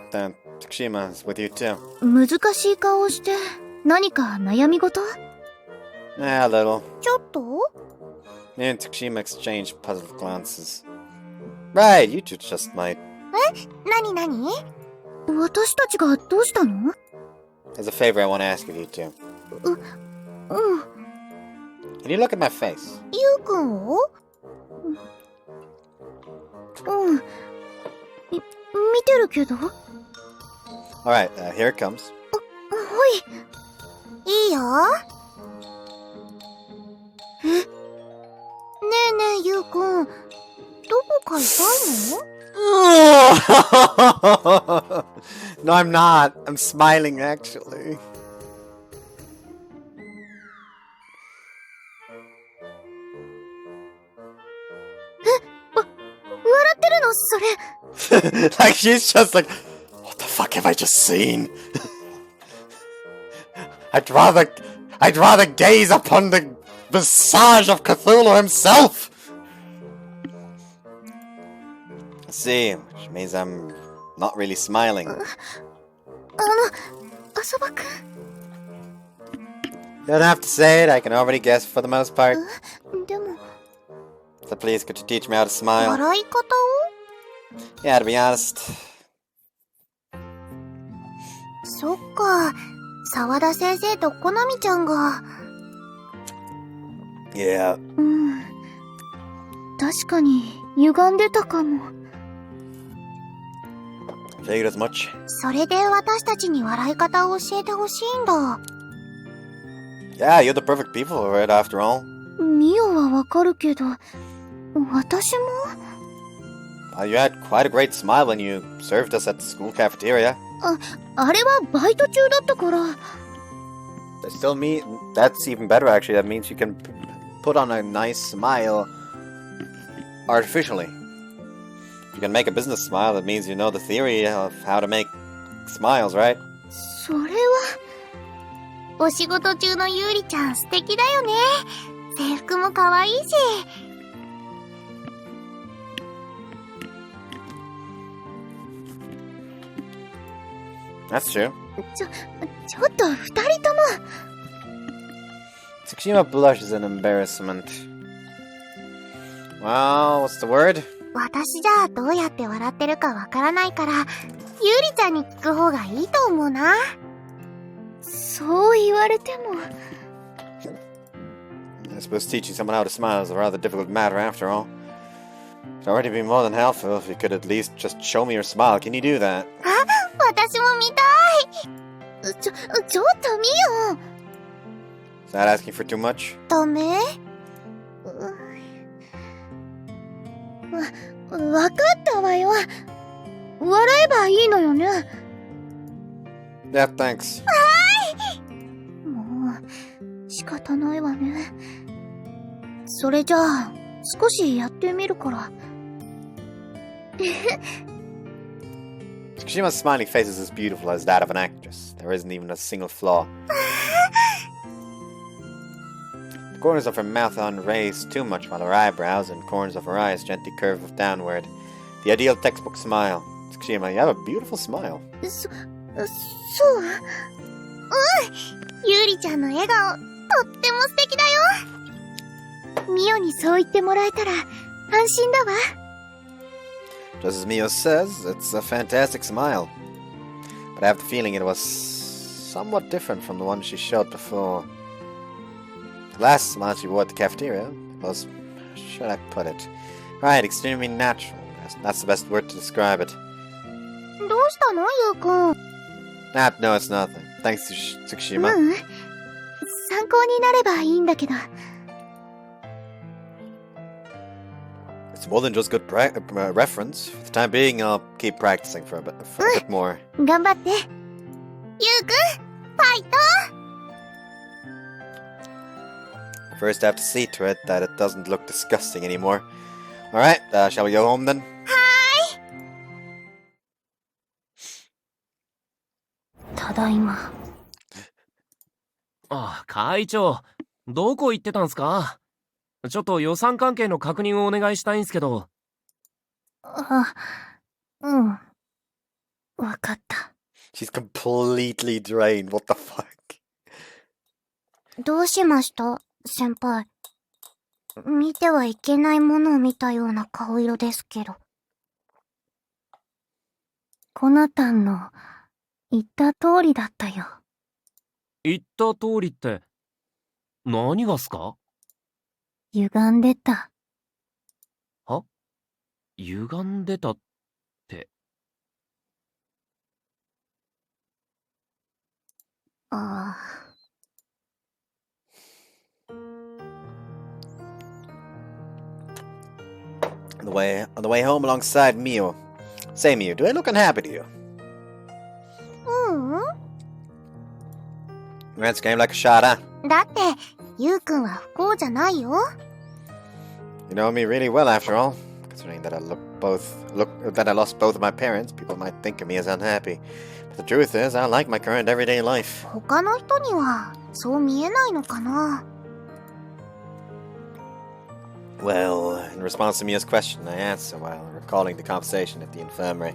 Takashima is with you too. 難しい顔をして、何か悩み事？ Yeah, a little. ちょっと？ Me and Takashima exchanged puzzled glances. Right, you two just might. なになに？私たちがどうしたの？ As a favor, I want to ask of you two. うん。 Can you look at my face? ユウくんを？うん。見てるけど。Alright, here it comes. いいよ。ねえねえユウくん、どこか痛いの？ No, I'm not. I'm smiling, actually. 笑ってるのそれ。 Like, she's just like, what the fuck have I just seen? I'd rather gaze upon the visage of Cthulhu himself! I see, which means I'm not really smiling. 浅葉くん。 You don't have to say it, I can already guess for the most part. でも、 So please, could you teach me how to smile? 笑い方を？ Yeah, to be honest. そっか、沢田先生とコナミちゃんが。Yeah. うん。確かに、歪んでたかも。 Figured as much. それで私たちに笑い方を教えてほしいんだ。 Yeah, you're the perfect people for it after all. ミオはわかるけど、私も？ You had quite a great smile when you served us at the school cafeteria. あれはバイト中だったから。 That still mean that's even better actually. That means you can put on a nice smile artificially. If you can make a business smile, that means you know the theory of how to make smiles, right? それは。お仕事中のユーリちゃん素敵だよね。制服も可愛いし。 That's true. ちょっと二人とも。 Tsukishima blushes in embarrassment. Well, what's the word? 私じゃどうやって笑ってるかわからないから、ユーリちゃんに聞く方がいいと思うな。そう言われても。 I suppose teaching someone how to smile is a rather difficult matter after all. It'd already be more than helpful if you could at least just show me your smile. Can you do that? あ、私も見たい。ちょっとミオ。 Is that asking for too much? ダメ？わかったわよ。笑えばいいのよね。 Yeah, thanks. もう、仕方ないわね。それじゃあ、少しやってみるから。 Tsukushima's smiling face is as beautiful as that of an actress. There isn't even a single flaw. The corners of her mouth aren't raised too much, while her eyebrows and corners of her eyes gently curve downward. The ideal textbook smile. Tsukushima, you have a beautiful smile. そう。ユーリちゃんの笑顔、とっても素敵だよ。ミオにそう言ってもらえたら安心だわ。 Just as Mio says, it's a fantastic smile. But I have the feeling it was somewhat different from the one she showed before. The last smile she wore at the cafeteria was, how should I put it? Right, extremely natural. That's the best word to describe it. どうしたのユウくん？ No, it's nothing. Thanks, Tsukushima. 参考になればいいんだけど。 It's more than just good reference. For the time being, I'll keep practicing for a bit more. 頑張って。ゆうくん、ファイト。 First, I have to see to it that it doesn't look disgusting anymore. Alright, shall we go home then? ただいま。あ、会長、どこ行ってたんすか？ちょっと予算関係の確認をお願いしたいんすけど。あ、うん。わかった。She's completely drained. What the fuck? どうしました先輩。見てはいけないものを見たような顔色ですけど。コナタンの言った通りだったよ。言った通りって、何がっすか？歪んでた。は？歪んでたって。ああ。On the way home alongside Mio. Say, Mio, do I look unhappy to you? ううん。 Your answer came like a shot, huh? だって、ゆうくんは不幸じゃないよ。 You know me really well, after all. Considering that I lost both of my parents, people might think of me as unhappy. But the truth is, I like my current everyday life. 他の人にはそう見えないのかな。 Well, in response to Mia's question, I answer while recalling the conversation at the infirmary.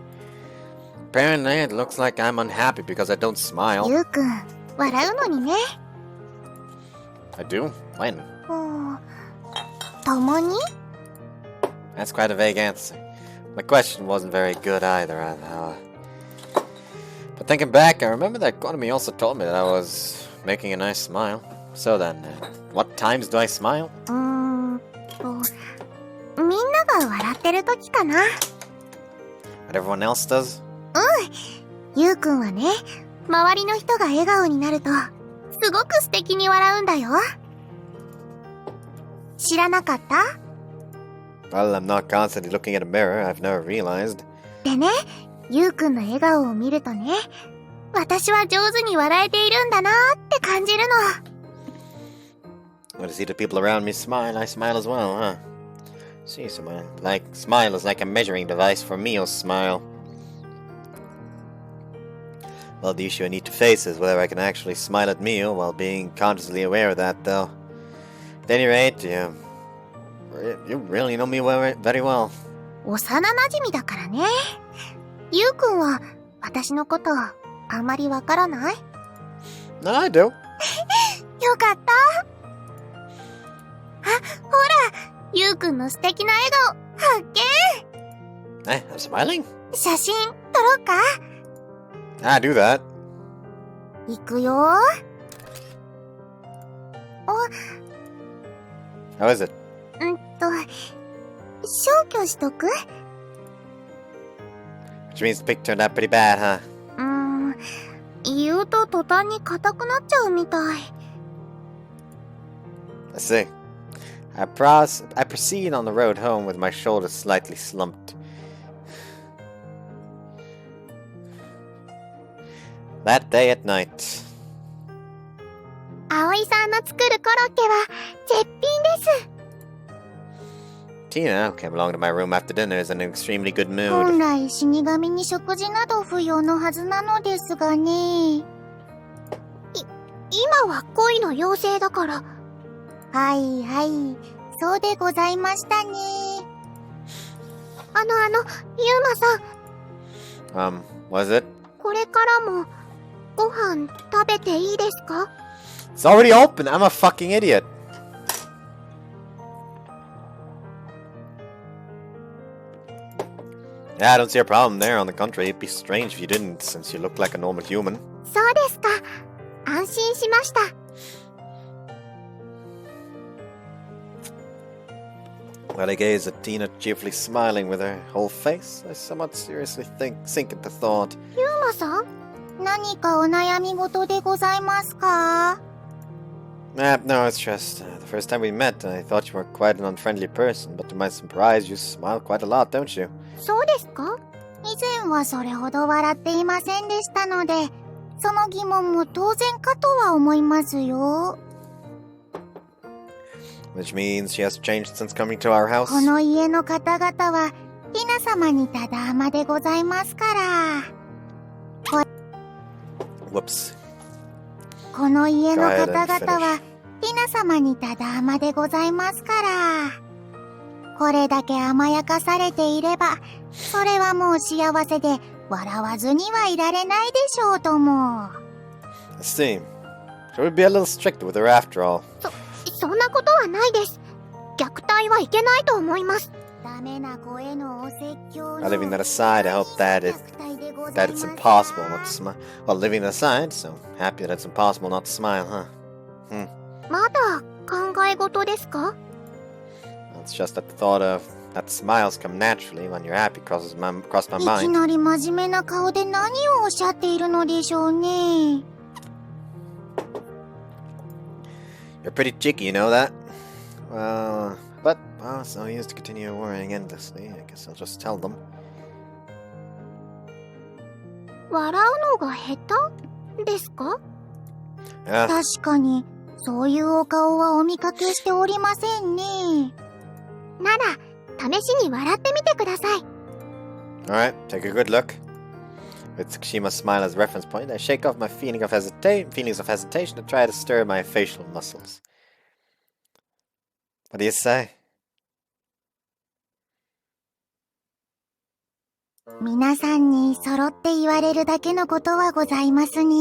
Apparently, it looks like I'm unhappy because I don't smile. ゆうくん、笑うのにね。 I do? When? たまに？ That's quite a vague answer. My question wasn't very good either. But thinking back, I remember that Konami also told me that I was making a nice smile. So then, what times do I smile? みんなが笑ってる時かな。 What everyone else does? ゆうくんはね、周りの人が笑顔になると、すごく素敵に笑うんだよ。知らなかった？ Well, I'm not constantly looking at a mirror. I've never realized. でね、ゆうくんの笑顔を見るとね、私は上手に笑えているんだなって感じるの。 When I see the people around me smile, I smile as well, huh? See, someone smile is like a measuring device for Mio's smile. Well, the issue I need to face is whether I can actually smile at Mio while being consciously aware of that, though. At any rate, you really know me very well. 幼馴染だからね。ゆうくんは私のことあんまりわからない？ No, I do. よかった。あ、ほら、ゆうくんの素敵な笑顔発見。 Hey, I'm smiling. 写真撮ろうか？ I do that. いくよ。How is it? 消去しとく？ Which means the pic turned out pretty bad, huh? 言うと途端に硬くなっちゃうみたい。 I see. I proceed on the road home with my shoulders slightly slumped. That day at night. 葵さんの作るコロッケは絶品です。 Tina, who came along to my room after dinner, is in an extremely good 本 mood. 来死神に食事など不要のはずなのですがね。今は恋の妖精だから。はいはい、そうでございましたね。ゆうまさん。Was it? これからもご飯食べていいですか？ It's already open. I'm a fucking idiot. Yeah, I don't see a problem there. On the contrary, it'd be strange if you didn't, since you look like a normal human. そうですか。安心しました。 While I gaze at Tina cheerfully smiling with her whole face, I somewhat seriously sink into thought. ゆうまさん？何かお悩み事でございますか？ No, it's just the first time we met, I thought you were quite an unfriendly person, but to my surprise, you smile quite a lot, don't you? そうですか？以前はそれほど笑っていませんでしたので、その疑問も当然かとは思いますよ。Which means she has changed since coming to our house? この家の方々は、ひな様にただ甘でございますから。Whoops. この家の方々は、ひな様にただ甘でございますから。これだけ甘やかされていれば、それはもう幸せで、笑わずにはいられないでしょうとも。I see. Should we be a little strict with her after all? そんなことはないです。虐待はいけないと思います。ダメな子へのお説教の。 Leaving that aside, I hope that it's impossible not to smile. Well, leaving that aside, so happy that it's impossible not to smile, huh? まだ考え事ですか？ It's just that the thought of that smiles come naturally when you're happy crossed my いき mind. なり真面目な顔で何をおっしゃっているのでしょうね。You're pretty cheeky, you know that? But it's no use to continue worrying endlessly. I guess I'll just tell them. 笑うのが下手ですか？ Yeah. 確かに、そういうお顔はお見かけしておりませんね。なら、試しに笑ってみてください。Alright, take a good look. With Tsukushima's smile as a reference point, I shake off my feelings of hesitation to try to stir my facial muscles. What do you say? 皆さんに揃って言われるだけのことはございますね。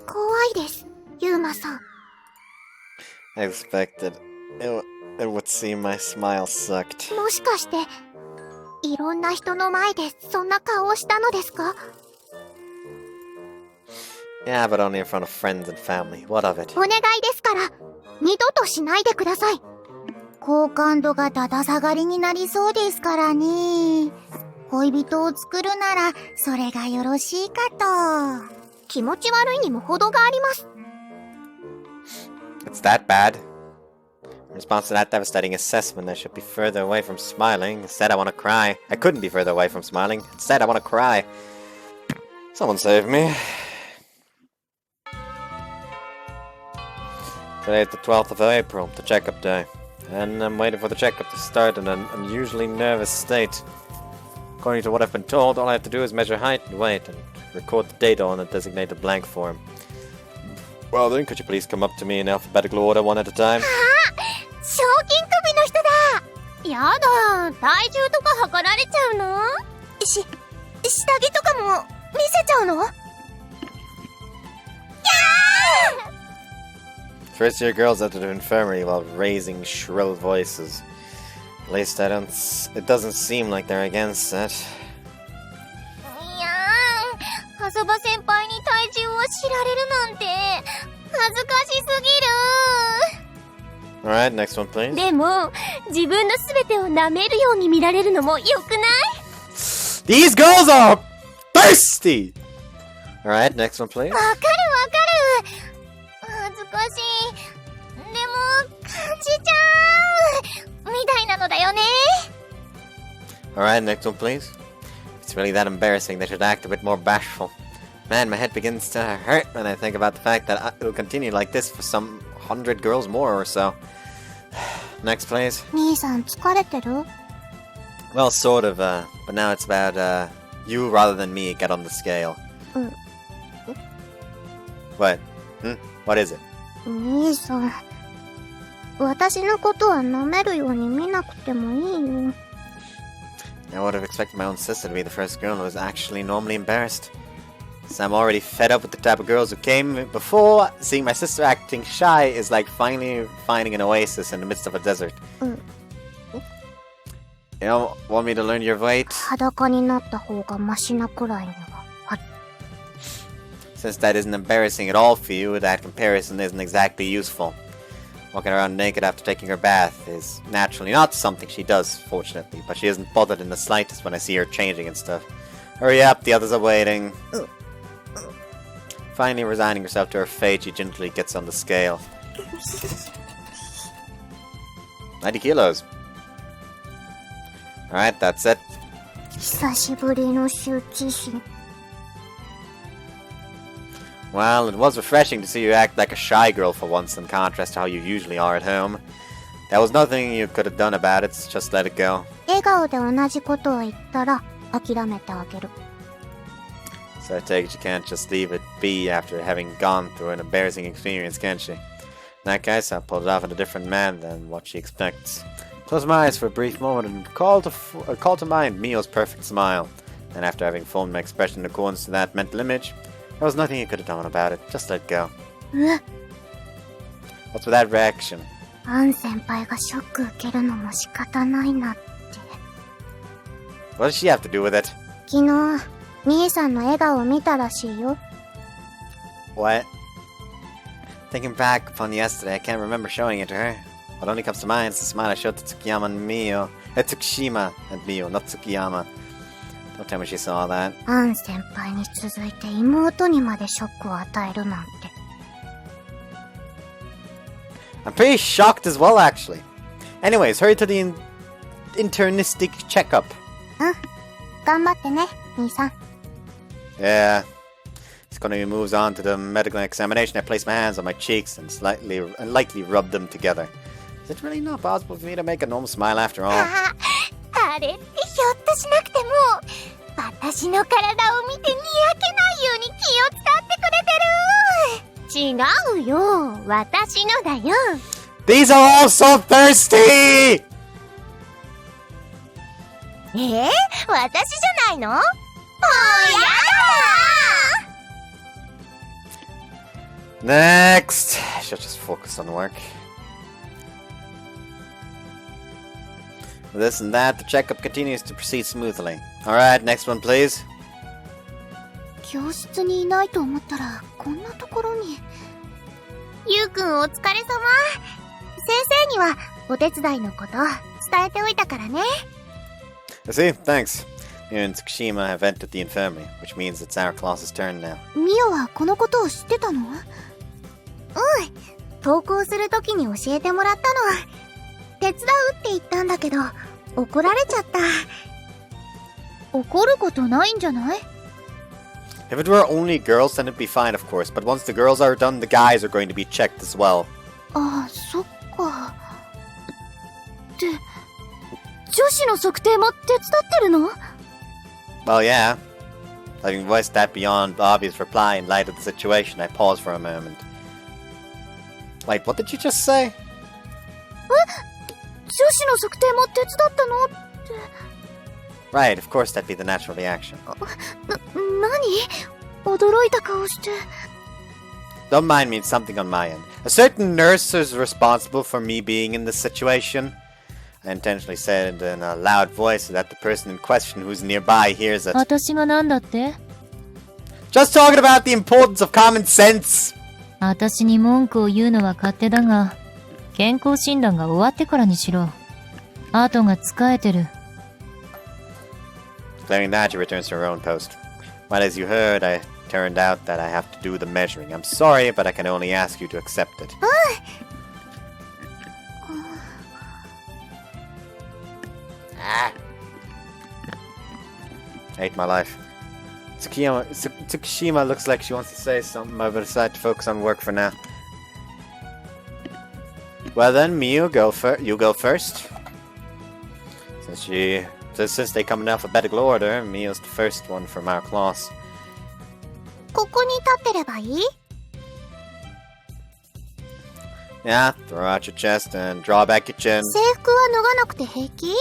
怖いです、ユーマさん。I expected it would seem my smile sucked. もしかして、いろんな人の前でそんな顔をしたのですか？ Yeah, but only in front of friends and family. What of it? お願いですから、二度としないでください。好感度がだだ下がりになりそうですからね。恋人を作るなら、それがよろしいかと。気持ち悪いにも程があります。It's that bad? In response to that devastating assessment, I should be further away from smiling. Instead, I want to cry. I couldn't be further away from smiling. Instead, I want to cry. Someone save me. Today is the 12th of April, the checkup day. And I'm waiting for the checkup to start in an unusually nervous state. According to what I've been told, all I have to do is measure height and weight and record the data on a designated blank form. Well then, could you please come up to me in alphabetical order one at a time? 賞金首の人だ。やだ、体重とか測られちゃうの？下着とかも見せちゃうの？ First year girls enter the infirmary while raising shrill voices. At least it doesn't seem like they're against that. いやー、ハサバ先輩に体重を知られるなんて恥ずかしすぎる。 Alright, next one please. でも、自分の全てを舐めるように見られるのも良くない？ These girls are thirsty! Alright, next one please. わかる。恥ずかしい。でも、感じちゃうみたいなのだよね。 Alright, next one please. It's really that embarrassing they should act a bit more bashful. Man, my head begins to hurt when I think about the fact that it will continue like this for some 100 girls more or so. Next please. 兄さん疲れてる？ Well, sort of, but now it's about, you rather than me get on the scale. What? What is it? 兄さん、私のことは舐めるように見なくてもいいよ。I would have expected my own sister to be the first girl who was actually normally embarrassed. So I'm already fed up with the type of girls who came before. Seeing my sister acting shy is like finally finding an oasis in the midst of a desert. You know, want me to learn your weight? 裸になった方がマシなくらいには。Since that isn't embarrassing at all for you, that comparison isn't exactly useful. Walking around naked after taking her bath is naturally not something she does, fortunately, but she isn't bothered in the slightest when I see her changing and stuff. Hurry up, the others are waiting. Finally resigning herself to her fate, she gently gets on the scale. 90 kilos. Alright, that's it. 久しぶりの羞恥心。 Well, it was refreshing to see you act like a shy girl for once in contrast to how you usually are at home. There was nothing you could have done about it, so just let it go. 笑顔で同じことを言ったら諦めてあげる。 So I take it you can't just leave it be after having gone through an embarrassing experience, can she? In that case, I'll pull it off in a different manner than what she expects. Close my eyes for a brief moment and call to mind Mio's perfect smile. And after having formed my expression in accordance to that mental image, there was nothing you could have done about it. Just let it go. What's with that reaction? アン先輩がショック受けるのも仕方ないなって。 What does she have to do with it? 昨日、兄さんの笑顔を見たらしいよ。 What? Thinking back upon yesterday, I can't remember showing it to her. What only comes to mind is the smile I showed to Tsukiyama and Mio. Tsukishima and Mio, not Tsukiyama. Don't tell me she saw that. アン先輩に続いて妹にまでショックを与えるなんて。 I'm pretty shocked as well, actually. Anyways, hurry to the internistic checkup. 頑張ってね、兄さん。 Yeah. Konami moves on to the medical examination. I place my hands on my cheeks and lightly rub them together. Is it really not possible for me to make a normal smile after all? あれってひょっとしなくても私の体を見てにやけないように気を使ってくれてる。違うよ、私のだよ。 These are all so thirsty! 私じゃないの？もうやだ！ Next! Should just focus on work. With this and that, the checkup continues to proceed smoothly. Alright, next one please. 教室にいないと思ったらこんなところに。ゆうくんお疲れ様。先生にはお手伝いのこと伝えておいたからね。 I see, thanks. You and Tsukushima have entered the infirmary, which means it's our class's turn now. ミオはこのことを知ってたの？登校するときに教えてもらったの。手伝うって言ったんだけど怒られちゃった。怒ることないんじゃない？ If it were only girls, then it'd be fine, of course, but once the girls are done, the guys are going to be checked as well. ああ、そっか。って女子の測定も手伝ってるの？ Well, yeah. Having voiced that beyond obvious reply in light of the situation, I pause for a moment. Wait, what did you just say? 女子の測定も手伝ったの？ Right, of course that'd be the natural reaction. 何？驚いた顔して。 Don't mind me, it's something on my end. A certain nurse is responsible for me being in this situation. I intentionally said it in a loud voice so that the person in question who's nearby hears it. 私がなんだって？ Just talking about the importance of common sense! 私に文句を言うのは勝手だが、健康診断が終わってからにしろ。後が使えてる。Declaring that, she returns to her own post. Well, as you heard, I turned out that I have to do the measuring. I'm sorry, but I can only ask you to accept it. Hate my life. Tsukishima looks like she wants to say something, but I decide to focus on work for now. Well then, Miu, you go first. Since they come in alphabetical order, Miu's the first one from our class. ここに立ってればいい？ Yeah, throw out your chest and draw back your chin. 制服は脱がなくて平気？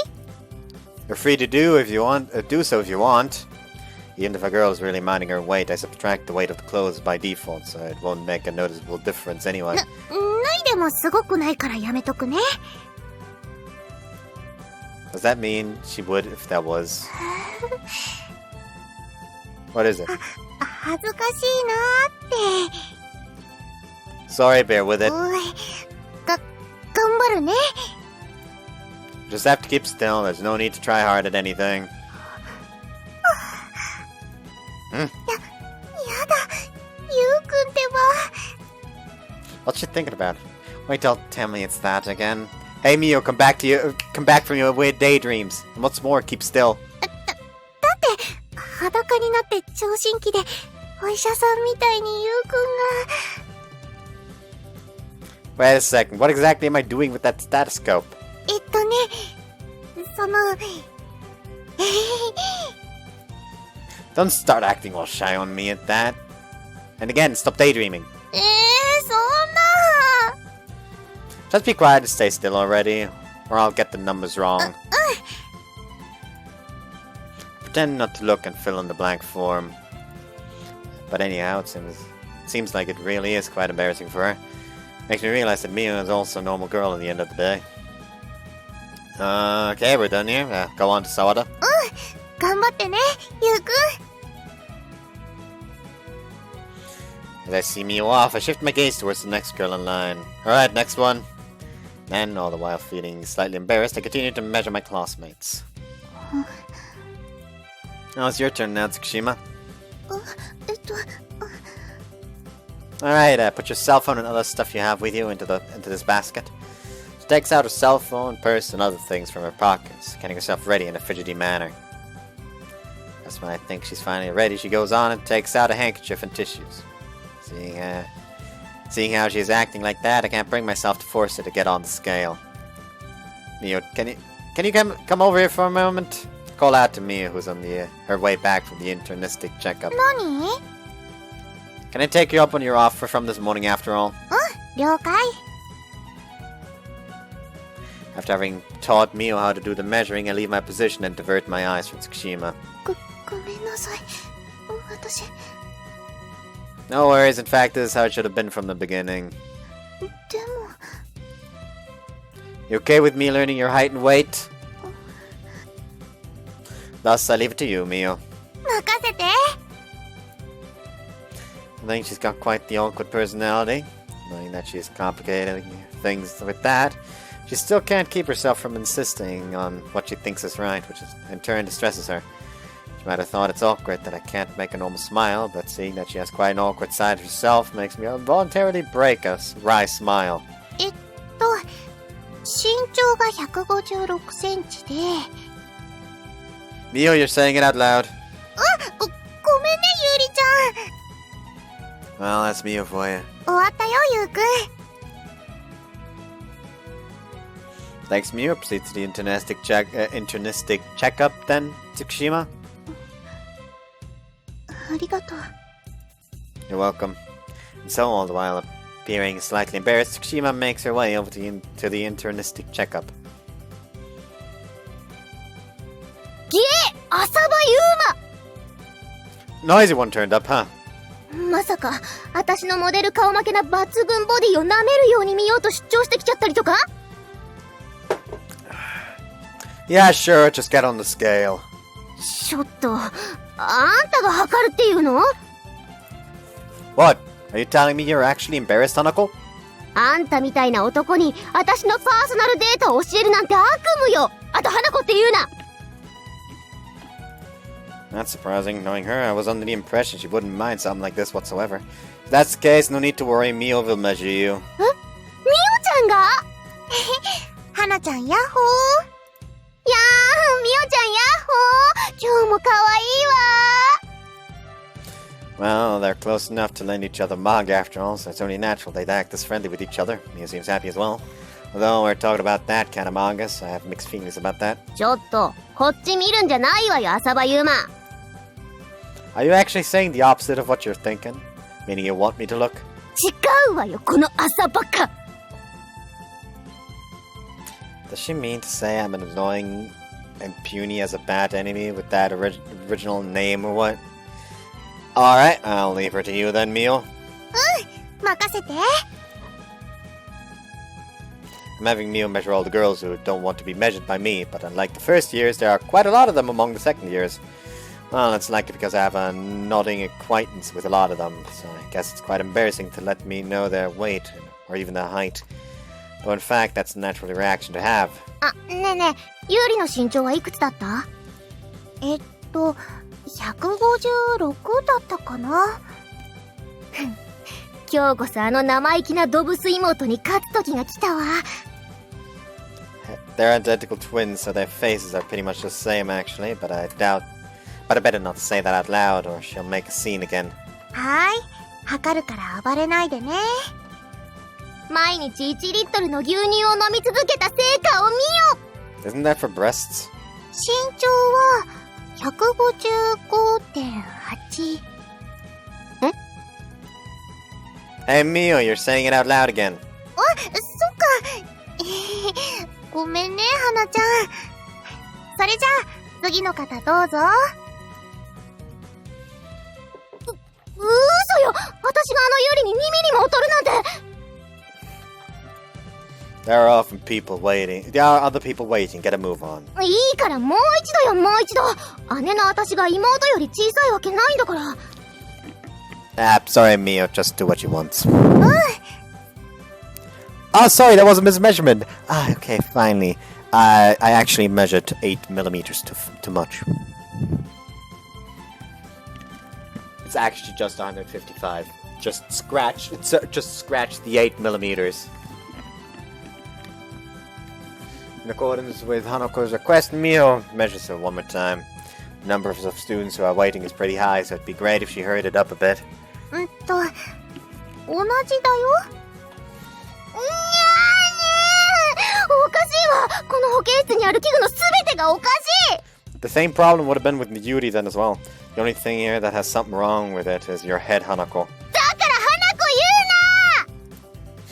You're free to do so if you want. Even if a girl is really minding her weight, I subtract the weight of the clothes by default, so it won't make a noticeable difference anyway. 脱いでもすごくないからやめとくね。 Does that mean she would if that was? What is it? 恥ずかしいなーって。 Sorry, bear with it. おい、頑張るね。 Just have to keep still, there's no need to try hard at anything. やだ、ゆうく What's she thinking about? Wait, don't tell me it's that again. Hey Mio, come back from your weird daydreams. And what's more, keep still. 裸になって聴診器でお医者さんみたいにゆうくんが Wait a second, what exactly am I doing with that stethoscope? その Don't start acting all shy on me at that. And again, stop daydreaming. そんな Just be quiet and stay still already, or I'll get the numbers wrong. Pretend not to look and fill in the blank form. But anyhow, it seems like it really is quite embarrassing for her. Makes me realize that Mia is also a normal girl at the end of the day. Okay, we're done here. Go on to Sawada. 頑張ってねゆうくん As I see Mio off, I shift my gaze towards the next girl in line. Alright, next one. And all the while feeling slightly embarrassed, I continue to measure my classmates. Now it's your turn now, Tsukushima. Alright, put your cell phone and other stuff you have with you into this basket. She takes out her cell phone, purse, and other things from her pockets, getting herself ready in a fidgety manner. That's when I think she's finally ready. She goes on and takes out a handkerchief and tissues. Seeing how she is acting like that, I can't bring myself to force her to get on the scale. Mio, can you come over here for a moment? Call out to Mia, who's on her way back from the internistic checkup. 何 Can I take you up on your offer from this morning after all? 了解 After having taught Mio how to do the measuring, I leave my position and divert my eyes from Tsukushima. ごめんなさい私 No worries, in fact, this is how it should have been from the beginning. でも You okay with me learning your height and weight? Thus, I leave it to you, Mio. 任せて I think she's got quite the awkward personality. Knowing that she's complicating things with that, she still can't keep herself from insisting on what she thinks is right, which in turn distresses her. She might have thought it's awkward that I can't make a normal smile, but seeing that she has quite an awkward side herself makes me involuntarily break a wry smile. 身長が156センチで Mio, you're saying it out loud. ごめんねゆうりち Well, that's Mio for you. ゃん終わったよゆうくん Thanks, Mio. Proceed to the internistic checkup then, Tsukushima. ありがとう You're welcome. And so, all the while appearing slightly embarrassed, Tsukushima makes her way over to the internistic checkup. ゲー浅場ゆ Noisy one turned up, huh? うままさか私のモデル顔負けな抜群ボディを舐めるように見ようと出張してきちゃったりとか Yeah, sure, just get on the scale. ちょっとあんたが測るっていうの What? Are you telling me you're actually embarrassed, Hanako? あんたみたいな男に私のパーソナルデータを教えるなんて悪夢よ。あと花子って言うな。 Not surprising. Knowing her, I was under the impression she wouldn't mind something like this whatsoever. If that's the case, no need to worry. Mio will measure you. みおちゃんが花ちゃんヤッホー。やー、みおちゃんヤッホー。今日もかわいいわ。 Well, they're close enough to lend each other manga after all, so it's only natural they'd act this friendly with each other. Mia seems happy as well. Although we're talking about that kind of manga, so I have mixed feelings about that. ちょっとこっち見るんじゃないわよ、浅場ゆうま。 Are you actually saying the opposite of what you're thinking? Meaning you want me to look? 違うわよ、この浅場か。 Does she mean to say I'm as annoying and puny as a bad enemy with that original name or what? Alright, I'll leave her to you then, Mio. 任せて。 I'm having Mio measure all the girls who don't want to be measured by me, but unlike the first years, there are quite a lot of them among the second years. Well, it's likely because I have a nodding acquaintance with a lot of them, so I guess it's quite embarrassing to let me know their weight, or even their height. Though in fact, that's a natural reaction to have. あ、ねえねえ、ゆうりの身長はいくつだった？156だったかな。今今日こそあの生意気なドブス妹に勝つ時が来たわ。They're identical twins, so their faces are pretty much the same actually, but I better not say that out loud or she'll make a scene again. はーい。測るから暴れないでね。毎日1リットルの牛乳を飲み続けた成果を見よ。 Isn't that for breasts? 身長は 155.8。Hey Mio, you're saying it out loud again. あ、そっか。ごめんね、花ちゃん。それじゃあ、次の方どうぞ。嘘よ！私があのユリに2ミリも劣るなんて。 There are often people waiting. There are other people waiting. Get a move on. いいからもう一度よ、もう一度。姉の私が妹より小さいわけないんだから。Sorry, Mio. Just do what you want. Oh, sorry, that was a mismeasurement. Okay, finally. I actually measured 8 millimeters too much. It's actually just 155. Just scratch the 8 millimeters. In accordance with Hanako's request, Mio measures it one more time. The number of students who are waiting is pretty high, so it'd be great if she hurried it up a bit. 同じだよ。おかしいわ。この保健室にある器具のすべてがおかしい。 The same problem would have been with the Yuri then as well. The only thing here that has something wrong with it is your head, Hanako. だから花子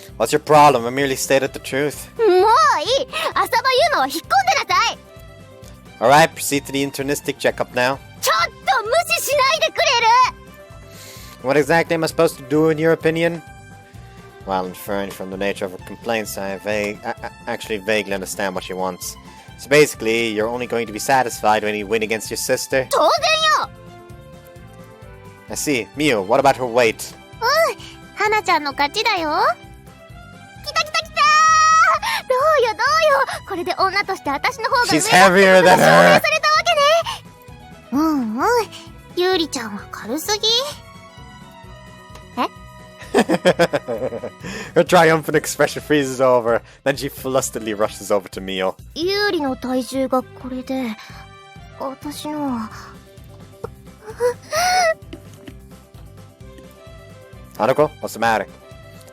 言 What's your problem? I merely stated the truth. うな。もういい。浅場優馬は引っ込んでなさい。 Alright, proceed to the internistic checkup now. ちょっと無視しないでくれる。 What exactly am I supposed to do in your opinion? While inferring from the nature of her complaints, I actually vaguely understand what she wants. So basically, you're only going to be satisfied when you win against your sister? 当然よ。 I see. Mio, what about her weight? 花ちゃんの勝ちだよ。来た来た来た。どうよどうよ。これで女として私の方が上だってこと She's heavier が than 証明 her. されたわけね。ゆうりちゃんは軽すぎ。 Her triumphant expression freezes over. Then she flustily rushes over to Mio. ゆうりの体重がこれで、私のは。Hanako, what's the matter?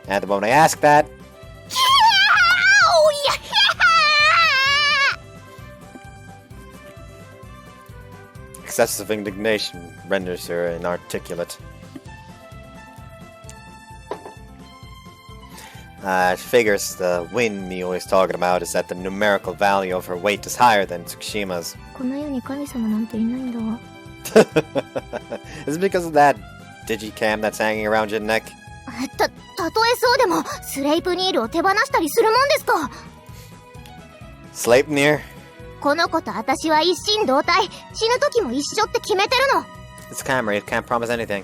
And the moment I ask that, excessive indignation renders her inarticulate. Figures the win Mio is talking about is that the numerical value of her weight is higher than Tsukushima's. この世に神様なんていないんだわ。 Is it because of that digicam that's hanging around your neck? たとえそうでも、スレイプニールを手放したりするもんですか。 Sleipnir? この子と私は一心同体。死ぬ時も一緒って決めてるの。 It's a camera, it can't promise anything.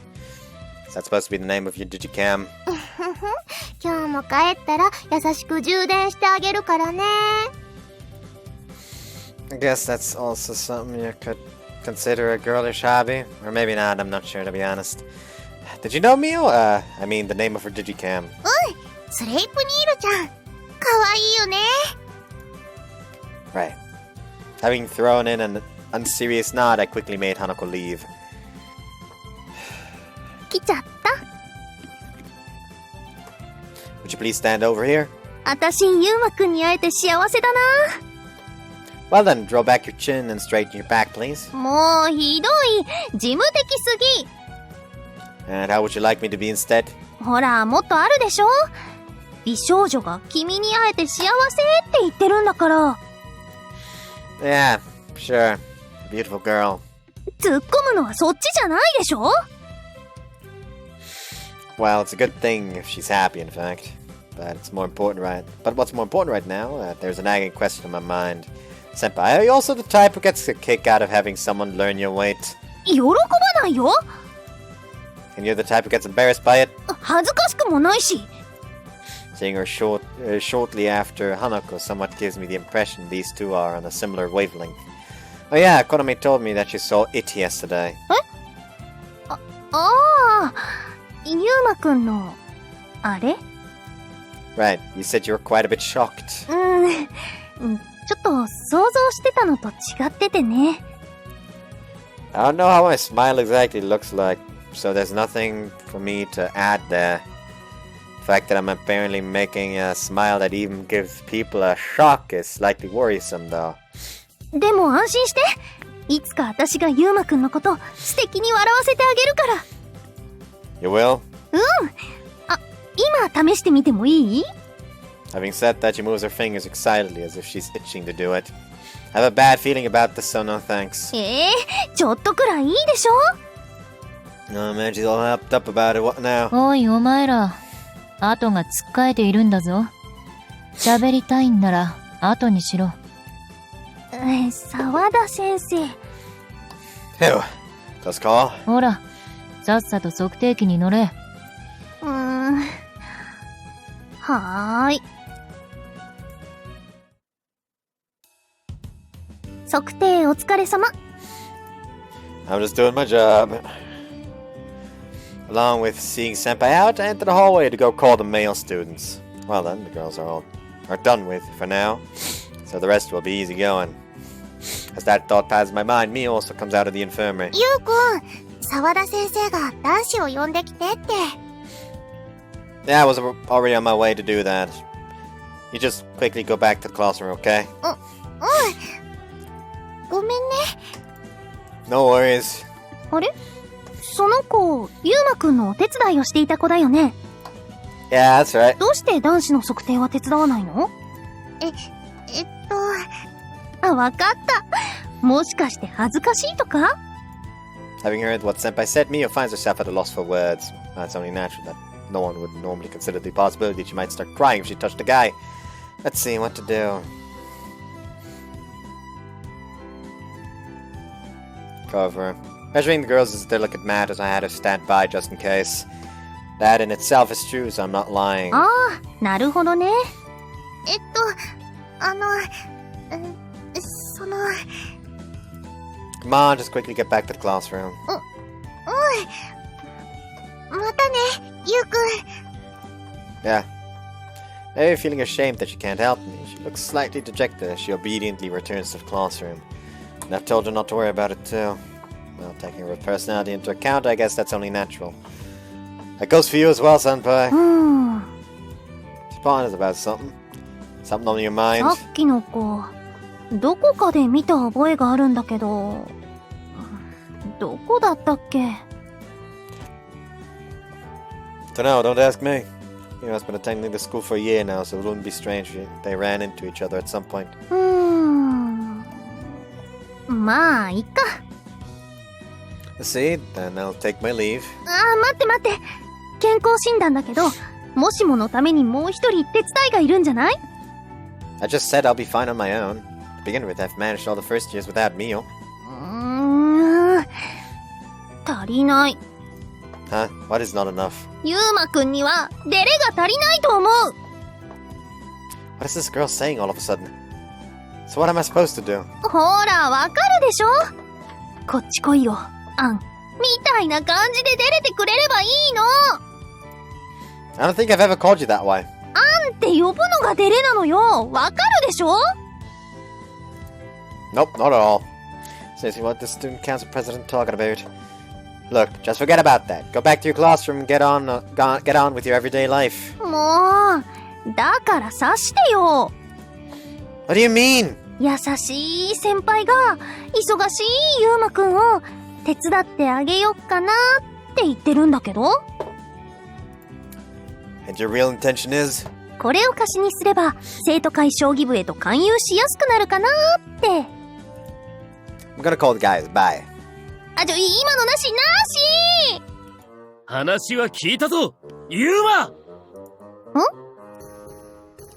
Is that supposed to be the name of your digicam? 今日も帰ったら優しく充電してあげるからね。 I guess that's also something you could consider a girlish hobby. Or maybe not, I'm not sure to be honest. Did you know Mio? I mean the name of her digicam. スレイプニールちゃん。かわいいよね。 Right. Having thrown in an unserious nod, I quickly made Hanako leave. 来ちゃった。 Would you please stand over here? 私、ゆうまくんに会えて幸せだな。 Well then, draw back your chin and straighten your back, please. もうひどい。事務的すぎ。 And how would you like me to be instead? ほら、もっとあるでしょ。美少女が君に会えて幸せって言ってるんだから。 Yeah, sure. Beautiful girl. 突っ込むのはそっちじゃないでしょ。 Well, it's a good thing if she's happy, in fact. But what's more important right now, there's a nagging question in my mind. Senpai, are you also the type who gets a kick out of having someone learn your weight? 喜ばないよ。 And you're the type who gets embarrassed by it? 恥ずかしくもないし。 Seeing her shortly after Hanako somewhat gives me the impression these two are on a similar wavelength. Oh yeah, Konami told me that she saw it yesterday. ああ、ゆうまくんのあれ Right, you said you were quite a bit shocked. ちょっと想像してたのと違っててね。I don't know how my smile exactly looks like, so there's nothing for me to add there. The fact that I'm apparently making a smile that even gives people a shock is slightly worrisome, though. でも安心して。いつか私がユウマくんのこと素敵に笑わせてあげるから。You will? あ、今試してみてもいい？ Having said that, she moves her fingers excitedly as if she's itching to do it. I have a bad feeling about this, so no thanks. ちょっとくらいいいでしょ？ Oh man, she's all hopped up about it. What now? おいお前ら、後がつっかえているんだぞ。喋りたいんなら後にしろ。沢田先生。Ew. Does call? ほら、さっさと測定器に乗れ。はーい。測定お疲れ様。I'm just doing my job. Along with seeing Senpai out, I enter the hallway to go call the male students. Well then, the girls are done with for now, so the rest will be easy going. As that thought passes my mind, Mio also comes out of the infirmary. ゆうくん、沢田先生が男子を呼んできてって。Yeah, I was already on my way to do that. You just quickly go back to the classroom, okay? ごめんね。No worries. あれ？その子、ユウマくんのお手伝いをしていた子だよね。Yeah, that's right. どうして男子の測定は手伝わないの？あ、わかった。もしかして恥ずかしいとか？ Having heard what Senpai said, Mio finds herself at a loss for words. It's only natural that no one would normally consider the possibility that she might start crying if she touched a guy. Let's see what to do. Cover. Measuring the girls as they look at Matt as I had her stand by just in case. That in itself is true, so I'm not lying. ああ、なるほどね。Come on, just quickly get back to the classroom. またね、ゆうくん。 Yeah. Maybe feeling ashamed that she can't help me, she looks slightly dejected as she obediently returns to the classroom. And I've told her not to worry about it too. Well, taking her personality into account, I guess that's only natural. That goes for you as well, Senpai. She ponders about something. Something on your mind. さっきの子、どこかで見た覚えがあるんだけど、どこだったっけ？ Dunno, don't ask me. You know, I've been attending the school for a year now, so it wouldn't be strange if they ran into each other at some point. まあ、いっか。See, then I'll take my leave. 待って。健康診断だけど、もしものためにもう一人手伝いがいるんじゃない？ I just said I'll be fine on my own. To begin with, I've managed all the first years without Mio. 足りない。Huh? What is not enough? ユウマくんにはデレが足りないと思う。What is this girl saying all of a sudden? So what am I supposed to do? ほら、わかるでしょ？こっち来いよ、アン。みたいな感じで出れてくれればいいの。I don't think I've ever called you that way. アンって呼ぶのがデレなのよ。わかるでしょ？ Nope, not at all. Seriously, what the student council president talking about? Look, just forget about that. Go back to your classroom and get on with your everyday life. もう、だから察してよ。What do you mean? 優しい先輩が忙しいユウマくんを手伝ってあげよっかなって言ってるんだけど。And your real intention is? これを貸しにすれば生徒会将棋部へと勧誘しやすくなるかなって。I'm gonna call the guys. Bye. 今のなし。話は聞いたぞ、ユウマ。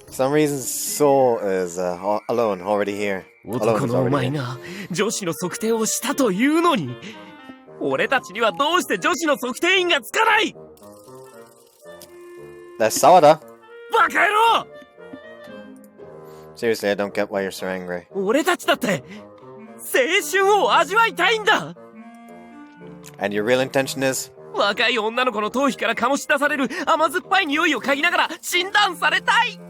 For some reason, Soul is alone already here. 男のお前が女子の測定をしたというのに、俺たちにはどうして女子の測定員がつかない？ That's Sawada. バカ野郎！ Seriously, I don't get why you're so angry. 俺たちだって青春を味わいたいんだ。 And your real intention is? も若い女の子の頭皮から醸し出される甘酸っぱい匂いを嗅ぎながら診断されたい。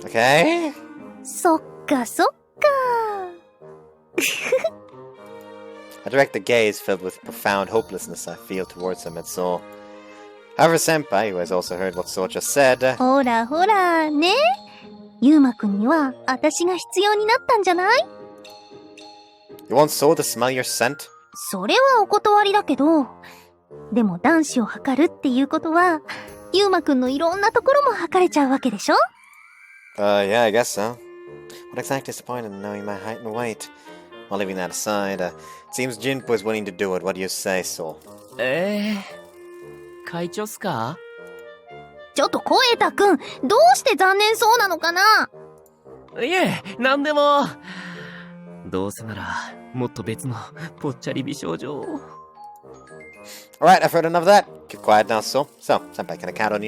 Okay. そっかそっか。I direct the gaze filled with profound hopelessness I feel towards him and So. However, Senpai, who has also heard what So just said, ほらほら、ね。ユウマくんには私が必要になったんじゃない？ You want So to smell your scent? それはお断りだけど、でも男子を測るっていうことは、ユウマくんのいろんなところも測れちゃうわけでしょ？ Yeah, I guess so. What exactly is the point of knowing my height and weight? Well, leaving that aside, it seems Jinpo is willing to do it. What do you say, So? 会長っすか？ちょっとコエタくん、どうして残念そうなのかな？いえ、なんでも。どうせなら、もっと別のぽっちゃり美少女を。Alright, I've heard enough of that. Keep quiet now, So. So, Senpai, can I count on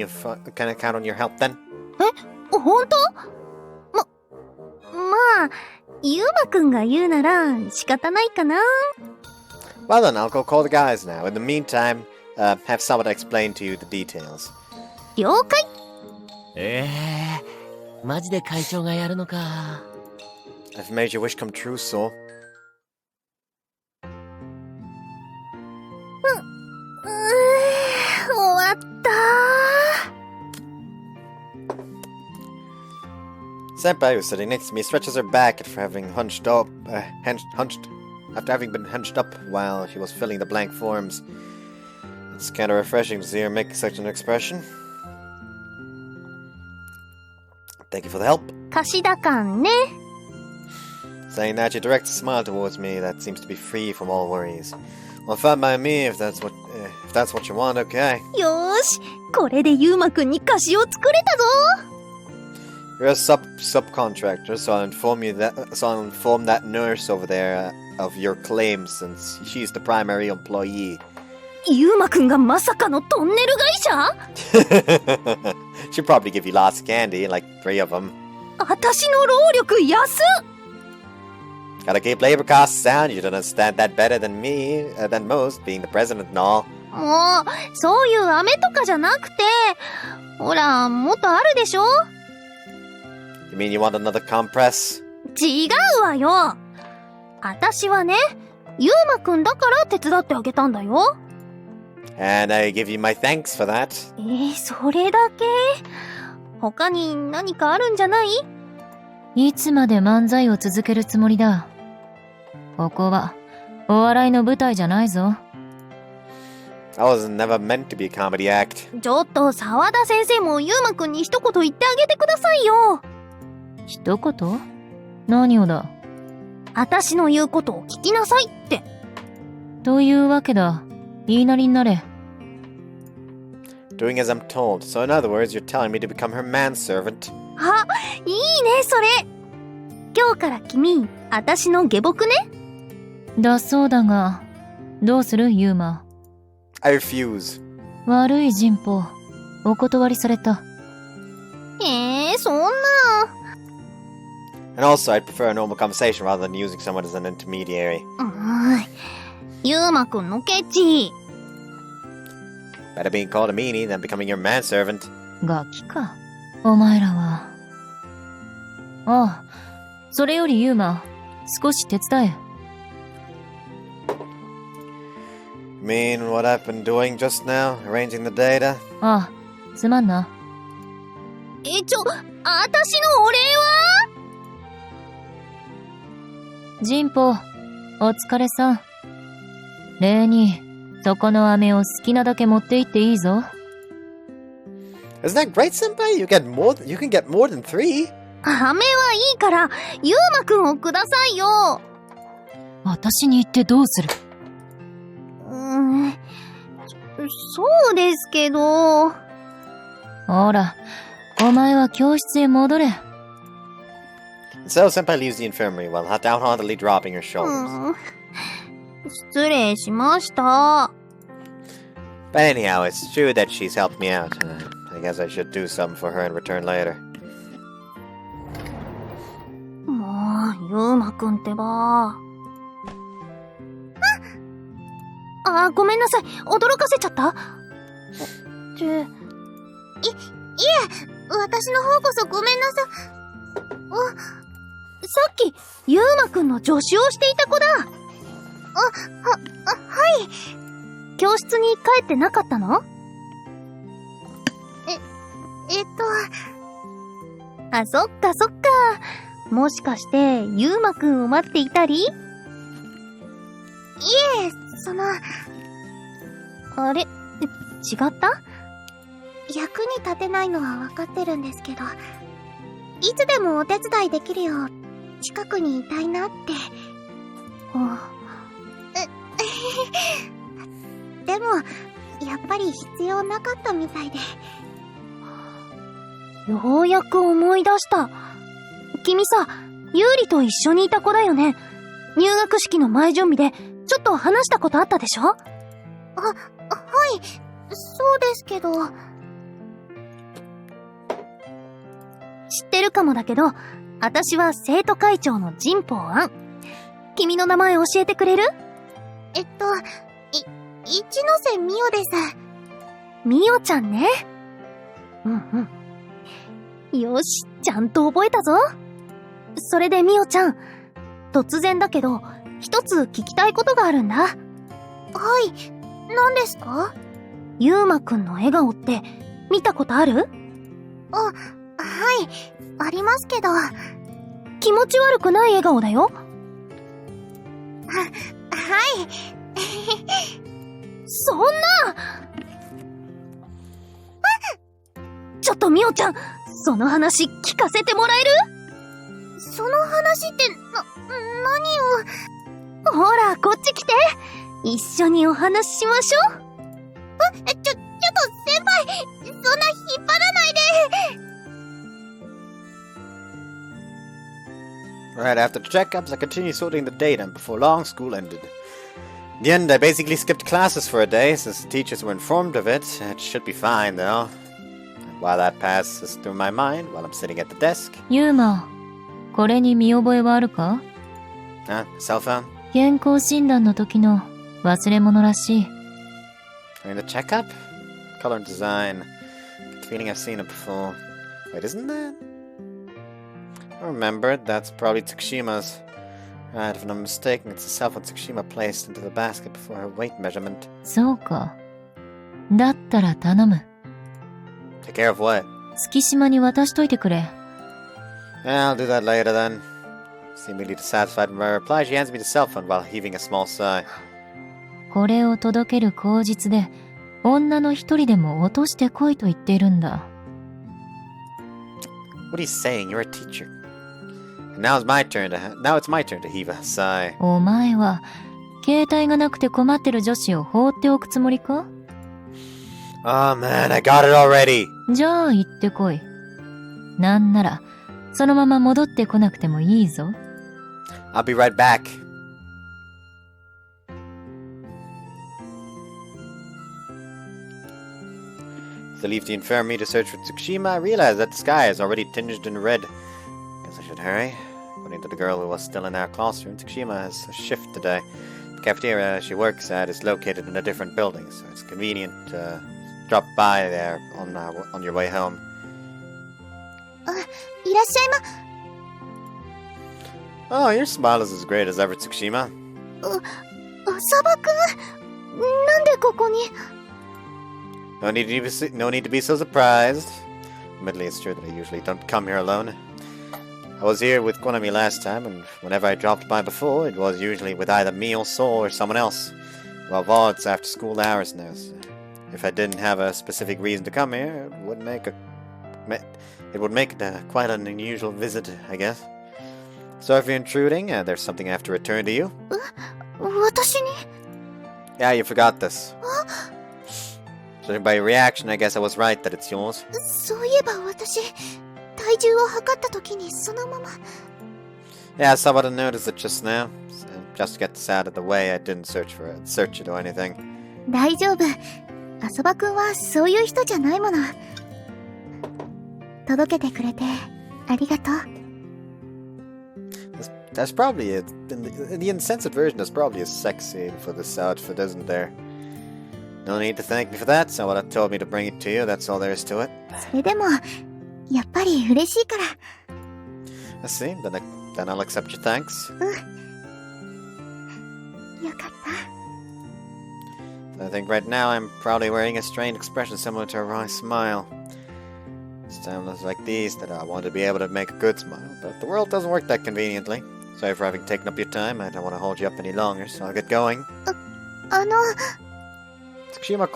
your help then? ほんと？まあ、ユウマくんが言うなら仕方ないかな。Well then, I'll go call the guys now. In the meantime, have someone explain to you the details. 了解。マジで会長がやるのか。I've made your wish come true, So. 終わったー。 Senpai, who's sitting next to me, stretches her back after having after having been hunched up while she was filling the blank forms. It's kind of refreshing to see her make such an expression. Thank you for the help. 貸田感ね。Saying that, she directs a smile towards me that seems to be free from all worries. Well, fine by me if that's what you want, okay. よーし、これでユウマくんに貸しを作れたぞ。 You're a subcontractor, so I'll inform that nurse over there of your claims since she's the primary employee. ユウマくんがまさかのトンネル会社？ She'll probably give you lots of candy, like 3 of them. 私の労力安っ。 Gotta keep labor costs down. You'd understand that better than me, than most, being the president and all. もう、そういう飴とかじゃなくて、ほら、もっとあるでしょ？ You mean you want another compress? 違うわよ。私はね、ユウマくんだから手伝ってあげたんだよ。And I give you my thanks for that. それだけ？他に何かあるんじゃない？いつまで漫才を続けるつもりだ。ここはお笑いの舞台じゃないぞ。I was never meant to be a comedy act. ちょっと沢田先生もユウマくんに一言言ってあげてくださいよ。一言？何をだ？私の言うことを聞きなさいって。というわけだ。言いなりになれ。Doing as I'm told. So in other words, you're telling me to become her manservant. あ、いいね、それ。今日から君、私の下僕ね。だそうだが、どうするユウマ。I refuse. 悪い人歩、お断りされた。そんな。And also, I'd prefer a normal conversation rather than using someone as an intermediary. ユウマくんのケチ。Better being called a meanie than becoming your manservant. ガキか。お前らは。ああ、それよりユウマ、少し手伝え。Mean what I've been doing just now? Arranging the data? ああ、すまんな。私のお礼は？ジンポ、お疲れさん。礼に、そこの飴を好きなだけ持って行っていいぞ。Isn't that great, senpai? You can get more than 3. 飴はいいから、ユウマくんをくださいよ。私に言ってどうする？そうですけど。ほら、お前は教室へ戻れ。So senpai leaves the infirmary while downheartedly dropping her shoulders. 失礼しました。But anyhow, it's true that she's helped me out. I guess I should do something for her in return later. もう、ユウマくんってば。ごめんなさい。驚かせちゃった？いえ、私の方こそごめんなさ。さっき、ゆうまくんの助手をしていた子だ。はい。教室に帰ってなかったの？そっかそっか。もしかして、ゆうまくんを待っていたり？いえ、あれ？違った？役に立てないのはわかってるんですけど、いつでもお手伝いできるよう、近くにいたいなって。でも、やっぱり必要なかったみたいで。ようやく思い出した。君さ、ゆうりと一緒にいた子だよね。入学式の前準備で、ちょっと話したことあったでしょ？はい、そうですけど。知ってるかもだけど、私は生徒会長の神保杏。君の名前教えてくれる？一ノ瀬美代です。美代ちゃんね。よし、ちゃんと覚えたぞ。それで美代ちゃん、突然だけど、一つ聞きたいことがあるんだ。はい、何ですか？ゆうまくんの笑顔って見たことある？はい、ありますけど。気持ち悪くない笑顔だよ。はい。そんな！ちょっとみおちゃん、その話聞かせてもらえる？その話って、何を。ほら、こっち来て。一緒にお話ししましょう。ちょっと先輩、そんな引っ張らないで。Right after the checkups, I continued sorting the data, and before long, school ended. In the end, I basically skipped classes for a day, since the teachers were informed of it. It should be fine, though. And while that passes through my mind, while I'm sitting at the desk... ユーマ、これに見覚えはあるか？ cell phone? 健康診断の時の忘れ物らしい。During the checkup? Color and design. Good feeling I've seen it before. Wait, isn't that? I remembered. That's probably Tsukushima's. Right, if I'm not mistaken, it's the cell phone Tsukushima placed into the basket before her weight measurement. そうか。だったら頼む。Take care of what? 月島に渡しといてくれ。Yeah, I'll do that later then. Seemingly dissatisfied with my reply, she hands me the cell phone while heaving a small sigh. これを届ける口実で、女の一人でも落としてこいと言っているんだ。What are you saying? You're a teacher. And now it's my turn to heave a sigh. お前は、携帯がなくて困ってる女子を放っておくつもりか？ Oh man, I got it already! じゃあ行ってこい。なんなら、そのまま戻ってこなくてもいいぞ。I'll be right back. As I leave the infirmary to search for Tsukushima, I realize that the sky is already tinged in red. Guess I should hurry. According to the girl who was still in our classroom, Tsukushima has a shift today. The cafeteria she works at is located in a different building, so it's convenient to drop by there on your way home. いらっしゃいま。Oh, your smile is as great as ever, Tsukushima. 浅場くん、なんでここに？ No need to be so surprised. Admittedly, it's true that I usually don't come here alone. I was here with Konami last time, and whenever I dropped by before, it was usually with either me or Soul or someone else. Above all, it's after school hours now, so if I didn't have a specific reason to come here, it would make it quite an unusual visit, I guess. Sorry for intruding. There's something I have to return to you. 私に？ Yeah, you forgot this. Judging by your reaction, I guess I was right that it's yours. そういえば私、体重を測った時にそのまま。Yeah, I saw what I noticed it just now. So just to get this out of the way, I didn't search it or anything. 大丈夫。浅場くんはそういう人じゃないもの。届けてくれてありがとう。There's probably in the uncensored version, there's probably a sex scene for this outfit, isn't there? No need to thank me for that. Someone told me to bring it to you. That's all there is to it. それでも、やっぱり嬉しいから。I see. Then I'll accept your thanks. よかった。I think right now I'm probably wearing a strained expression similar to a wry smile. It's times like these that I want to be able to make a good smile, but the world doesn't work that conveniently. Sorry for having taken up your time. I don't want to hold you up any longer, so I'll get going. Tsukushima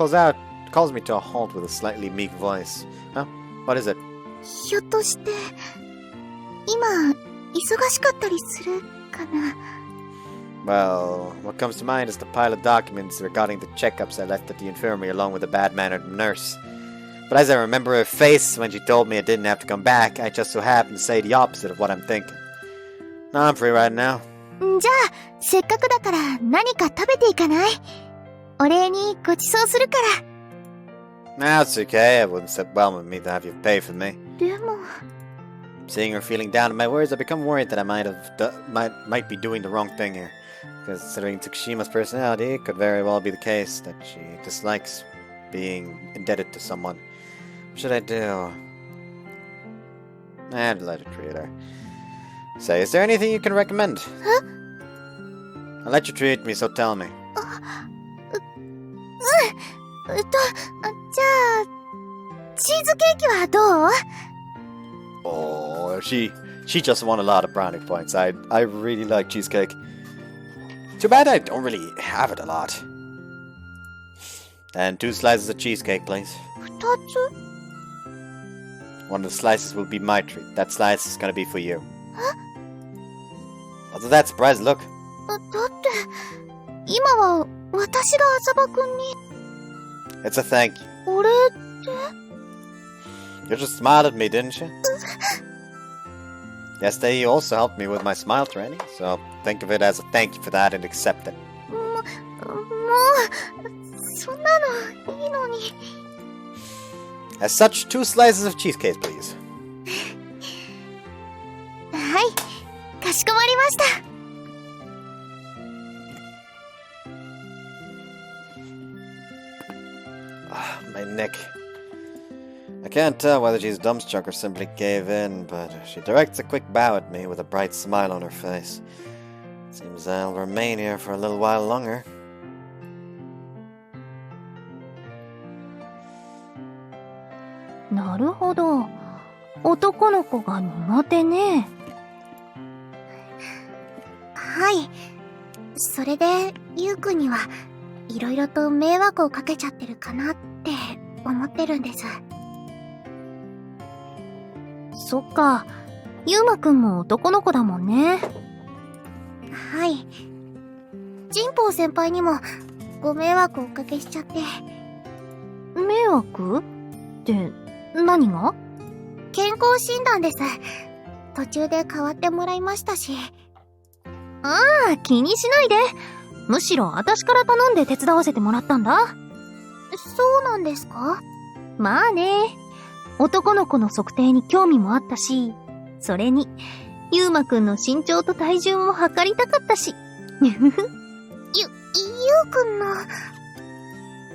calls me to a halt with a slightly meek voice. Huh? What is it? ひょっとして、今、忙しかったりするかな。Well, what comes to mind is the pile of documents regarding the checkups I left at the infirmary along with a bad-mannered nurse. But as I remember her face when she told me I didn't have to come back, I just so happened to say the opposite of what I'm thinking. No, I'm free right now. じゃあ、せっかくだから何か食べていかない？お礼にご馳走するから。No, it's okay. It wouldn't sit well with me to have you pay for me. でも。Seeing her feeling down at my words, I become worried that I might be doing the wrong thing here. Considering Tsukushima's personality, it could very well be the case that she dislikes being indebted to someone. What should I do? I'd let her treat her. Say, is there anything you can recommend? Huh? I'll let you treat me, so tell me. じゃあ、チーズケーキはどう？ Oh, she just won a lot of brownie points. I really like cheesecake. Too bad I don't really have it a lot. And 2 slices of cheesecake, please. 2つ？ One of the slices will be my treat. That slice is gonna be for you. Huh? What's that surprise look? だって、今は私が浅場くんに。It's a thank you. お礼って？ You just smiled at me, didn't you? Yesterday you also helped me with my smile training, so think of it as a thank you for that and accept it. もう、そんなのいいのに。As such, 2 slices of cheesecake, please. はい、かしこまりました。My neck. I can't tell whether she's dumbstruck or simply gave in, but she directs a quick bow at me with a bright smile on her face. Seems I'll remain here for a little while longer. なるほど。男の子が苦手ね。はい。それで、ゆうくんにはいろいろと迷惑をかけちゃってるかなって思ってるんです。そっか。ゆうまくんも男の子だもんね。はい。ジンポウ先輩にもご迷惑をおかけしちゃって。迷惑？って何が？健康診断です。途中で代わってもらいましたし。ああ、気にしないで。むしろ私から頼んで手伝わせてもらったんだ。そうなんですか？まあね。男の子の測定に興味もあったし、それに、ゆうまくんの身長と体重も測りたかったし。ゆうくんの。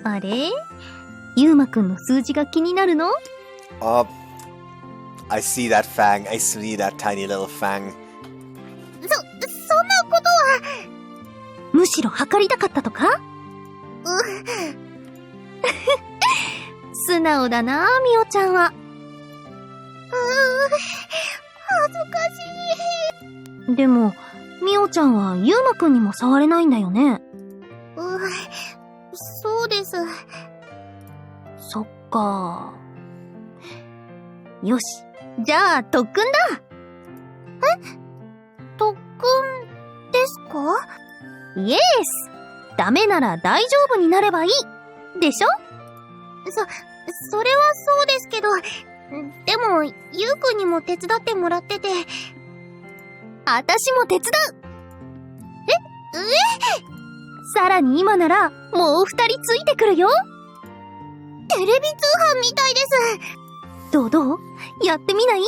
あれ？ゆうまくんの数字が気になるの？ I see that fang. I see that tiny little fang. そんなことは。むしろ測りたかったとか？素直だな、みおちゃんは。恥ずかしい。でも、みおちゃんはゆうまくんにも触れないんだよね。そうです。そっか。よし、じゃあ特訓だ。特訓ですか？イエス！ダメなら大丈夫になればいいでしょ？それはそうですけど、でも、ゆうくんにも手伝ってもらってて。あたしも手伝う！さらに今なら、もう2人ついてくるよ！テレビ通販みたいです。どうやってみない？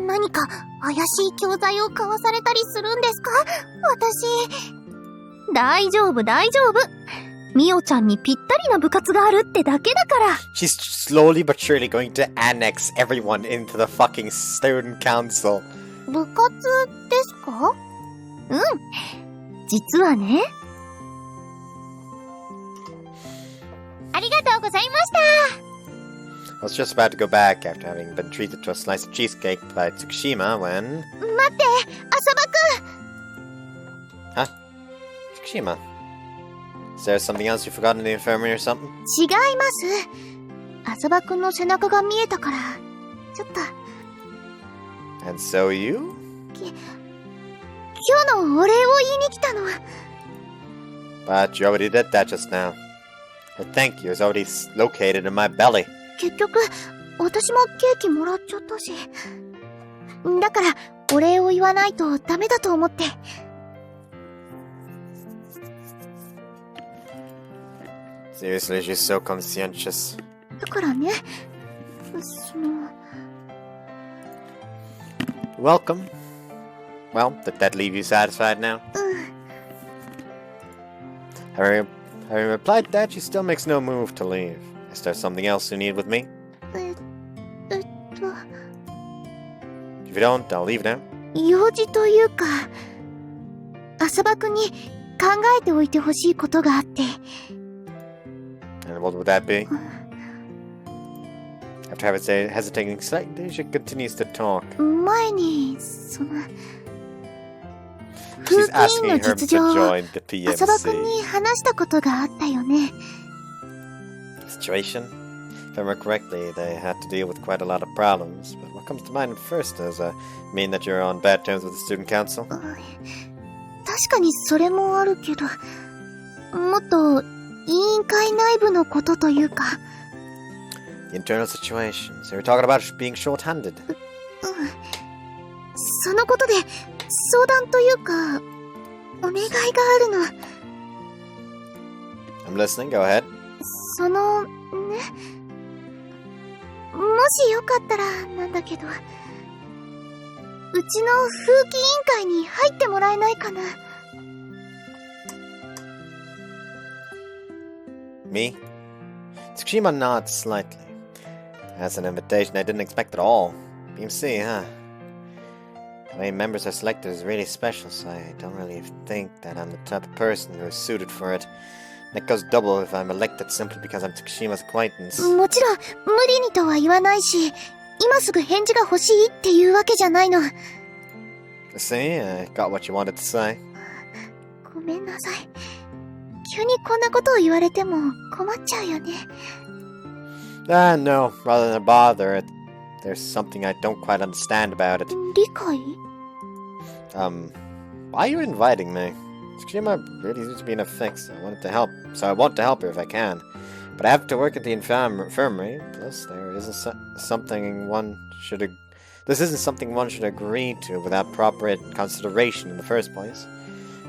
何か怪しい教材を買わされたりするんですか？私。大丈夫、大丈夫。ミオちゃんにぴったりな部活があるってだけだから。She's slowly but surely going to annex everyone into the fucking student council. 部活ですか？うん。実はね。ありがとうございました。I was just about to go back after having been treated to a slice of cheesecake by Tsukushima when... 待って、浅場くん。 Huh? Tsukushima? Is there something else you forgot in the infirmary or something? 違います。浅場くんの背中が見えたから、ちょっと。And so you? 今日のお礼を言いに来たの。But you already did that just now. Her thank you is already located in my belly. 結局、私もケーキもらっちゃったし。だから、お礼を言わないとダメだと思って。Seriously, she's so conscientious. だからね、Welcome. Well, did that leave you satisfied now? Having replied to that, she still makes no move to leave. Is there something else you need with me? If you don't, I'll leave now. 用事というか、浅場くんに考えておいてほしいことがあって。And what would that be? After hesitating slightly, she continues to talk. 前に、She's asking her to join the 浅場くん PMC. に話したことがあったよね。Situation? If I remember correctly, they had to deal with quite a lot of problems. But what comes to mind first is, mean that you're on bad terms with the student council? 確かにそれもあるけど、もっと委員会内部のことというか。The internal situations. So you're talking about being short-handed. そのことで相談というか、お願いがあるの。I'm listening. Go ahead. ね。もしよかったらなんだけど、うちの風紀委員会に入ってもらえないかな。Me? Tsukushima nods slightly. That's an invitation I didn't expect at all. PMC, huh? The way members are selected is really special, so I don't really think that I'm the type of person who is suited for it. That goes double if I'm elected simply because I'm Tsukushima's acquaintance. もちろん無理にとは言わないし、今すぐ返事が欲しいっていうわけじゃないの。See, I got what you wanted to say. ごめんなさい。急にこんなことを言われても困っちゃうよね。No, rather than bother, there's something I don't quite understand about it. 理解？ Why are you inviting me? Tsukushima really seems to be in a fix. I want to help her if I can. But I have to work at the infirmary. Plus, this isn't something one should agree to without proper consideration in the first place.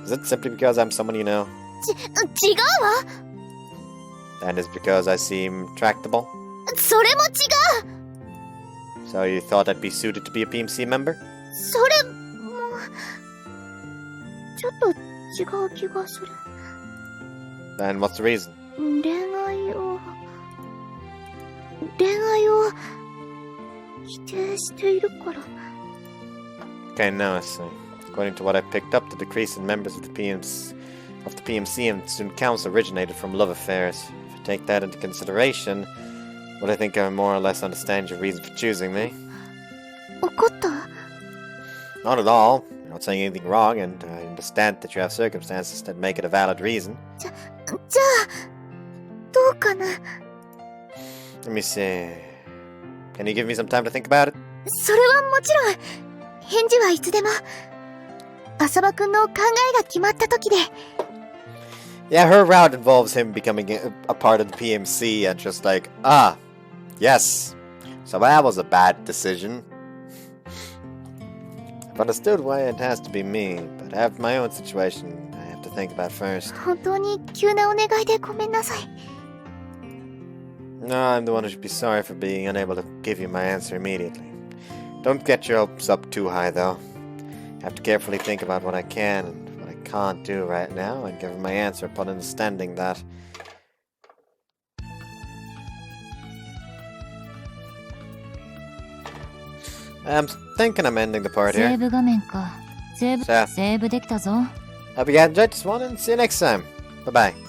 Is it simply because I'm someone you know? 違うわ。 And it's because I seem tractable? それも違う。 So you thought I'd be suited to be a PMC member? それもちょっと違う気がする。 Then what's the reason? 恋愛を否定しているから。 Okay, now I see. According to what I picked up, the decrease in members of the PMC and student council originated from love affairs. If I take that into consideration, would I think I more or less understand your reason for choosing me? 怒った？ Not at all. You're not saying anything wrong, and I understand that you have circumstances that make it a valid reason. じゃあどうかな。 Let me see. Can you give me some time to think about it? それはもちろん。返事はいつでも。浅場くんの考えが決まった時で。 Yeah, her route involves him becoming a part of the PMC and just like, yes. So that was a bad decision. I've understood why it has to be me, but I have my own situation I have to think about first. 本当に急なお願いでごめんなさい。 No, I'm the one who should be sorry for being unable to give you my answer immediately. Don't get your hopes up too high, though. Have to carefully think about what I can and what I can't do right now, and give my answer upon understanding that. I'm thinking I'm ending the part セー here. ブ画面か。セーブ、さあセーブできたぞ。 Hope you guys enjoyed this one, and see you next time. Bye bye.